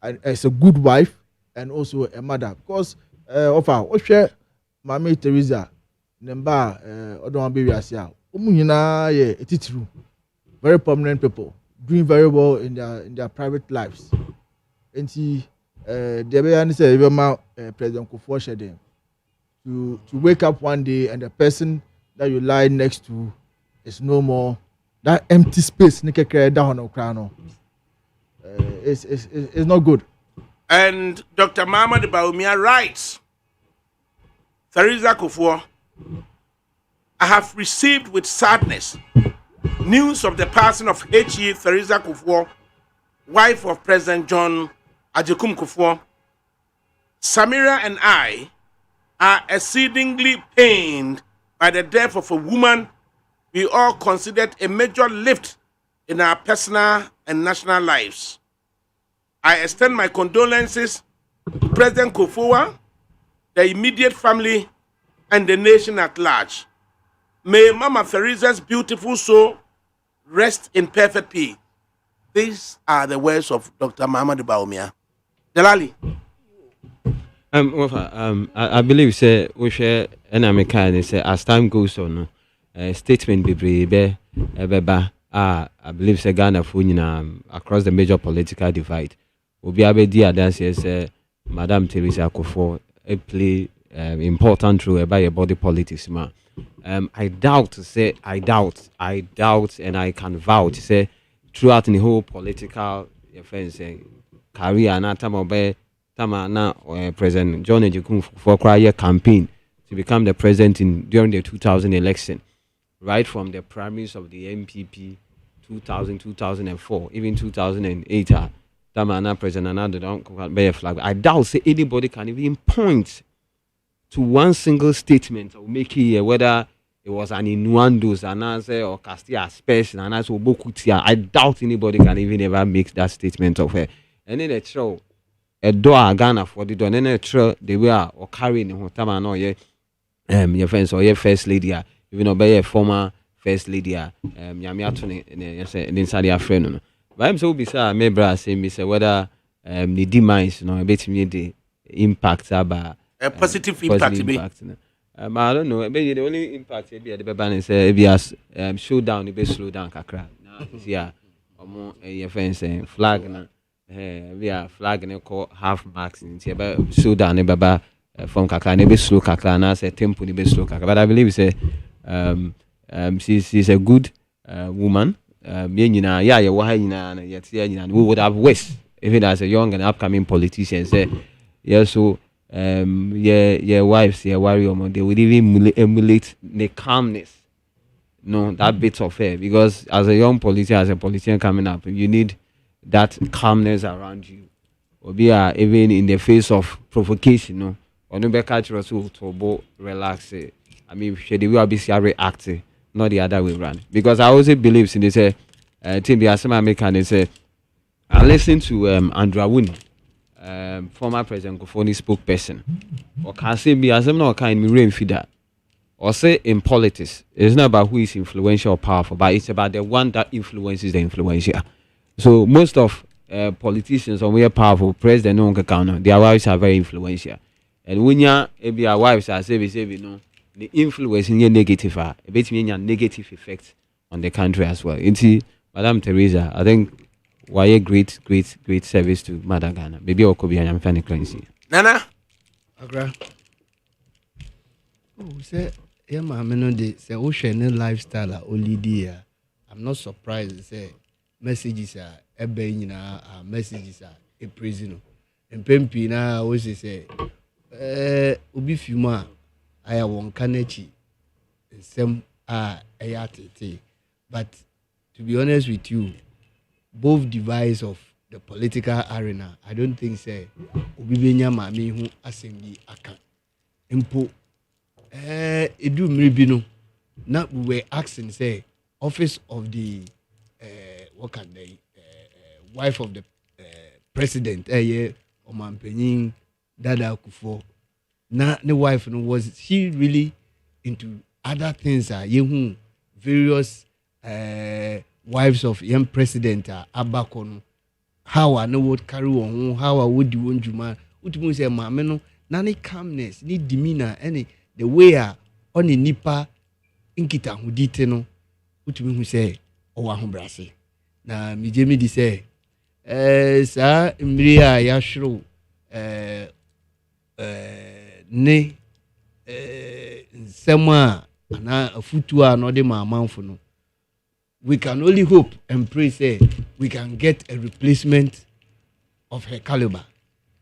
as a good wife, and also a mother. Because of her, Mama Teresa, Nemba, Odon Baby Asia, it's true. Very prominent people doing very well in their private lives. And she, President Kufuor said them. To wake up one day and the person that you lie next to is no more. That empty space, it's not good. And Dr. Mahmoud Baumia writes, Teresa Kufuor, I have received with sadness news of the passing of H.E. Teresa Kufuor, wife of President John Ajekum Kufuor. Samira and I are exceedingly pained by the death of a woman we all considered a major lift in our personal and national lives. I extend my condolences to President Kufuor, the immediate family, and the nation at large. May Mama Teresa's beautiful soul rest in perfect peace. These are the words of Dr. Muhammad Baumia. Delali. I believe say we share an American say as time goes on, statement be I believe say Ghana for across the major political divide. Obi abedi adanse say Madam Teresa Kufuor play important role about your body politics man. I doubt, and I can vouch say throughout the whole political career and time President John Ejikun for a campaign to become the president during the 2000 election, right from the primaries of the MPP 2004, even 2008. President Anna don't bear flag. I doubt say anybody can even point to one single statement or make it whether it was an innuendos answer or Castilla special and as Obokutia. I doubt anybody can even ever make that statement of her. And then a show a door Ghana for the door, and then a show they were or carrying in Hotama no your friends or your first lady, even obey a former first lady, Yamiatoni and inside your friend. But I'm so bizarre, maybe say me say whether the demise, a bit me the impact about a positive impact. I don't know. Maybe the only impact be at the baban is if showdown, it slow down kakra. Yeah, your friends saying flag na we are flag na call half marks in here, but showdown baba from kakra, ne be slow kakra na say tempo ne be slow kakra. But I believe say she's a good woman. We would have wished, even as a young and upcoming politician, say, yeah, so wives, warrior, they would even emulate the calmness, that bit of her, because as a young politician coming up, you need that calmness around you. Or be even in the face of provocation, or no better to relax. I mean, she will be reacting. Not the other way around. Because I also believe in this team be some American say I listened to Andrew Awuni, former President Kufuor spokesperson. Or can say be as no kind me rain feeder. Or say in politics, it's not about who is influential or powerful, but it's about the one that influences the influential. So most of politicians or we are powerful, president no account, their wives are very influential. And when you be our wives are say the influence in your negative, a bit mean your negative effect on the country as well. Into Madam Teresa, I think why a great service to Mother Ghana. Maybe I could be an unfunny currency. Nana, Agra. Oh, say, yeah, man, no, they say, ocean lifestyle only dear. I'm not surprised. Say, messages are a benina, messages are a prisoner. And Pempina always say, Ubi Fuma. I want Kanechi, some are ayatete. But to be honest with you, both divides of the political arena, I don't think say Ubibenya Mami who assembly akan. Impo edu mribino. Now we were asking say office of the what can they wife of the president Omanpenyin Dada Kufuor. Na the wife was she really into other things various wives of young president abakono how I know what carry on how I would do one juma utumu say mama no na ni calmness ni demeanor any the way on the nipa inkita hudite no utumu say owa ho brase na mijemi di say sa mmiri a yashro ne nsema na afutu a no de mamanfo no we can only hope and pray say we can get a replacement of her caliber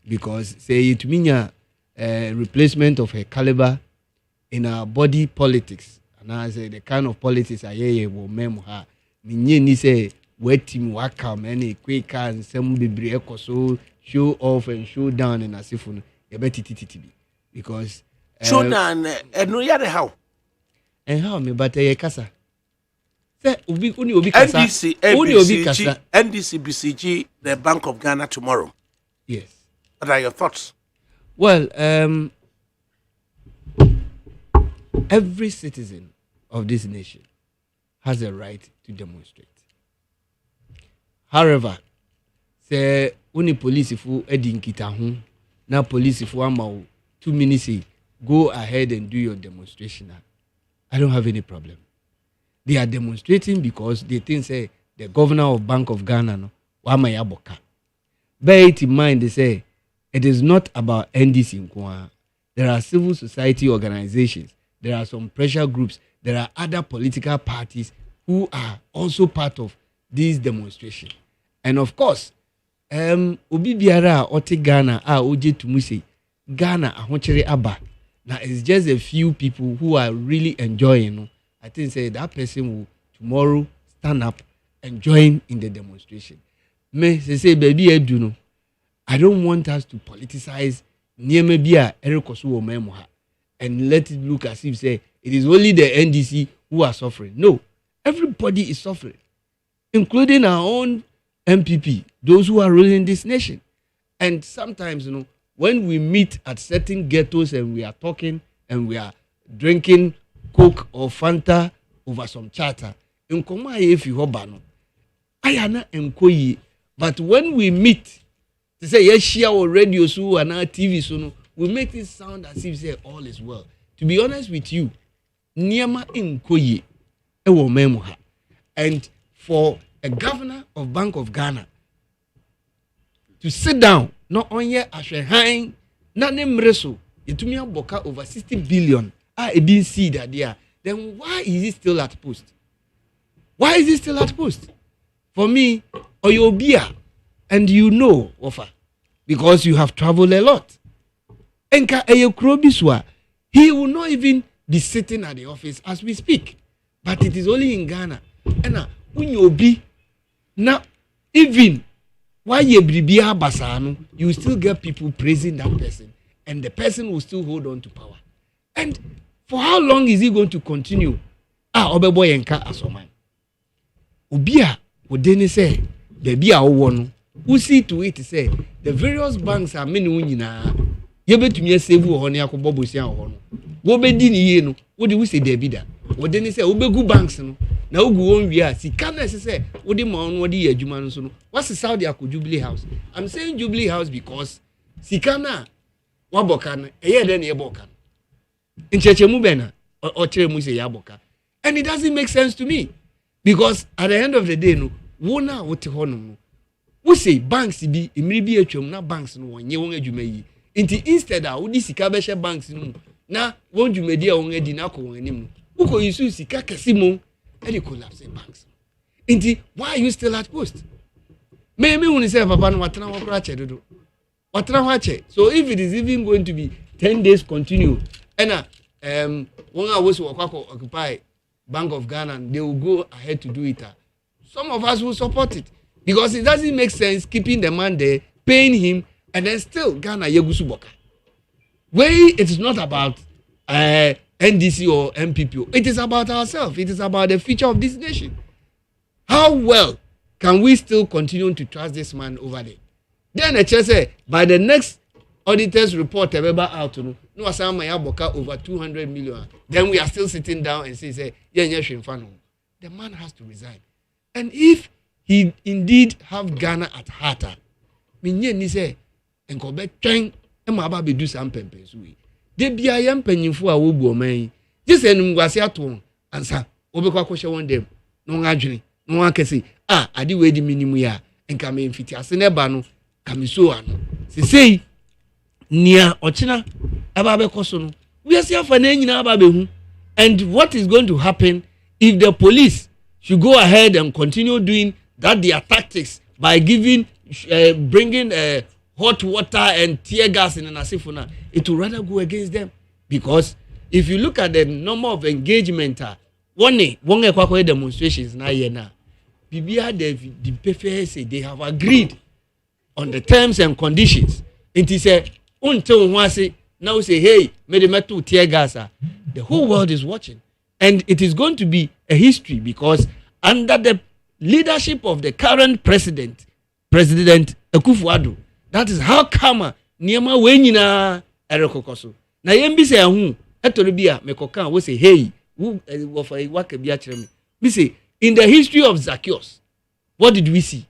because say it mean a replacement of her caliber in our body politics and I say the kind of politics I hear will memo her minye ni say wetim waka many quick and some bebre ekoso show off and show down in asifu no ye betititibi because show down no yare how and how me but ye kasa NDC BCG the Bank of Ghana tomorrow. Yes. What are your thoughts? Well, every citizen of this nation has a right to demonstrate. However, say only police if you edinkita now police if you 2 minutes go ahead and do your demonstration. I don't have any problem. They are demonstrating because they think say the governor of Bank of Ghana no wamayaboka. Bear it in mind, they say it is not about NDC. There are civil society organizations. There are some pressure groups. There are other political parties who are also part of this demonstration. And of course, Obi Biara Ote Ghana Oje Tumuse Ghana Ahonchere Aba. Now it's just a few people who are really enjoying. I think say that person will tomorrow stand up and join in the demonstration. Me say baby Eduno. I don't want us to politicize Niemebia Erikosu Omemoha and let it look as if say it is only the NDC who are suffering. No, everybody is suffering, including our own MPP, those who are ruling this nation. And sometimes, when we meet at certain ghettos and we are talking and we are drinking Coke or Fanta over some charter, but when we meet, to say yes, share our radio so and our TV so we make it sound as if say all is well. To be honest with you, Niama Nkoye ewo memoha. And for a governor of Bank of Ghana to sit down, not only Ashrehain, not Nemreso, Yetumia Boka over 60 billion, I didn't see that there. Then why is he still at post? Why is he still at post? For me, Oyobia, and Ofa, because you have traveled a lot. Enka Eyokrobiswa, he will not even be sitting at the office as we speak. But it is only in Ghana. And Unyobi, now, even while you basano, you still get people praising that person, and the person will still hold on to power. And for how long is he going to continue? Obeboy enka asoman. Ubia, Udeni say, the Bia one, who see to it say, the various banks are many winina. You bet me a save on Yako Bobusia or Wobedini, no, what do we say, Debida? What then say, Obegu banks, no. Now go on, we are. See, can I say, what the man, what the Juman, what's the Saudi Aku Jubilee House? I'm saying Jubilee House because Sikana, Wabokan, a year then Yabokan. In Chechemubena, or Chemuse Yaboka. And it doesn't make sense to me. Because at the end of the day, no, wona what honum. We say banks be maybe a chum, not banks no one, you won't you instead of this Kabesha banks no. Now, won't you media on a dinako anymore? Who can you see Kakasimo? And you collapse in banks. Indeed, why are you still at post? Maybe when you say Papa, what so if it is even going to be 10 days continue, and when I was occupy Bank of Ghana, and they will go ahead to do it. Some of us will support it because it doesn't make sense keeping the man there, paying him, and then still Ghana Yegusuboka. Where it is not about NDC or MPP. It is about ourselves. It is about the future of this nation. How well can we still continue to trust this man over there? Then the chair say, by the next auditor's report, out no over 200 million. Then we are still sitting down and say, the man has to resign. And if he indeed have Ghana at heart, minye say, and go back trying and do some pempens. De bia yam panyimfo a wobu oman ji se num gwase ato ansa obekwa kwhye won dem no adwene no akese ade we di minimu ya enka me mfiti ase ne ba no kamiso ano sesei nia ochina aba be koso no we see afa na nyina aba be hu. And what is going to happen if the police should go ahead and continue doing that their tactics by giving bringing hot water and tear gas in an asifuna, it will rather go against them. Because if you look at the number of engagement, one demonstrations now here now, they have agreed on the terms and conditions. It is a until one say now say hey, made the metal tear gas. The whole world is watching, and it is going to be a history because under the leadership of the current President Kufuor. That is how come niema we nyina erekokoso. Na yembi se ehun etoro bia mekokan we say hey who for waka bia kire me. We say in the history of Zacchaeus, what did we see?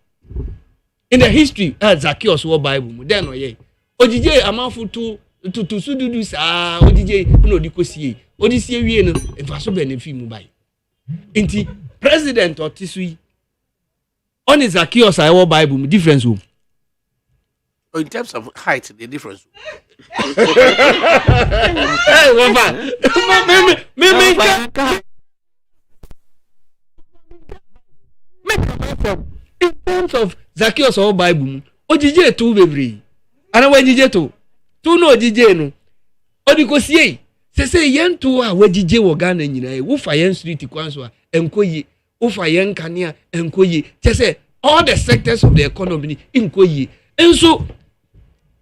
In the history of Zacchaeus what Bible then oye. Ojije amanfo to sududu sa ojije no dikosie. Odisie wie no enfaso benefit mu bai. Inti president otisui on Zacchaeus I what Bible difference wo. In terms of height, the difference. Hey, Wafa. In terms of Zacchaeus or Bible, Ojije tu bebre. Ana wajije tu. Tu no ojije no. Odikosie. Se yen tu a wajije wo Ghana nyina e. Wo fa yen street kwanso a enkoyi. Wo fa yen kanea enkoyi. Say all the sectors of the economy enkoyi. Enso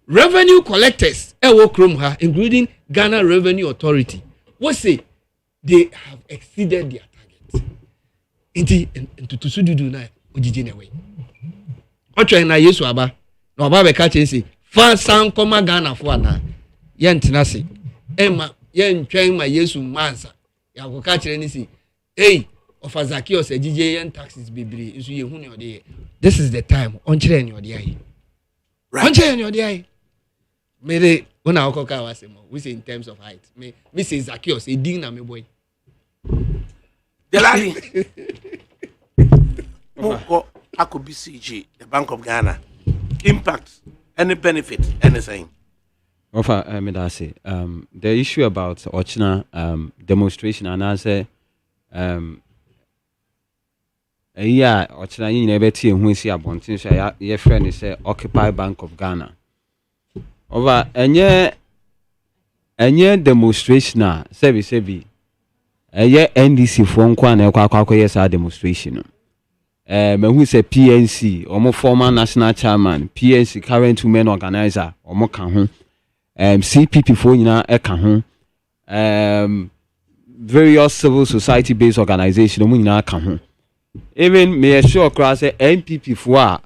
revenue collectors including Ghana Revenue Authority what say they have exceeded their target into to sududu na ojije na we otwe na Yesu aba na oba be ka chense fa san koma Ghana fo ana ye ntena se ema ye ntwen ma Yesu mansa ya ko ka kire ni si hey of Zacchaeus ejije ye taxes bebre nso ye hu ne ode this is the time on kire ni ode ayi on kire ni ode ayi Mere when I walk out, we say in terms of height. Me say Zacchaeus, a ding na me boy. Delali. Moko Akobi CG, the Bank of Ghana. Impact, any benefit, anything. Ofa, me da say. The issue about Ochina demonstration and I say yeah, Ochina you never see who see abontin so your friend is say Occupy Bank of Ghana. Over any demonstration sebi NDC for nkwa na kwa yes demonstration me who say PNC omo former national chairman PNC current women organizer omo ka ho CPP for nyina e ka ho various civil society based organization omo nyina ka ho even me sure cross say NPP for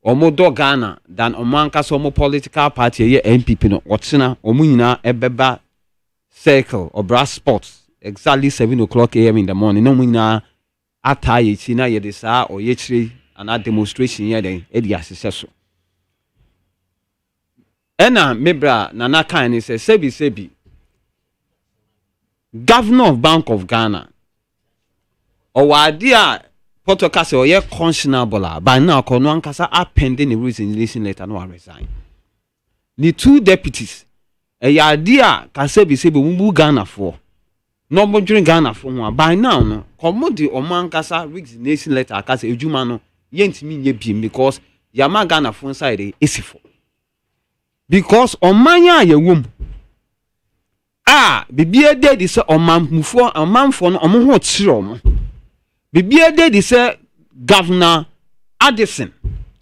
omo do Ghana than omanka so omo political party ye NPP no otsena omo nyina ebeba circle or brass sports exactly 7:00 a.m. in the morning no nyina ataye chi na ye de saa or ye chiri ana demonstration ye den e di asese so ena mebra nana kan ni say sebi governor of Bank of Ghana o wadi a protocol say oye conscionable by now kono ankasa appending the resignation letter no resign the two deputies ya ka sebi mbu Ghana for no mo dwen Ghana for ho by now no komo di omankasa resignation letter aka say ejuma no yentimi nye biem because yama Ghana for inside esifo because omanya yewom bibie de di say omanfo no omo ho kire omo bibia de say Governor Addison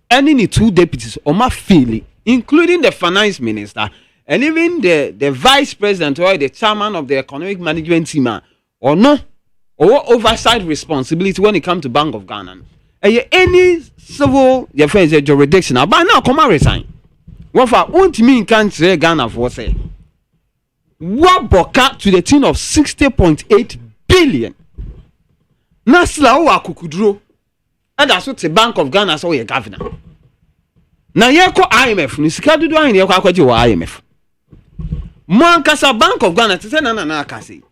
any the two deputies oma fairly including the finance minister and even the vice president or the chairman of the economic management team or no or oversight responsibility when it comes to Bank of Ghana any civil your friends jurisdiction by now come and resign what for won't mean can't say Ghana for say what boka to the tune of 60.8 billion Nasla o akukuduro ada so te Bank of Ghana so ye governor na ye ko IMF ni sika dudu ahin ye ko akwaje wo IMF mo ankasa Bank of Ghana te se na akase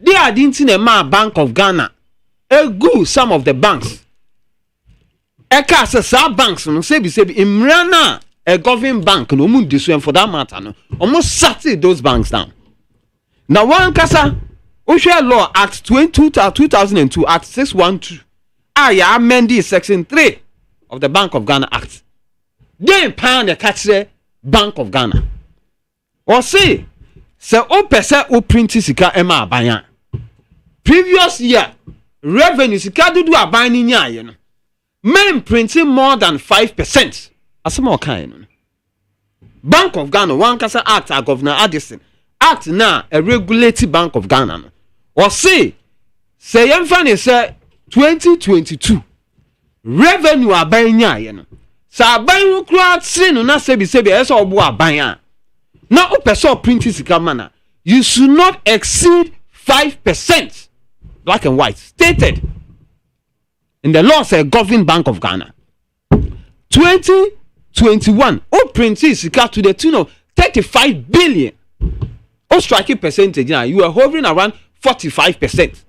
they adinti na ma Bank of Ghana egu some of the banks eka sa banks no sebi imrana a government bank no mu diso for that matter no almost shut those banks down na one kasa Osha Law Act 2002 Act 612 ya amended Section 3 of the Bank of Ghana Act. Then pound the catch Bank of Ghana. Or say o pesa o print sika ema abanya. Previous year revenue sika dudu abanya nya ye no. Men printing more than 5%. Asemo kind. Bank of Ghana one kasa act a Governor Addison act na a regulated Bank of Ghana no. Or say yemfa ne say 2022 revenue aban nya no sa aban wo kura tire no na sebi ese obo aban a na opeso print sika mana you should not exceed 5%, black and white, stated in the law say Government Bank of Ghana. 2021, o print sika to the tune of 35 billion. O striking percentage now, you are hovering around 45%.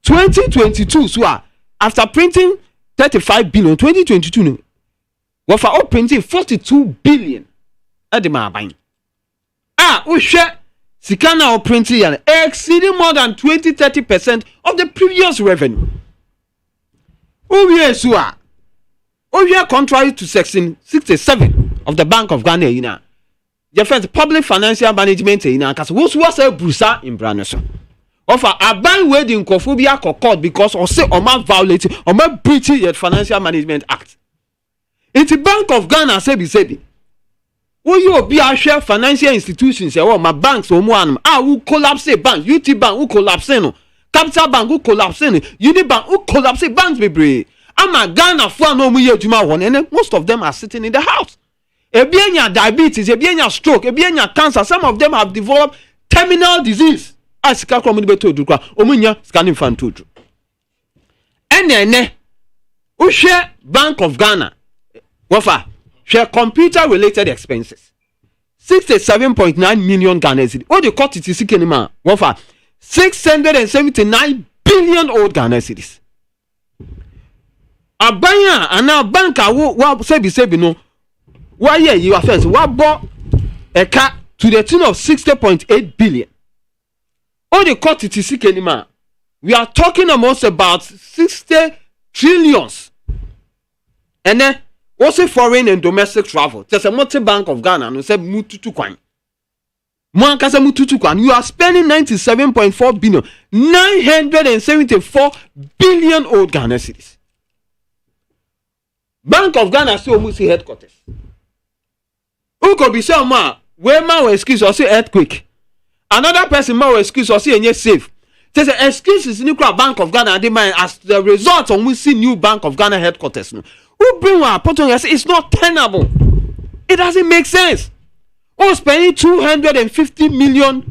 2022, so after printing 35 billion, 2022, no, what for o printing 42 billion at the mabine. O share sika na o printing exceeding more than 20-30% of the previous revenue. We are contrary to section 67 of the Bank of Ghana, you know. The first public financial management, you know, because what's a brusa in Branaso. Offer a ban wedding cophobia court because or say or man violating or man breaching the Financial Management Act. It's the Bank of Ghana, sebi. Will you be a share financial institutions or my banks or one? Who collapse bank, UT Bank, who collapse no, Capital Bank, who collapse no, Unibank, who collapse banks, baby. I'm a Ghana for no more Juma one, and most of them are sitting in the house. Ebienya diabetes, ebienya stroke, ebienya cancer. Some of them have developed terminal disease. As Kakwamudi to do, Omunya scanning fan to do. And then, who share Bank of Ghana? Wafa share computer related expenses 67.9 million Ghana cedi. What the cost is seeking wafa 679 billion old Ghana cedis. Abanya ana banka wa sebi no why you are first what bought a car to the tune of 60.8 billion. All the cost it is seeking we are talking almost about 60 trillions. And then also foreign and domestic travel. There's a multi-bank of Ghana and say mututu kwan. Mwankasa mututu kwan. You are spending 97.4 billion, 974 billion old Ghana cedis. Bank of Ghana still almost headquarters. Who could be some man where man will excuse or say earthquake. Another person man will excuse or say any safe. There's an excuse is new Bank of Ghana and demand as the result of we see new Bank of Ghana headquarters. No. Who bring one put on it's not tenable. It doesn't make sense. Who spending $250 million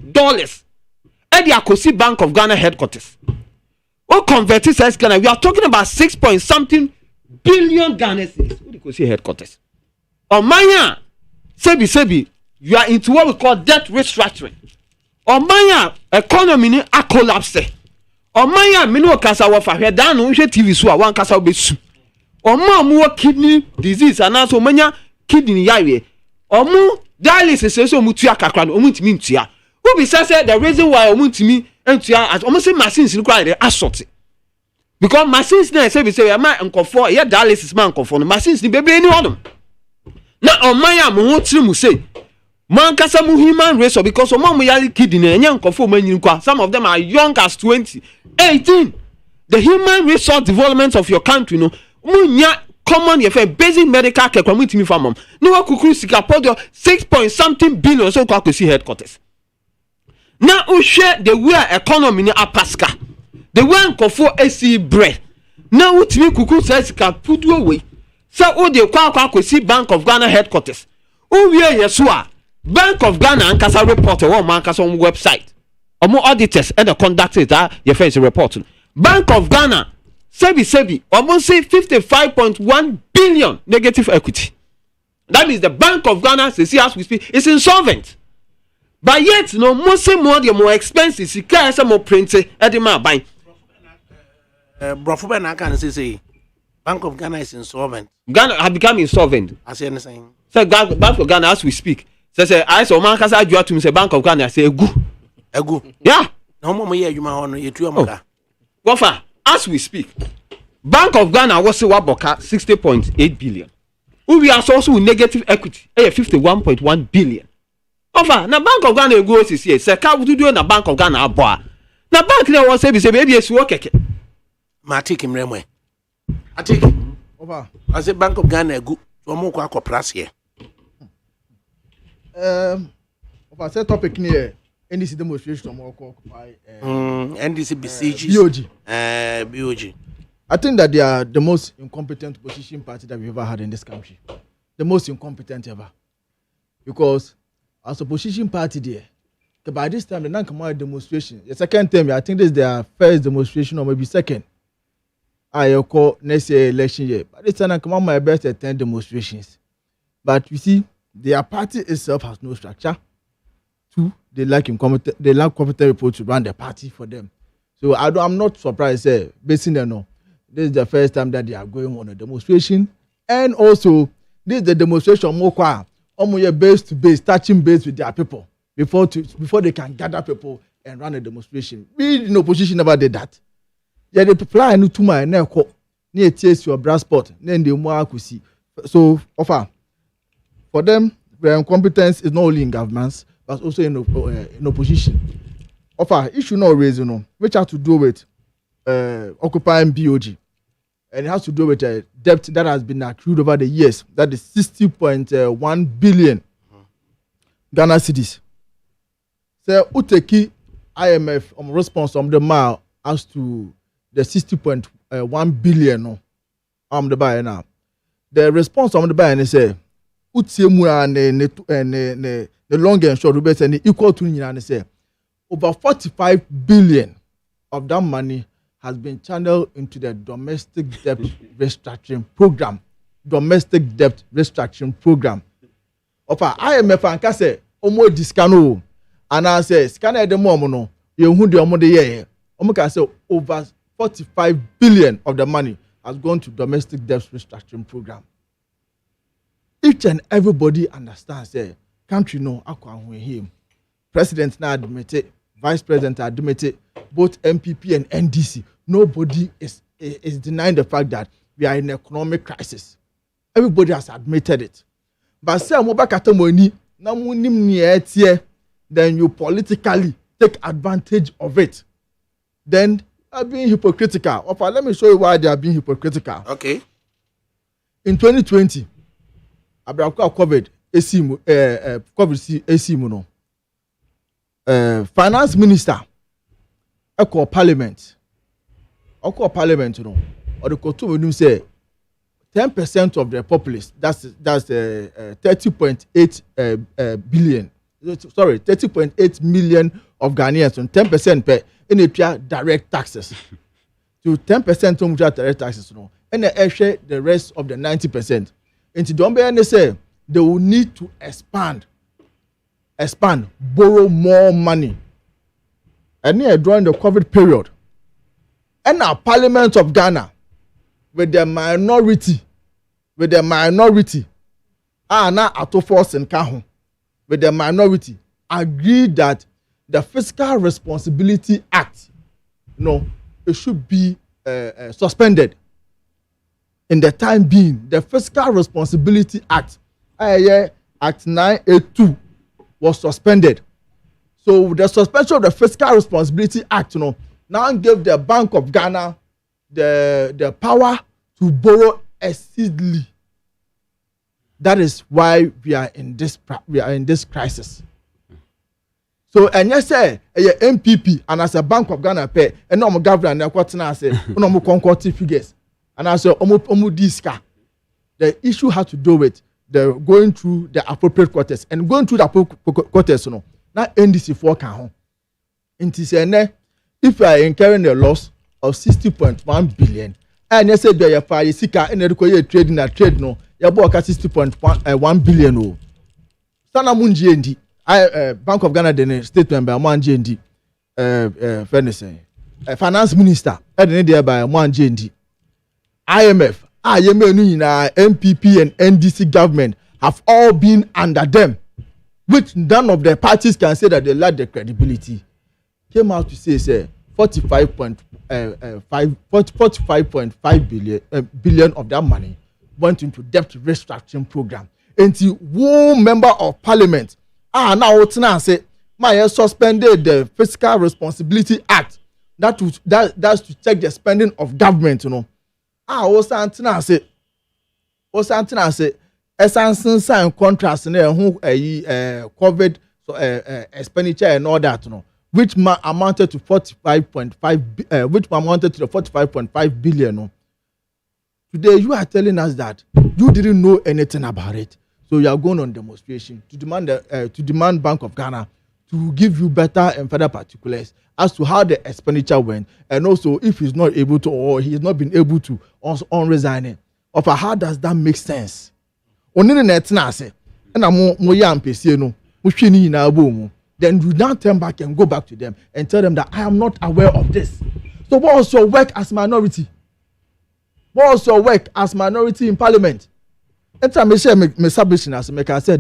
at the Akosi Bank of Ghana headquarters? Who converted size Ghana? We are talking about 6 point something billion Ghana cedis. Who do you see headquarters? On Maya, Sebi, you are into what we call debt restructuring. On Maya, economy ni a collapse. On Maya, minu kasa wafa he dan no TV so a wan kasa obesu. Omo mu kidney disease and also manya kidney yawe. Omo dialysis so mu tua kakra no omo ntimi ntua. Who be say the reason why omo ntimi ntua as omo say machines ni kwa dey asort. Because machines na say be say am nkofo ye dialysis man nkofo no machines ni bebe ni hodom. Na omanya mo ho tiri mu say man kasa mu human race because omo mo yali kidney enya nkofo manyin kwa. Some of them are young as 20, 18. The human resource development of your country no munya common your basic medical care kwa mutimi famom no wa kukuru sika podo 6 point something billion so kwa kwesi headquarters. Now we share the way economy ni apaska the way nkofo AC bread now utimi kukuru sika putu away so o de kwa kwesi Bank of Ghana headquarters o wie yeso a Bank of Ghana ankasa report one man ankasa on website omo auditors and the conductors that your face report Bank of Ghana Sebi, almost say 55.1 billion negative equity. That means the Bank of Ghana, as we speak, is insolvent. But yet, no more expenses. You can't some more printed at the map by. Brofuben, I can say, Bank of Ghana is insolvent. Ghana have become insolvent. I say anything. So, Bank of Ghana, as we speak, says, I saw man because I drew to me, say, Bank of Ghana, say, a good. Yeah. No more, you my honor, you two. What for? As we speak, Bank of Ghana was Waboka 60.8 billion. We are also with negative equity, 51.1 billion. Over now, Bank of Ghana goes is here. Sir, can we do na Bank of Ghana aboa? Now, Bank there was say maybe it's work. Ma take him remwe. I take over. I say Bank of Ghana go. So mo kwa price here. Over set topic here. NDC demonstration more occupy NDC BCG BOG. BOG. I think that they are the most incompetent opposition party that we've ever had in this country. The most incompetent ever. Because as opposition party there, by this time, they don't come out demonstration. The second time, I think this is their first demonstration or maybe second. I call next year election year. By this time, I come out my best at 10 demonstrations. But you see, their party itself has no structure. Two, they lack competent people to run the party for them. So I'm not surprised, basing on no. This is the first time that they are going on a demonstration. And also, this is the demonstration more base to base, touching base with their people before they can gather people and run a demonstration. We in opposition never did that. Yeah, they apply no to my near chase your brass spot, then they more could see. So offer for them, their incompetence is not only in governments, but also in opposition. Offer issue no reason, which has to do with occupying BOG. And it has to do with a debt that has been accrued over the years. That is 60.1 billion Ghana cedis. So, Uteki IMF response from the mile as to the 60.1 billion the buyer now. The response from the buyer is say, Utiemu and the long and short rubes and equal to and say over 45 billion of that money has been channeled into the domestic debt restructuring program. Domestic debt restructuring program. Opa IMF and kase omo discano and I say scanner the momo you who the omo the year. Omo can say over 45 billion of the money has gone to domestic debt restructuring program. Each and everybody understands country no akwa him. President na admit it, Vice President admit it, both MPP and NDC. Nobody is denying the fact that we are in an economic crisis. Everybody has admitted it. But say then you politically take advantage of it. Then are being hypocritical. Let me show you why they are being hypocritical. Okay. In 2020, COVID AC finance minister call parliament or the Kotu say 10% of the populace, that's 30.8 billion. Sorry, 30.8 million of Ghanaians on 10% per in a direct taxes. To 10% on direct taxes, and they share the rest of the 90%. And to don't be say they will need to expand, borrow more money. And here during the COVID period, and our Parliament of Ghana, with the minority, now auto force and Kahu, with the minority, agreed that the Fiscal Responsibility Act, it should be suspended. In the time being, the Fiscal Responsibility Act, Act 982, was suspended. So the suspension of the Fiscal Responsibility Act, now gave the Bank of Ghana the power to borrow exceedingly. That is why we are in this crisis. So and yes, say MPP and as a Bank of Ghana pay and no government and what now say no concordant figures and as a diska. The issue has to do with the going through the appropriate quarters and going through the appropriate quarters. Now NDC 4 can home. If you are incurring a loss of 60.1 billion, and you say that you are sika and you trading a trade no, you bought 60.1 billion. Oh, Sana Munji Bank of Ghana the statement by Munji Finance Minister, and there by Munji IMF, MPP and NDC government have all been under them, which none of the parties can say that they lack the credibility. Came out to say 45.5 billion of that money went into debt restructuring program. And the one member of parliament now say my suspended the Fiscal Responsibility Act that's to check the spending of government. Also antina say essence sign contrast in COVID expenditure and all that, which amounted to 45.5 which amounted to the 45.5 billion Today you are telling us that you didn't know anything about it, so you are going on demonstration to demand Bank of Ghana to give you better and further particulars as to how the expenditure went, and also if he's not able to or he's not been able to on resigning. Of how does that make sense? Only the net na say, and I'm more young PC no, then you now turn back and go back to them and tell them that I am not aware of this. So what was your work as minority? What was your work as minority in parliament? And I said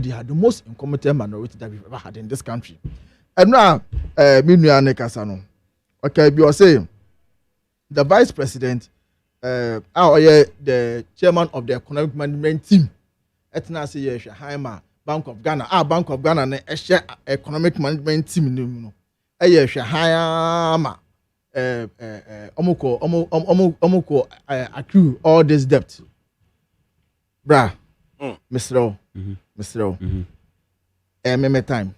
they are the most incompetent minority that we've ever had in this country. And now, okay, you are saying the vice president, the chairman of the economic management team, Bank of Ghana, Bank of Ghana, and economic management team, accrue all this debt. Bra, Mr. Time.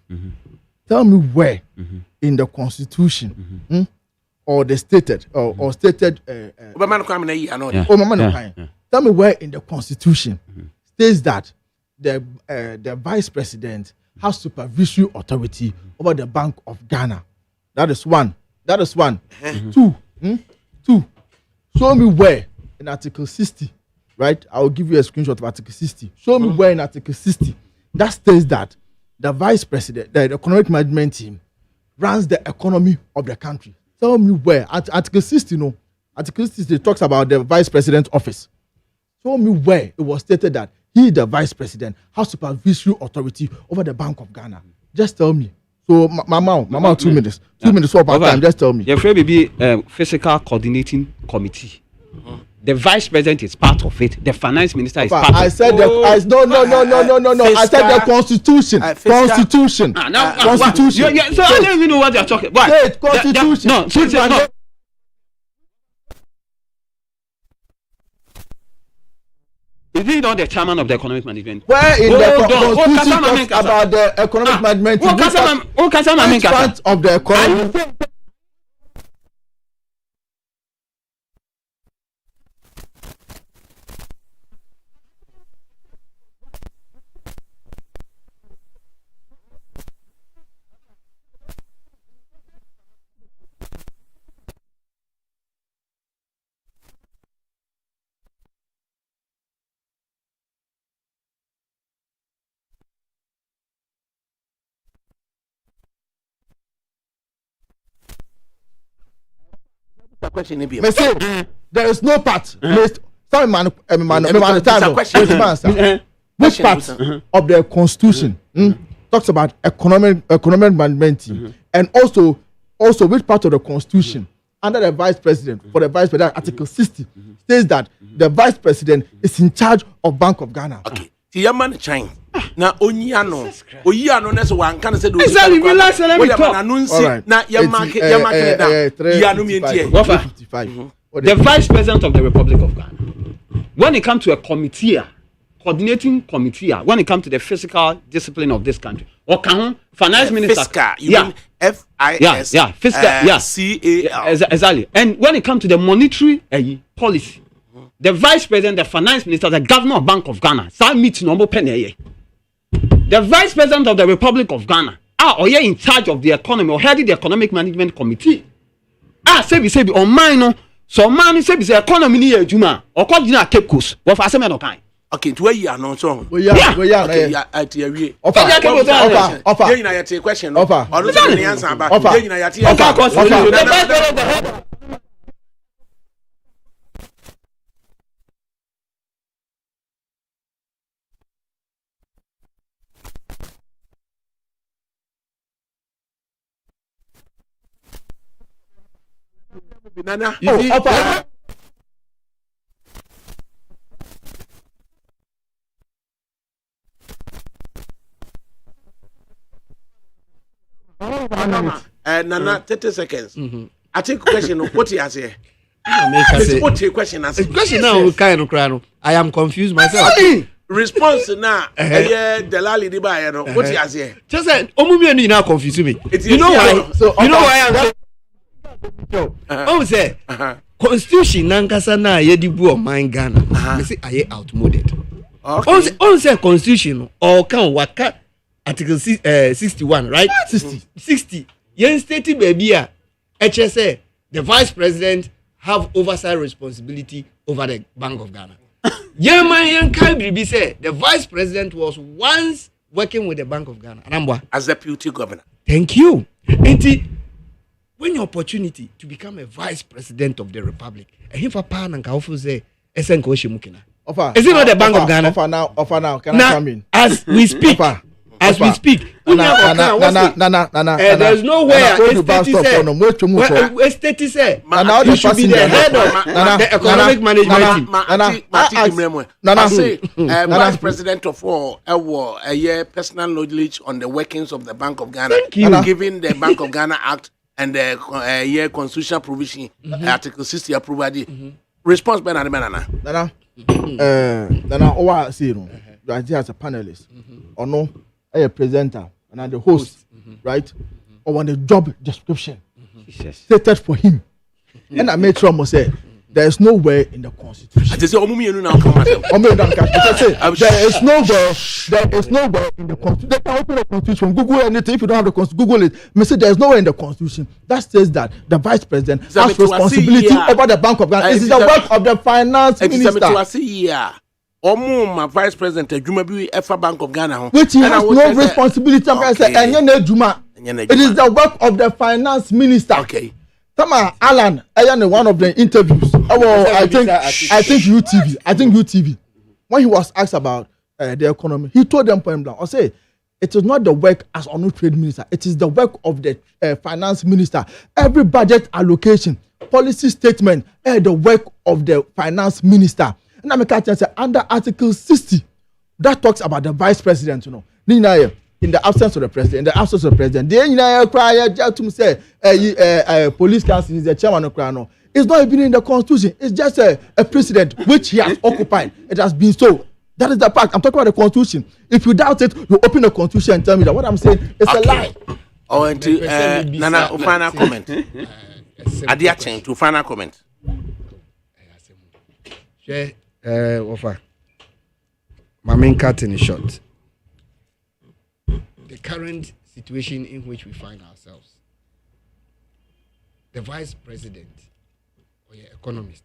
Tell me where in the Constitution or the stated or stated. Tell me where in the Constitution states that the vice president has supervisory authority over the Bank of Ghana. That is one. Two. Show me where in Article 60, right? I will give you a screenshot of Article 60. Show me where in Article 60 that states that the vice president, the economic management team, runs the economy of the country. Tell me where. Article 60, no. Article 60 talks about the vice president's office. Show me where it was stated that he, the vice president, has supervisory authority over the Bank of Ghana. Just tell me. So, Mama, 2 minutes. 2 minutes for time. Just tell me. Your friend will be physical coordinating committee. The vice president is part of it. The finance minister is part of it. I said no. I said the Constitution. Constitution. Constitution. So I don't even know what you're talking about. Constitution. No. Is he not the chairman of the economic management? Where in the Constitution talks about the economic management? Which part of the economic? There is no part. Which part of the Constitution talks about economic management team, and also which part of the Constitution under the vice president for the vice president Article 60 says that the vice president is in charge of Bank of Ghana. Okay. Tiyaman China. Na oyiano na so wan kan say do exactly relax let me talk na yamake yanu mientie the vice president of the Republic of Ghana, when it comes to a committee, coordinating committee, when it comes to the fiscal discipline of this country, or can finance minister fiscal, mean FIS CAL exactly, and when it comes to the monetary policy, the vice president, the finance minister, the governor of Bank of Ghana, start meeting normal penny. The vice president of the Republic of Ghana, or you're in charge of the economy or heading the economic management committee. Say on mine, so man say the economy near Juma or called Jina Cape Coast. What for some kind? Okay, to where you are no song. We are at your way. Offer. You know, your question. Offer. Or the answer about you know, Banana. Nana, 30 seconds. I take question. What you say? What your question? Question now, kind of I am confused myself. Response now. The lali di ba no. What you say? Just said, you now confuse me. You know why? You know why I'm saying. Oh, say constitution nankasa na yedi bu o man Ghana me say aye outmoded on say constitution or kan waka article 61 right 60 yen state baby a eche say the vice president have oversight responsibility over the Bank of Ghana. Yeah, man, can say the vice president was once working with the Bank of Ghana. As deputy governor. Thank you. And when your opportunity to become a vice president of the republic, and if a pan and Kaufo say, is it not the Bank of Ghana? Offer now. Can I come in? As we speak. As we speak, there's no way a state say you should be the head of the economic management team. Vice President of all, a year personal knowledge on the workings of the Bank of Ghana, given the Bank of Ghana Act and the year constitutional provision, Article 60 approved. Response by Nana. Nana, I say, you are here as a panelist, or no? A presenter and the host, right? Or on the job description stated for him. And I made sure I say there is nowhere in the constitution. There is nowhere in the constitution. They can open the constitution, Google anything. If you don't have the constitution, Google it. Me say there is nowhere in the constitution that says that the vice president has responsibility over the Bank of Ghana. It is the work of the finance minister. My vice president Juma bi Efa Bank of Ghana which he has no responsibility. It is the work of the finance minister. Okay. Tama Alan, one of the interviews. I think UTV. When he was asked about the economy, he told them point blank, I say it is not the work as on trade minister. It is the work of the finance minister. Every budget allocation, policy statement, the work of the finance minister. And I'm catching say under Article 60, that talks about the vice president, in the absence of the president, then cry to say police council is the chairman of Crown. It's not even in the constitution, it's just a precedent which he has occupied. It has been so. That is the fact. I'm talking about the constitution. If you doubt it, you open the constitution and tell me that what I'm saying is a lie. Oh, and Nana, final comment. Adia to final comment. Offer. My main cut in short. The current situation in which we find ourselves. The vice president or economist,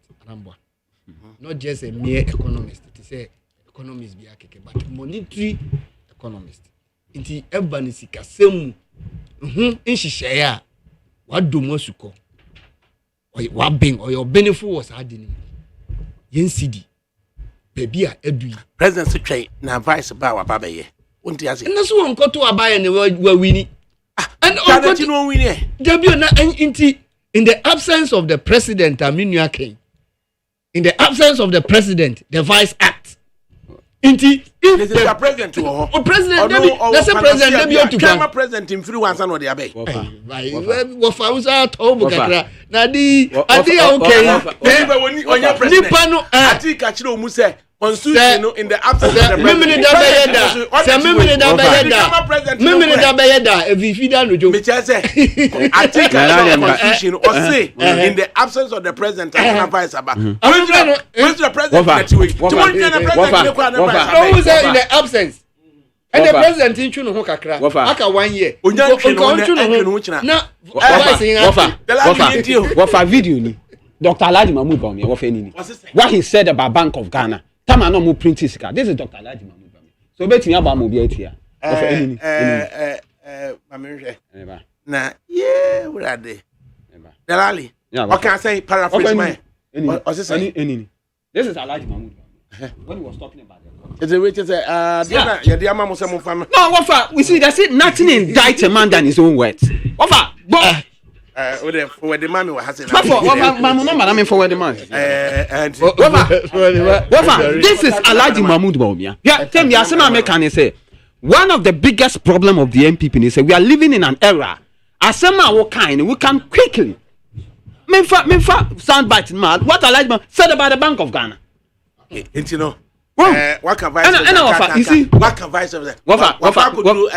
not just a mere economist, it is a economist but monetary economist. Inti everybody sika semu. Share what do mosuko or what being or your benefit was adding. Yen CD. Baby a edu president say na vice ba wa baba ye wonti ase na so won koto abaye ne wa wini and on no wini debi na inti in the absence of the president Aminua Ken in the absence of the president the vice act inti if the president o president debi that's a president debi to come president in free once and what they abeg wo fa usa to bu kakra na di adi okay ni pano ati ka kire omu say constitution in the absence of the president memini da beyeda evifida no jo me say ati ka constitution or say in the absence of the president and vice aba where's the president that way no say in the absence and the president in chuno ho kakra aka 1 year Wafa video ni Dr. Alhaji Mahmoud Bawumia wafa ni what he said about Bank of Ghana tama no mo print sika this is Dr. Alhaji Mahmoud Bawumia so betimi aba mo bia etia wafa ni mamehwe na urade dalali what can I say paraphrase my this is Alhaji Mahmoud Bawumia when he was talking about it's a way to say no wafa we see that's it nothing indict a man than his own words wafa for the man we has for the man this is Alhaji Mahmoud Bawumia tell me asema me can say one of the biggest problem of the MPP is we are living in an era asema what kind we can quickly me sound bite man what Alhaji said about the Bank of Ghana you know Waka vice ana wafa isi waka vice wafa kudu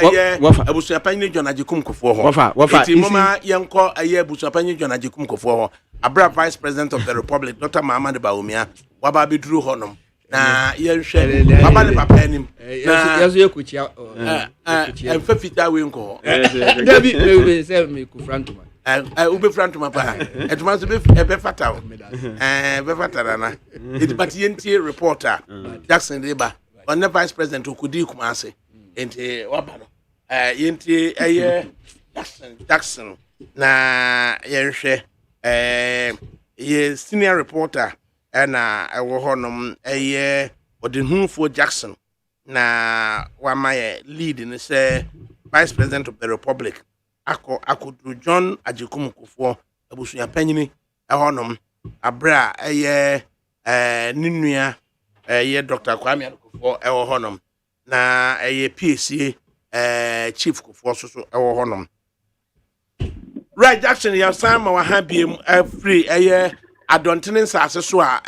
abusuapanyi John Ajikum Kufuor ho wafa iti mama yenko abusuapanyi John Ajikum Kufuor ho abra vice president of the republic Dr. Muhammad Bawumia waba biduru honom na yenhwe baba ne papa anim na yazo yekuchia emfa fita we nko David me say me ku frantuma ube frantuma pa etuma so be fata be fata na it but yentie reporter Jackson Deba on the vice president okudi kumase enti waba no yentie Jackson na yenhwe ye senior reporter na ewo honom odinhunfo Jackson na wamaye lead ni say vice president of the republic akodu John Ajikum Kufuor abusuya panyini honom abra ninua Dr. Kwame Kufuor honom na PCA chief Kufuor so honom right Jackson ya sama wa habiem free adontene nsase so a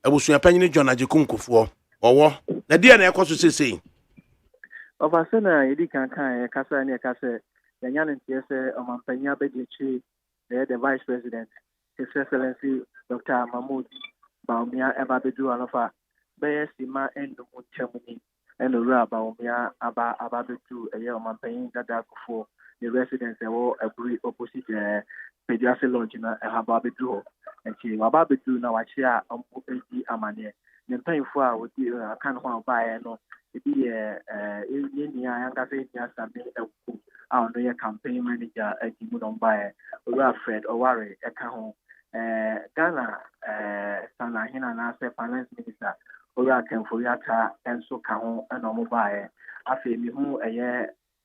abusua panyini John Ajikum Kufuor owo na dia na ekoso sesei Obasena yedi kan kasa ne kasa yanya ntie se omampanya begichi the vice president His Excellency Dr. Mahmoud Bawumia Ebabedu Alofa be sima endo mutemuni eno ra Bawumia ababedu omampanya Dada Kufuor the residents ewo agree opposite pediatric lodge na ababedu nti wababedu na wachia edi amane ne mpanyfo a wodi kan ho bae no ebi yeni anga fe ya sabe eku a ono ye campaign manager edimu no bae ora Fred Oware eka ho Ghana sana hina na se finance minister ora Kenforiata enso ka ho na mo bae afi mi hu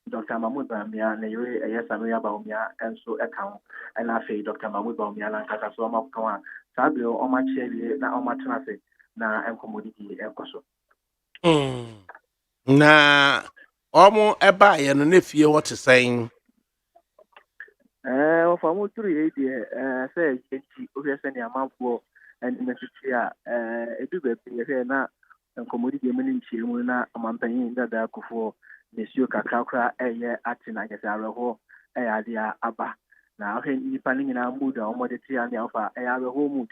Dr. Mahmoud Bawumia na yure Samuel Bawumia enso eka ho na afi Dr. Mahmoud Bawumia na kasa so ma kwa sabe o ma chebe na o ma tnase na enkomodidi ekoso na omo eba ye no na fie what saying ofa mo turu ye die say enti o hwe se ne amanfo and message a edu be ye na enkomodidi me ni nchiemu na amampanyin Dada Kufuor desio kakrakra atina gesare ho adia aba na ahwe nipa ni na mood a omode tia ne ofa ayare ho mood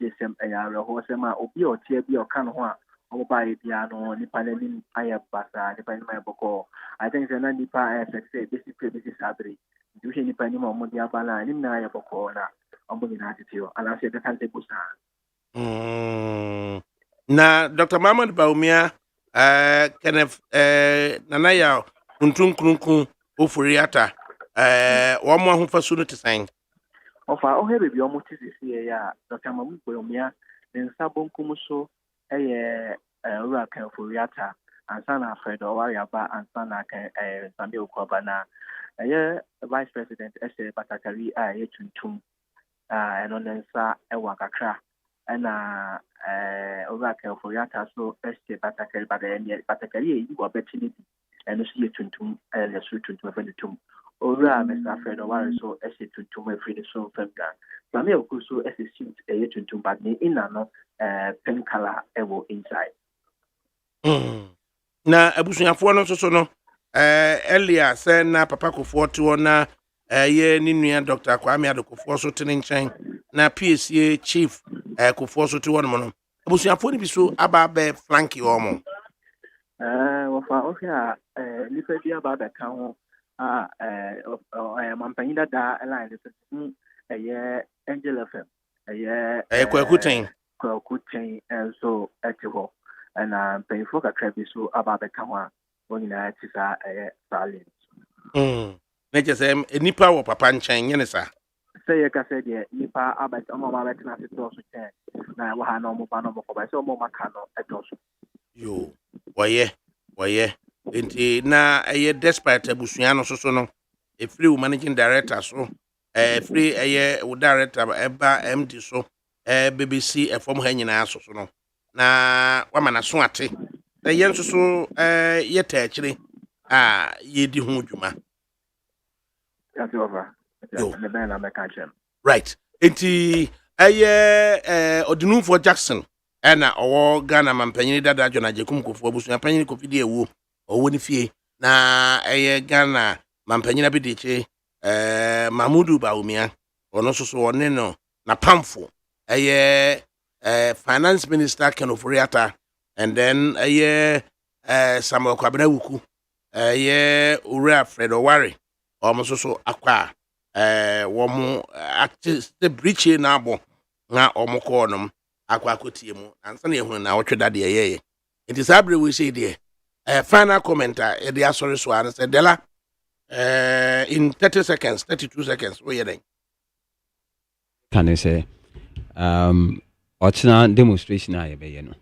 desem ayare ho sema obi otie bi oka no ho a oba bia no nipa ni ayabasa nipa ni mayaboko I think na nipa say basic sabri duhe nipa ni mo omode abana ni na ayaboko na omode na atitio ala se be kan te busa na Dr. Muhammad Bawumia Kenneth nana ya kuntunkrunkun ofuriata wo mo ahofa so no tesan ofa o hebe bi o mo tisisi ya Dr. Mahmoud Bawumia den sabonkum so ora kan ofuriata ansa na Fred Oware aba ansa na kan Samuel Okwaba na vice president Batakari a tuntum eno nensa ewa kakra na ora kan ofuriata so Batakari Batakari yi wo betini eno so tuntum le so tuntum fentum ora Mr. Fred Oware so tuntum afri so femga Samuel Okwaba so suit tuntum but ni inano pen color ewo inside na abusuafo no so no earlier say na papa Kufuor to na ye ni nua Dr. Kwame Kufuor so tene nchen na PCA chief Kufuor so to one no abusuafo ni bi so aba be flanky omo wo fa o hia nipa bi aba be kan ho mampanyi Dada line so Angel FM kwakuten so etiho na painful kakra bi so aba be kan ho a wonina tisa silent na je nipa wo papa nchen nyene sa say ye ka say de nipa aba omo ba betina se to so chen na wo ha na omo ba no mo ko ba say omo maka no eto so yo waye enti na despite abusua no so no free managing director so free director eba MD so BBC from ha nyina so no na wama na so ate yen so yeta akire yedi ho dwuma that's over the man am catch him right enti odinufo Jackson ena owo Ghana mampanyini dada John Ajekum Kufuor busua panyini Kofi de ewu owo ni fie na Ghana mampanyina bi deche Mahmudu Bawumia ono so one no na pamfo finance minister Ken Oforiata and then Samuel Kwabena Wuku Ura Fred Owari almost so akwa womu the breach na abo na omoko onom akwa kotie mu ansa na ehunu na wotwe de ye it is abre we say there final commenter e dey sorry so an say Dela in 30 seconds 32 seconds we then can I say ochina demonstration a ye no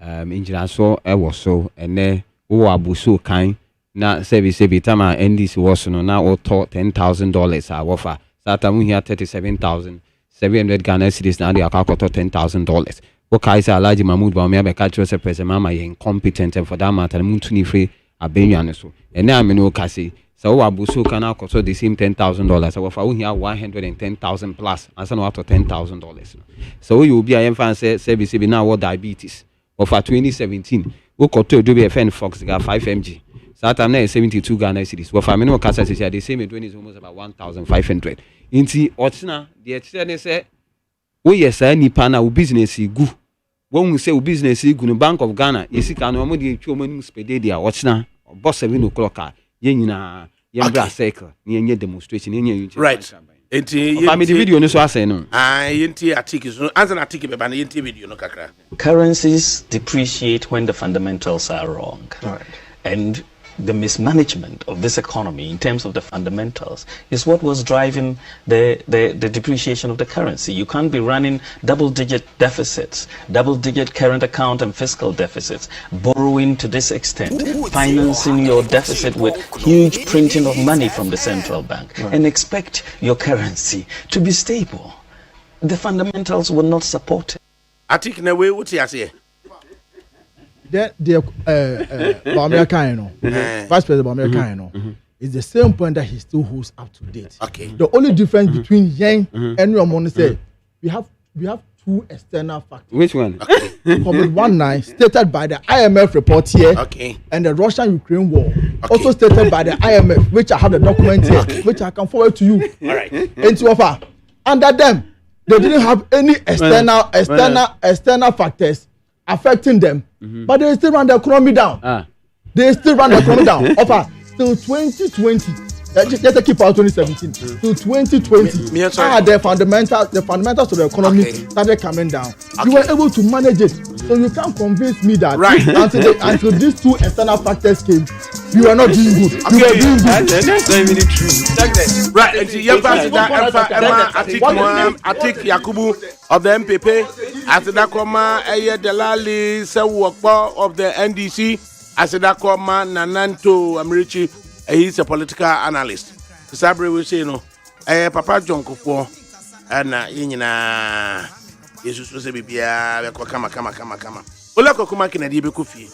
injira so e wo so ene wo abuso kan na sebi tama NDC was no na o $10,000 a wofa sata mu here 37,700 Ghana cedis na dey akakoto $10,000 wo kai say Alhaji Mahmood Bawumia be ka say president mama ye incompetent and for that matter mu tuni free abenwa ne so ene ameno ka say so wo abuso kan akoto the same $10,000 a wofa wo here 110,000 plus asa no ato $10,000 so you be a fan say sebi na wo diabetes of 2017 wo koto do be FN Fox ga 5mg that time na 72 Ghana cedis wo family no kasa say the same doing is almost about 1,500 inti otina the extent say wo yes nipa na wo business gu wo hu say wo business gu no Bank of Ghana yesika no mo de twa mo nim spede dia otina boss 7 o'clock ye nyina ye bra cycle ni nye demonstration ni nye right enti family video no so asay no yenti article so answer article be ba na yenti video no kakra. Currencies depreciate when the fundamentals are wrong. Right. And the mismanagement of this economy in terms of the fundamentals is what was driving the depreciation of the currency. You can't be running double-digit deficits, double-digit current account and fiscal deficits, borrowing to this extent, financing your deficit with huge printing of money from the central bank, and expect your currency to be stable. The fundamentals will not support it. I think in a way, what you say? The Bawumia kind, Vice President Bawumia kind, is the same point that he still holds up to date. Okay. The only difference between Yang and Ramon say we have two external factors. Which one? Okay. COVID-19 stated by the IMF report here. Okay. And the Russian-Ukraine war also stated by the IMF, which I have the document here, which I can forward to you. All right. And to offer under them, they didn't have any external factors affecting them, but they still run the economy down. They still run the economy down. Offer till 2020. Just keep out 2017 to 2020. The fundamentals of the economy started coming down. You were able to manage it, so you can't convince me that until these two external factors came, you were not doing good. You were doing good. That's not really true. Right. I think Yakubu of the MPP, Asidakoma Delali Sewokbo of the NDC, Asidakoma Nananto Amirichi. He's a political analyst. Sabre will say no. Papa John Kufuor and Jesus was a bibia. Kama. Ola kokuma kinadi be kufi.